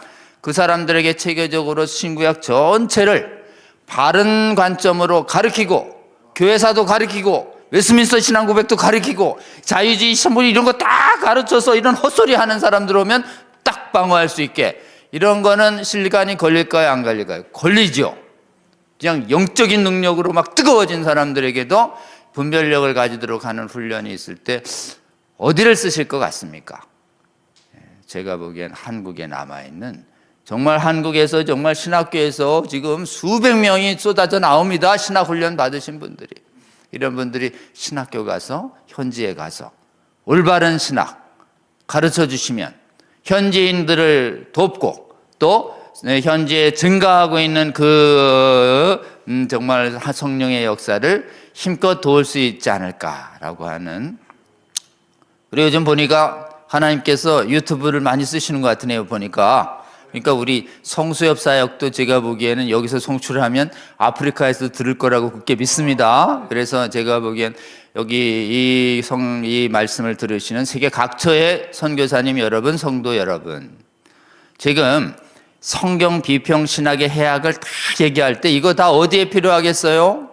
그 사람들에게 체계적으로 신구약 전체를 바른 관점으로 가르치고 교회사도 가르치고 웨스민스터 신앙고백도 가르치고 자유주의 신분 이런 거 다 가르쳐서 이런 헛소리 하는 사람들 오면 딱 방어할 수 있게 이런 거는 시간이 걸릴까요? 안 걸릴까요? 걸리죠. 그냥 영적인 능력으로 막 뜨거워진 사람들에게도 분별력을 가지도록 하는 훈련이 있을 때 어디를 쓰실 것 같습니까? 제가 보기엔 한국에 남아있는 정말 한국에서 정말 신학교에서 지금 수백 명이 쏟아져 나옵니다. 신학훈련 받으신 분들이. 이런 분들이 신학교 가서 현지에 가서 올바른 신학 가르쳐 주시면 현지인들을 돕고 또 현지에 증가하고 있는 그 정말 성령의 역사를 힘껏 도울 수 있지 않을까라고 하는. 우리 요즘 보니까 하나님께서 유튜브를 많이 쓰시는 것 같으네요. 보니까 그러니까 우리 성수협 사역도 제가 보기에는 여기서 송출하면 아프리카에서 들을 거라고 굳게 믿습니다. 그래서 제가 보기엔 여기 이 말씀을 들으시는 세계 각처의 선교사님 여러분, 성도 여러분, 지금 성경 비평 신학의 해학을 다 얘기할 때 이거 다 어디에 필요하겠어요?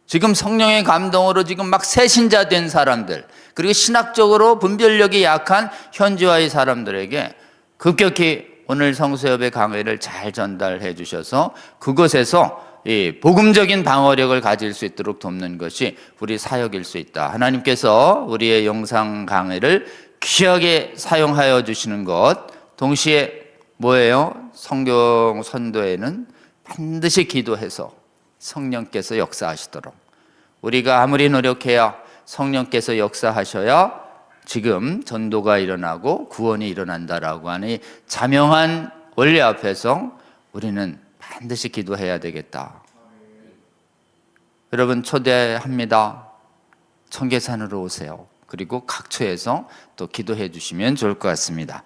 지금 성령의 감동으로 지금 막 새신자 된 사람들, 그리고 신학적으로 분별력이 약한 현지화의 사람들에게 급격히 오늘 성수협의 강의를 잘 전달해 주셔서 그것에서 이 복음적인 방어력을 가질 수 있도록 돕는 것이 우리 사역일 수 있다. 하나님께서 우리의 영상 강의를 귀하게 사용하여 주시는 것, 동시에 뭐예요? 성경 선도에는 반드시 기도해서 성령께서 역사하시도록, 우리가 아무리 노력해야 성령께서 역사하셔야 지금 전도가 일어나고 구원이 일어난다라고 하는 자명한 원리 앞에서 우리는 반드시 기도해야 되겠다. 여러분 초대합니다. 청계산으로 오세요. 그리고 각처에서 또 기도해 주시면 좋을 것 같습니다.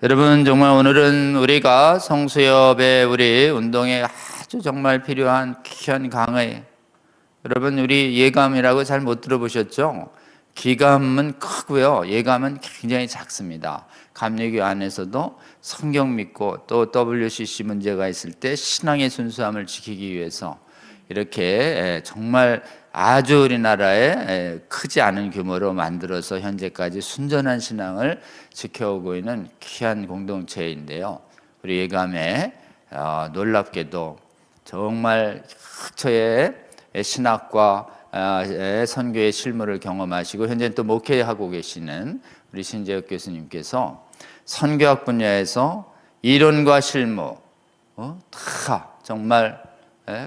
여러분 정말 오늘은 우리가 성수협의 우리 운동에 아주 정말 필요한 귀한 강의, 여러분 우리 예감이라고 잘 못 들어보셨죠? 기감은 크고요, 예감은 굉장히 작습니다. 감리교 안에서도 성경 믿고 또 WCC 문제가 있을 때 신앙의 순수함을 지키기 위해서 이렇게 정말 아주 우리나라에 크지 않은 규모로 만들어서 현재까지 순전한 신앙을 지켜오고 있는 귀한 공동체인데요. 우리 예감에 놀랍게도 정말 각처의 신학과 선교의 실무를 경험하시고 현재 또 목회하고 계시는 우리 신재혁 교수님께서 선교학 분야에서 이론과 실무 다 정말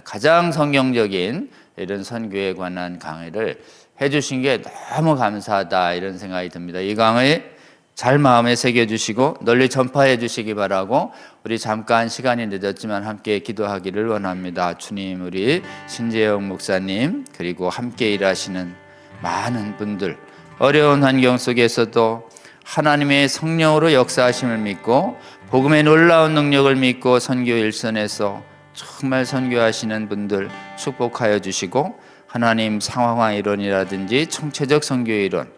가장 성경적인 이런 선교에 관한 강의를 해주신 게 너무 감사하다 이런 생각이 듭니다. 이 강의 잘 마음에 새겨주시고 널리 전파해 주시기 바라고, 우리 잠깐 시간이 늦었지만 함께 기도하기를 원합니다. 주님, 우리 신재영 목사님 그리고 함께 일하시는 많은 분들, 어려운 환경 속에서도 하나님의 성령으로 역사하심을 믿고 복음의 놀라운 능력을 믿고 선교 일선에서 정말 선교하시는 분들 축복하여 주시고, 하나님 상황화 이론이라든지 총체적 선교 이론,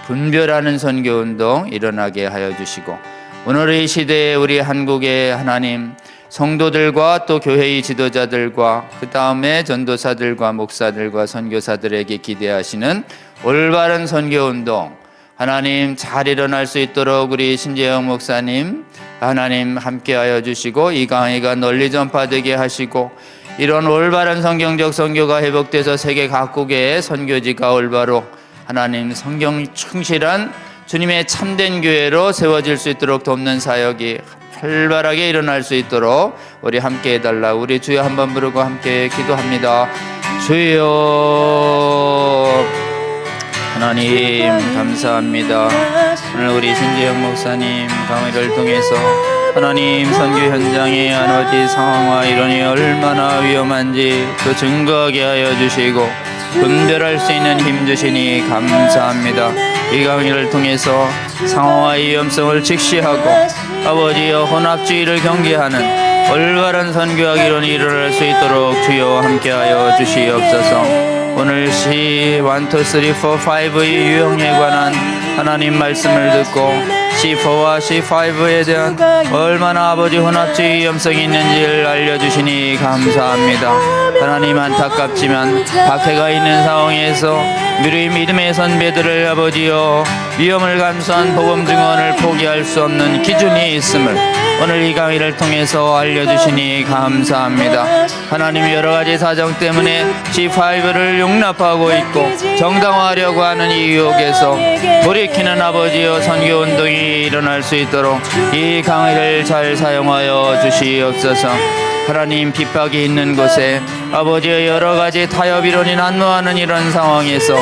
분별하는 선교운동 일어나게 하여 주시고, 오늘의 시대에 우리 한국의 하나님 성도들과 또 교회의 지도자들과 그 다음에 전도사들과 목사들과 선교사들에게 기대하시는 올바른 선교운동 하나님 잘 일어날 수 있도록 우리 신재영 목사님 하나님 함께하여 주시고, 이 강의가 널리 전파되게 하시고 이런 올바른 성경적 선교가 회복돼서 세계 각국의 선교지가 올바로 하나님 성경 충실한 주님의 참된 교회로 세워질 수 있도록 돕는 사역이 활발하게 일어날 수 있도록 우리 함께 해달라. 우리 주여 한번 부르고 함께 기도합니다. 주여 하나님 감사합니다. 오늘 우리 신재영 목사님 강의를 통해서 하나님 선교 현장의 아버지 상황과 이론이 얼마나 위험한지 또 증거하게 하여 주시고 분별할 수 있는 힘 주시니 감사합니다. 이 강의를 통해서 상황과 위험성을 직시하고 아버지여 혼합주의를 경계하는 올바른 선교학 이론이 일어날 수 있도록 주여 함께하여 주시옵소서. 오늘 시 1, 2, 3, 4, 5의 유형에 관한 하나님 말씀을 듣고 C4와 C5에 대한 얼마나 아버지 혼합주의 위험성이 있는지를 알려주시니 감사합니다. 하나님 안타깝지만 박해가 있는 상황에서 우리 믿음의 선배들을 아버지여 위험을 감수한 복음 증언을 포기할 수 없는 기준이 있음을 오늘 이 강의를 통해서 알려주시니 감사합니다. 하나님 여러가지 사정 때문에 C5를 용납하고 있고 정당화하려고 하는 이 유혹에서 돌이키는 아버지여 선교운동이 일어날 수 있도록 이 강의를 잘 사용하여 주시옵소서. 하나님 핍박이 있는 곳에 아버지의 여러가지 타협이론이 난무하는 이런 상황에서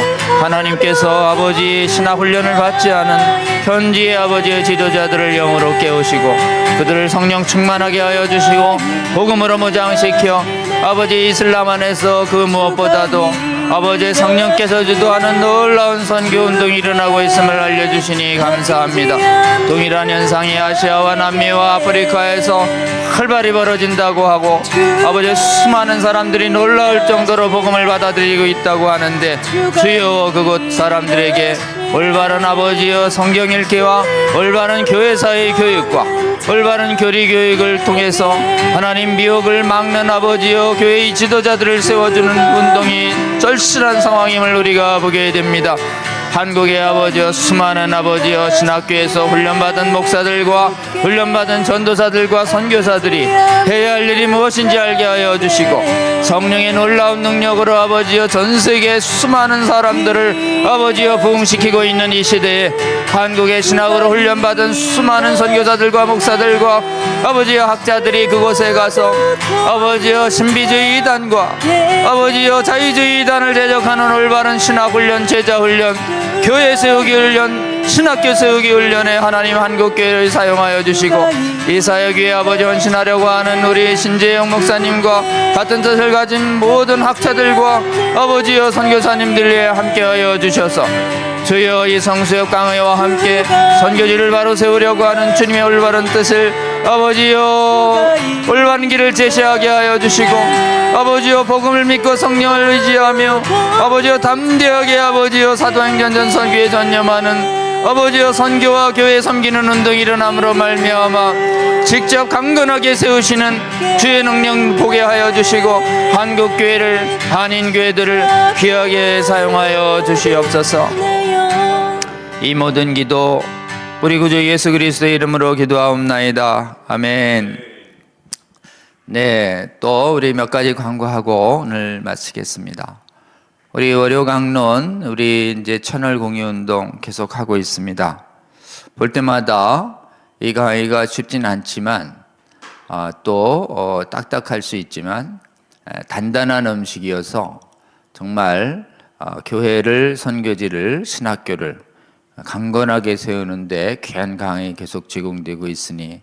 하나님께서 아버지 신학훈련을 받지 않은 현지의 아버지의 지도자들을 영으로 깨우시고 그들을 성령 충만하게 하여 주시고 복음으로 무장시켜 아버지 이슬람 안에서 그 무엇보다도 아버지의 성령께서 주도하는 놀라운 선교운동이 일어나고 있음을 알려주시니 감사합니다. 동일한 현상이 아시아와 남미와 아프리카에서 활발히 벌어진다고 하고 아버지의 수많은 사람들이 놀라울 정도로 복음을 받아들이고 있다고 하는데 주여 그곳 사람들에게 올바른 아버지여 성경 읽기와 올바른 교회사의 교육과 올바른 교리 교육을 통해서 하나님 미혹을 막는 아버지여 교회의 지도자들을 세워주는 운동이 절실한 상황임을 우리가 보게 됩니다. 한국의 아버지여 수많은 아버지여 신학교에서 훈련받은 목사들과 훈련받은 전도사들과 선교사들이 해야 할 일이 무엇인지 알게 하여 주시고 성령의 놀라운 능력으로 아버지여 전세계 수많은 사람들을 아버지여 부흥시키고 있는 이 시대에 한국의 신학으로 훈련받은 수많은 선교사들과 목사들과 아버지여 학자들이 그곳에 가서 아버지여 신비주의 이단과 아버지여 자유주의 이단을 대적하는 올바른 신학훈련 제자훈련 교회 세우기 훈련, 신학교 세우기 훈련에 하나님 한국교회를 사용하여 주시고 이 사역 위에 아버지 헌신하려고 하는 우리 신재영 목사님과 같은 뜻을 가진 모든 학자들과 아버지여 선교사님들에 함께하여 주셔서 주여 이 성수역 강의와 함께 선교지를 바로 세우려고 하는 주님의 올바른 뜻을 아버지여 올바른 길을 제시하게 하여 주시고 아버지여 복음을 믿고 성령을 의지하며 아버지여 담대하게 아버지여 사도행전 전 선교에 전념하는 아버지여 선교와 교회 섬기는 운동이 일어남으로 말미암아 직접 강건하게 세우시는 주의 능력 보게 하여 주시고 한국교회를 한인교회들을 귀하게 사용하여 주시옵소서. 이 모든 기도 우리 구주 예수 그리스도의 이름으로 기도하옵나이다. 아멘. 네, 또 우리 몇 가지 광고하고 오늘 마치겠습니다. 우리 월요 강론 우리 이제 채널 공유 운동 계속하고 있습니다. 볼 때마다 이 강의가 쉽진 않지만 또 딱딱할 수 있지만 단단한 음식이어서 정말 교회를 선교지를 신학교를 강건하게 세우는데 귀한 강의 계속 제공되고 있으니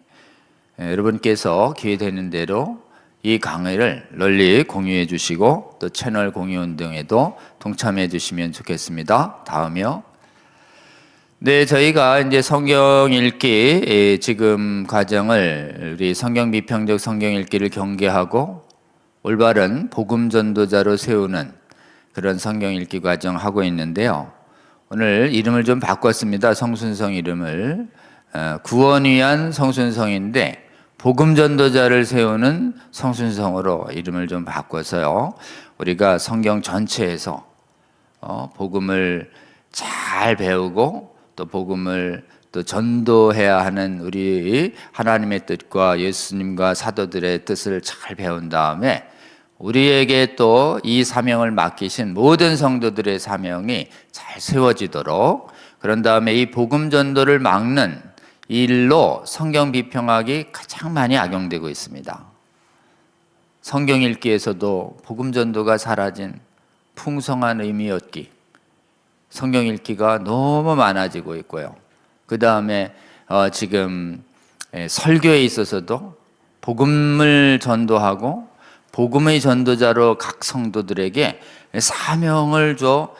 여러분께서 기회되는 대로 이 강의를 널리 공유해 주시고 또 채널 공유 운동에도 동참해 주시면 좋겠습니다. 다음이요. 네, 저희가 이제 성경 읽기 지금 과정을 우리 성경 비평적 성경 읽기를 경계하고 올바른 복음 전도자로 세우는 그런 성경 읽기 과정 하고 있는데요. 오늘 이름을 좀 바꿨습니다. 성순성 이름을 구원 위한 성순성인데 복음 전도자를 세우는 성순성으로 이름을 좀 바꿔서요. 우리가 성경 전체에서 복음을 잘 배우고 또 복음을 또 전도해야 하는 우리 하나님의 뜻과 예수님과 사도들의 뜻을 잘 배운 다음에 우리에게 또 이 사명을 맡기신 모든 성도들의 사명이 잘 세워지도록 그런 다음에 이 복음 전도를 막는 일로 성경 비평학이 가장 많이 악용되고 있습니다. 성경 읽기에서도 복음 전도가 사라진 풍성한 의미 얻기 성경 읽기가 너무 많아지고 있고요. 그 다음에 지금 설교에 있어서도 복음을 전도하고 복음의 전도자로 각 성도들에게 사명을 줘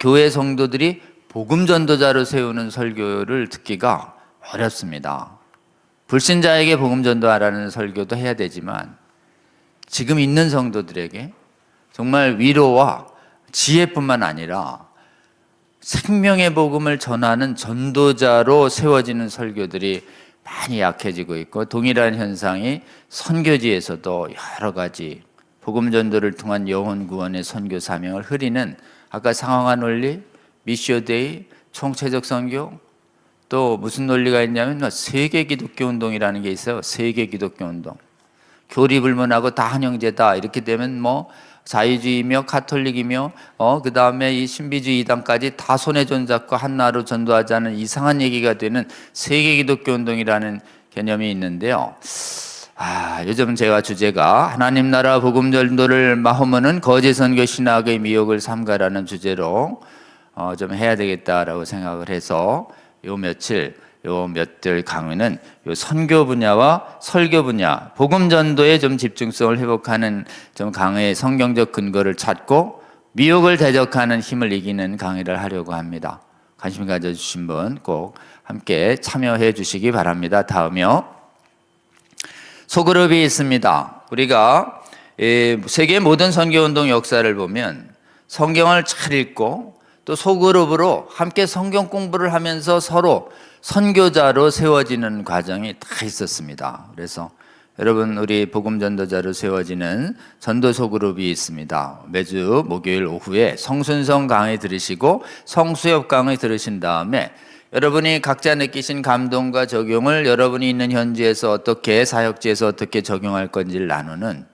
교회 성도들이 복음 전도자로 세우는 설교를 듣기가 어렵습니다. 불신자에게 복음 전도하라는 설교도 해야 되지만 지금 있는 성도들에게 정말 위로와 지혜뿐만 아니라 생명의 복음을 전하는 전도자로 세워지는 설교들이 많이 약해지고 있고, 동일한 현상이 선교지에서도 여러 가지 복음 전도를 통한 영혼 구원의 선교 사명을 흐리는, 아까 상황화 논리, 미시오데이, 총체적 선교, 또 무슨 논리가 있냐면 세계 기독교 운동이라는 게 있어요. 세계 기독교 운동. 교리불문하고 다 한 형제다 이렇게 되면 뭐 자유주의며 카톨릭이며 그 다음에 이 신비주의 이단까지 다 손에 손잡고 한나라로 전도하자는 이상한 얘기가 되는 세계 기독교 운동이라는 개념이 있는데요. 요즘 제가 주제가 하나님 나라 복음 전도를 마음먹는 거짓 선교 신학의 미혹을 삼가라는 주제로 좀 해야 되겠다라고 생각을 해서 요 몇들 강의는 요 선교 분야와 설교 분야, 복음 전도에 좀 집중성을 회복하는 좀 강의의 성경적 근거를 찾고 미혹을 대적하는 힘을 이기는 강의를 하려고 합니다. 관심 가져주신 분 꼭 함께 참여해 주시기 바랍니다. 다음이요. 소그룹이 있습니다. 우리가 세계 모든 선교운동 역사를 보면 성경을 잘 읽고 또 소그룹으로 함께 성경 공부를 하면서 서로 선교자로 세워지는 과정이 다 있었습니다. 그래서 여러분, 우리 복음 전도자로 세워지는 전도 소그룹이 있습니다. 매주 목요일 오후에 성순성 강의 들으시고 성수협 강의 들으신 다음에 여러분이 각자 느끼신 감동과 적용을 여러분이 있는 현지에서 어떻게, 사역지에서 어떻게 적용할 건지를 나누는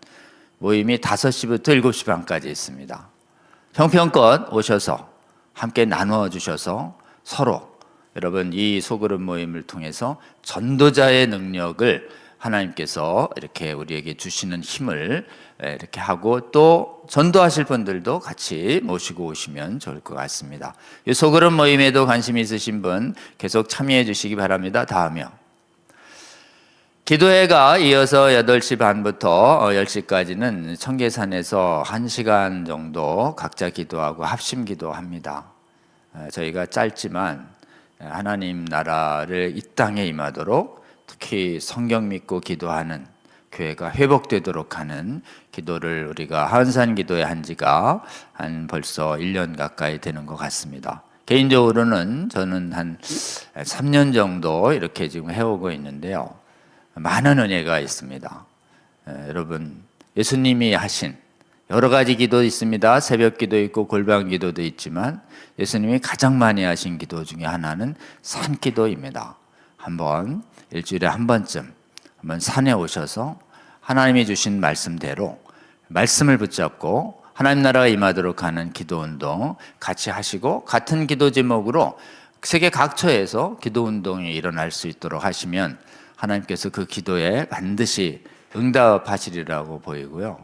모임이 5시부터 7시 반까지 있습니다. 형편껏 오셔서 함께 나누어 주셔서 서로 여러분 이 소그룹 모임을 통해서 전도자의 능력을 하나님께서 이렇게 우리에게 주시는 힘을 이렇게 하고, 또 전도하실 분들도 같이 모시고 오시면 좋을 것 같습니다. 이 소그룹 모임에도 관심 있으신 분 계속 참여해 주시기 바랍니다. 다음이요. 기도회가 이어서 8시 반부터 10시까지는 청계산에서 1시간 정도 각자 기도하고 합심 기도합니다. 저희가 짧지만 하나님 나라를 이 땅에 임하도록, 특히 성경 믿고 기도하는 교회가 회복되도록 하는 기도를 우리가 하은산 기도에 한 지가 벌써 1년 가까이 되는 것 같습니다. 개인적으로는 저는 한 3년 정도 이렇게 지금 해오고 있는데요. 많은 은혜가 있습니다. 여러분, 예수님이 하신 여러 가지 기도 있습니다. 새벽 기도 있고 골방 기도도 있지만 예수님이 가장 많이 하신 기도 중에 하나는 산 기도입니다. 한번 일주일에 한 번쯤 한번 산에 오셔서 하나님이 주신 말씀대로 말씀을 붙잡고 하나님 나라가 임하도록 하는 기도 운동 같이 하시고, 같은 기도 제목으로 세계 각처에서 기도 운동이 일어날 수 있도록 하시면 하나님께서 그 기도에 반드시 응답하시리라고 보이고요.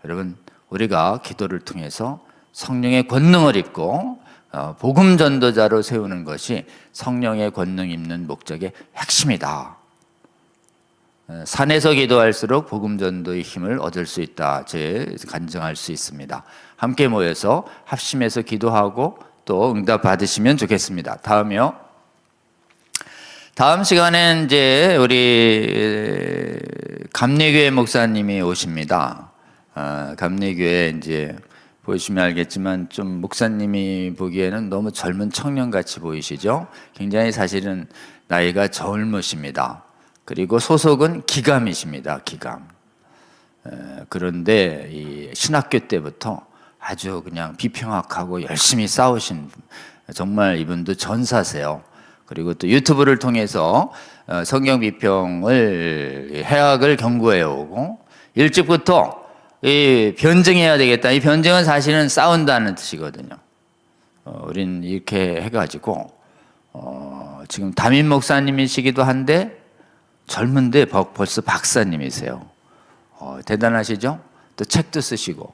여러분, 우리가 기도를 통해서 성령의 권능을 입고 복음 전도자로 세우는 것이 성령의 권능 입는 목적의 핵심이다. 산에서 기도할수록 복음 전도의 힘을 얻을 수 있다, 간증할 수 있습니다. 함께 모여서 합심해서 기도하고 또 응답 받으시면 좋겠습니다. 다음이요. 다음 시간엔 이제 우리 감리교회 목사님이 오십니다. 감리교회 이제 보시면 알겠지만 좀 목사님이 보기에는 너무 젊은 청년같이 보이시죠? 굉장히 사실은 나이가 젊으십니다. 그리고 소속은 기감이십니다. 기감. 그런데 이 신학교 때부터 아주 그냥 비평학하고 열심히 싸우신, 정말 이분도 전사세요. 그리고 또 유튜브를 통해서 성경 비평을 해학을 경고해 오고, 일찍부터 이 변증해야 되겠다. 이 변증은 사실은 싸운다는 뜻이거든요. 우린 이렇게 해가지고 지금 담임 목사님이시기도 한데 젊은데 벌써 박사님이세요. 대단하시죠? 또 책도 쓰시고.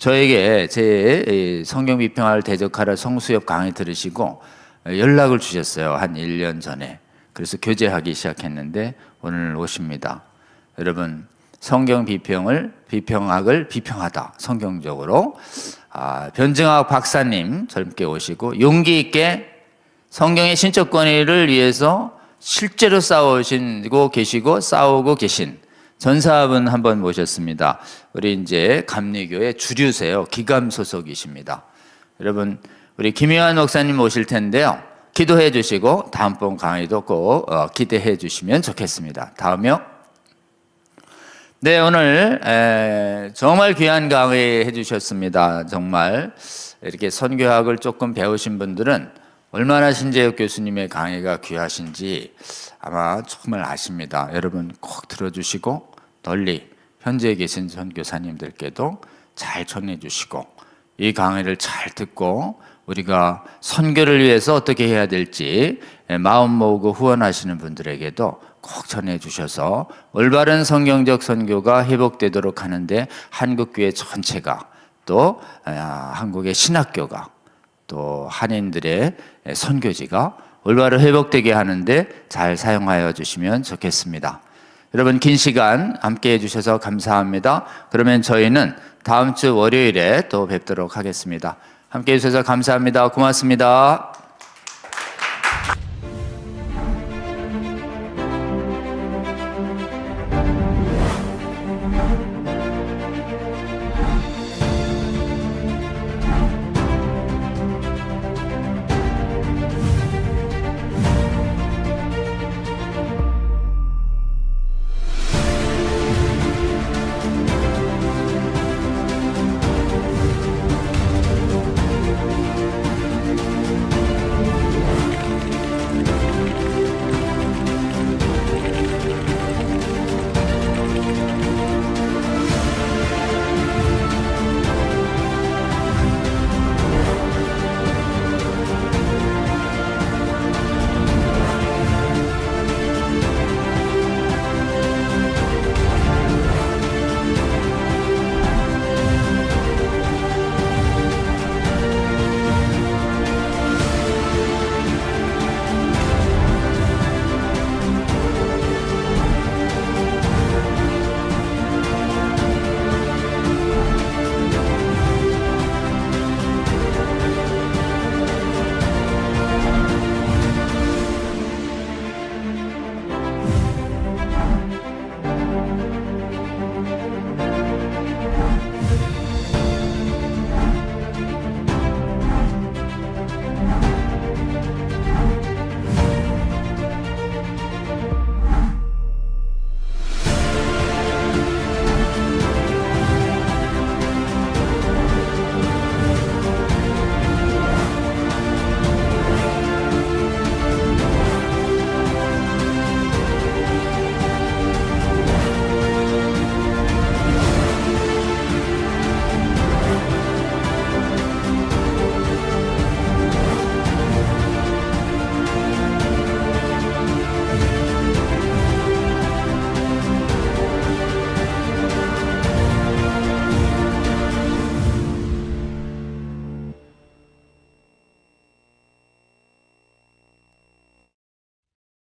저에게 제 성경 비평을 대적하라 성수협 강의 들으시고 연락을 주셨어요. 한 1년 전에. 그래서 교제하기 시작했는데 오늘 오십니다. 여러분, 성경 비평학을 비평하다. 성경적으로. 변증학 박사님 젊게 오시고 용기 있게 성경의 신적 권위를 위해서 실제로 싸우고 계신 전사분 한번 모셨습니다. 우리 이제 감리교의 주류세요. 기감 소속이십니다. 여러분, 우리 김희환 목사님 오실 텐데요. 기도해 주시고 다음번 강의도 꼭 기대해 주시면 좋겠습니다. 다음이요. 네, 오늘 정말 귀한 강의 해주셨습니다. 정말 이렇게 선교학을 조금 배우신 분들은 얼마나 신재혁 교수님의 강의가 귀하신지 아마 정말 아십니다. 여러분 꼭 들어주시고 널리 현재 계신 선교사님들께도 잘 전해주시고 이 강의를 잘 듣고 우리가 선교를 위해서 어떻게 해야 될지 마음 모으고 후원하시는 분들에게도 꼭 전해주셔서 올바른 성경적 선교가 회복되도록 하는데 한국교회 전체가 또 한국의 신학교가 또 한인들의 선교지가 올바로 회복되게 하는데 잘 사용하여 주시면 좋겠습니다. 여러분 긴 시간 함께 해주셔서 감사합니다. 그러면 저희는 다음 주 월요일에 또 뵙도록 하겠습니다. 함께 해주셔서 감사합니다. 고맙습니다.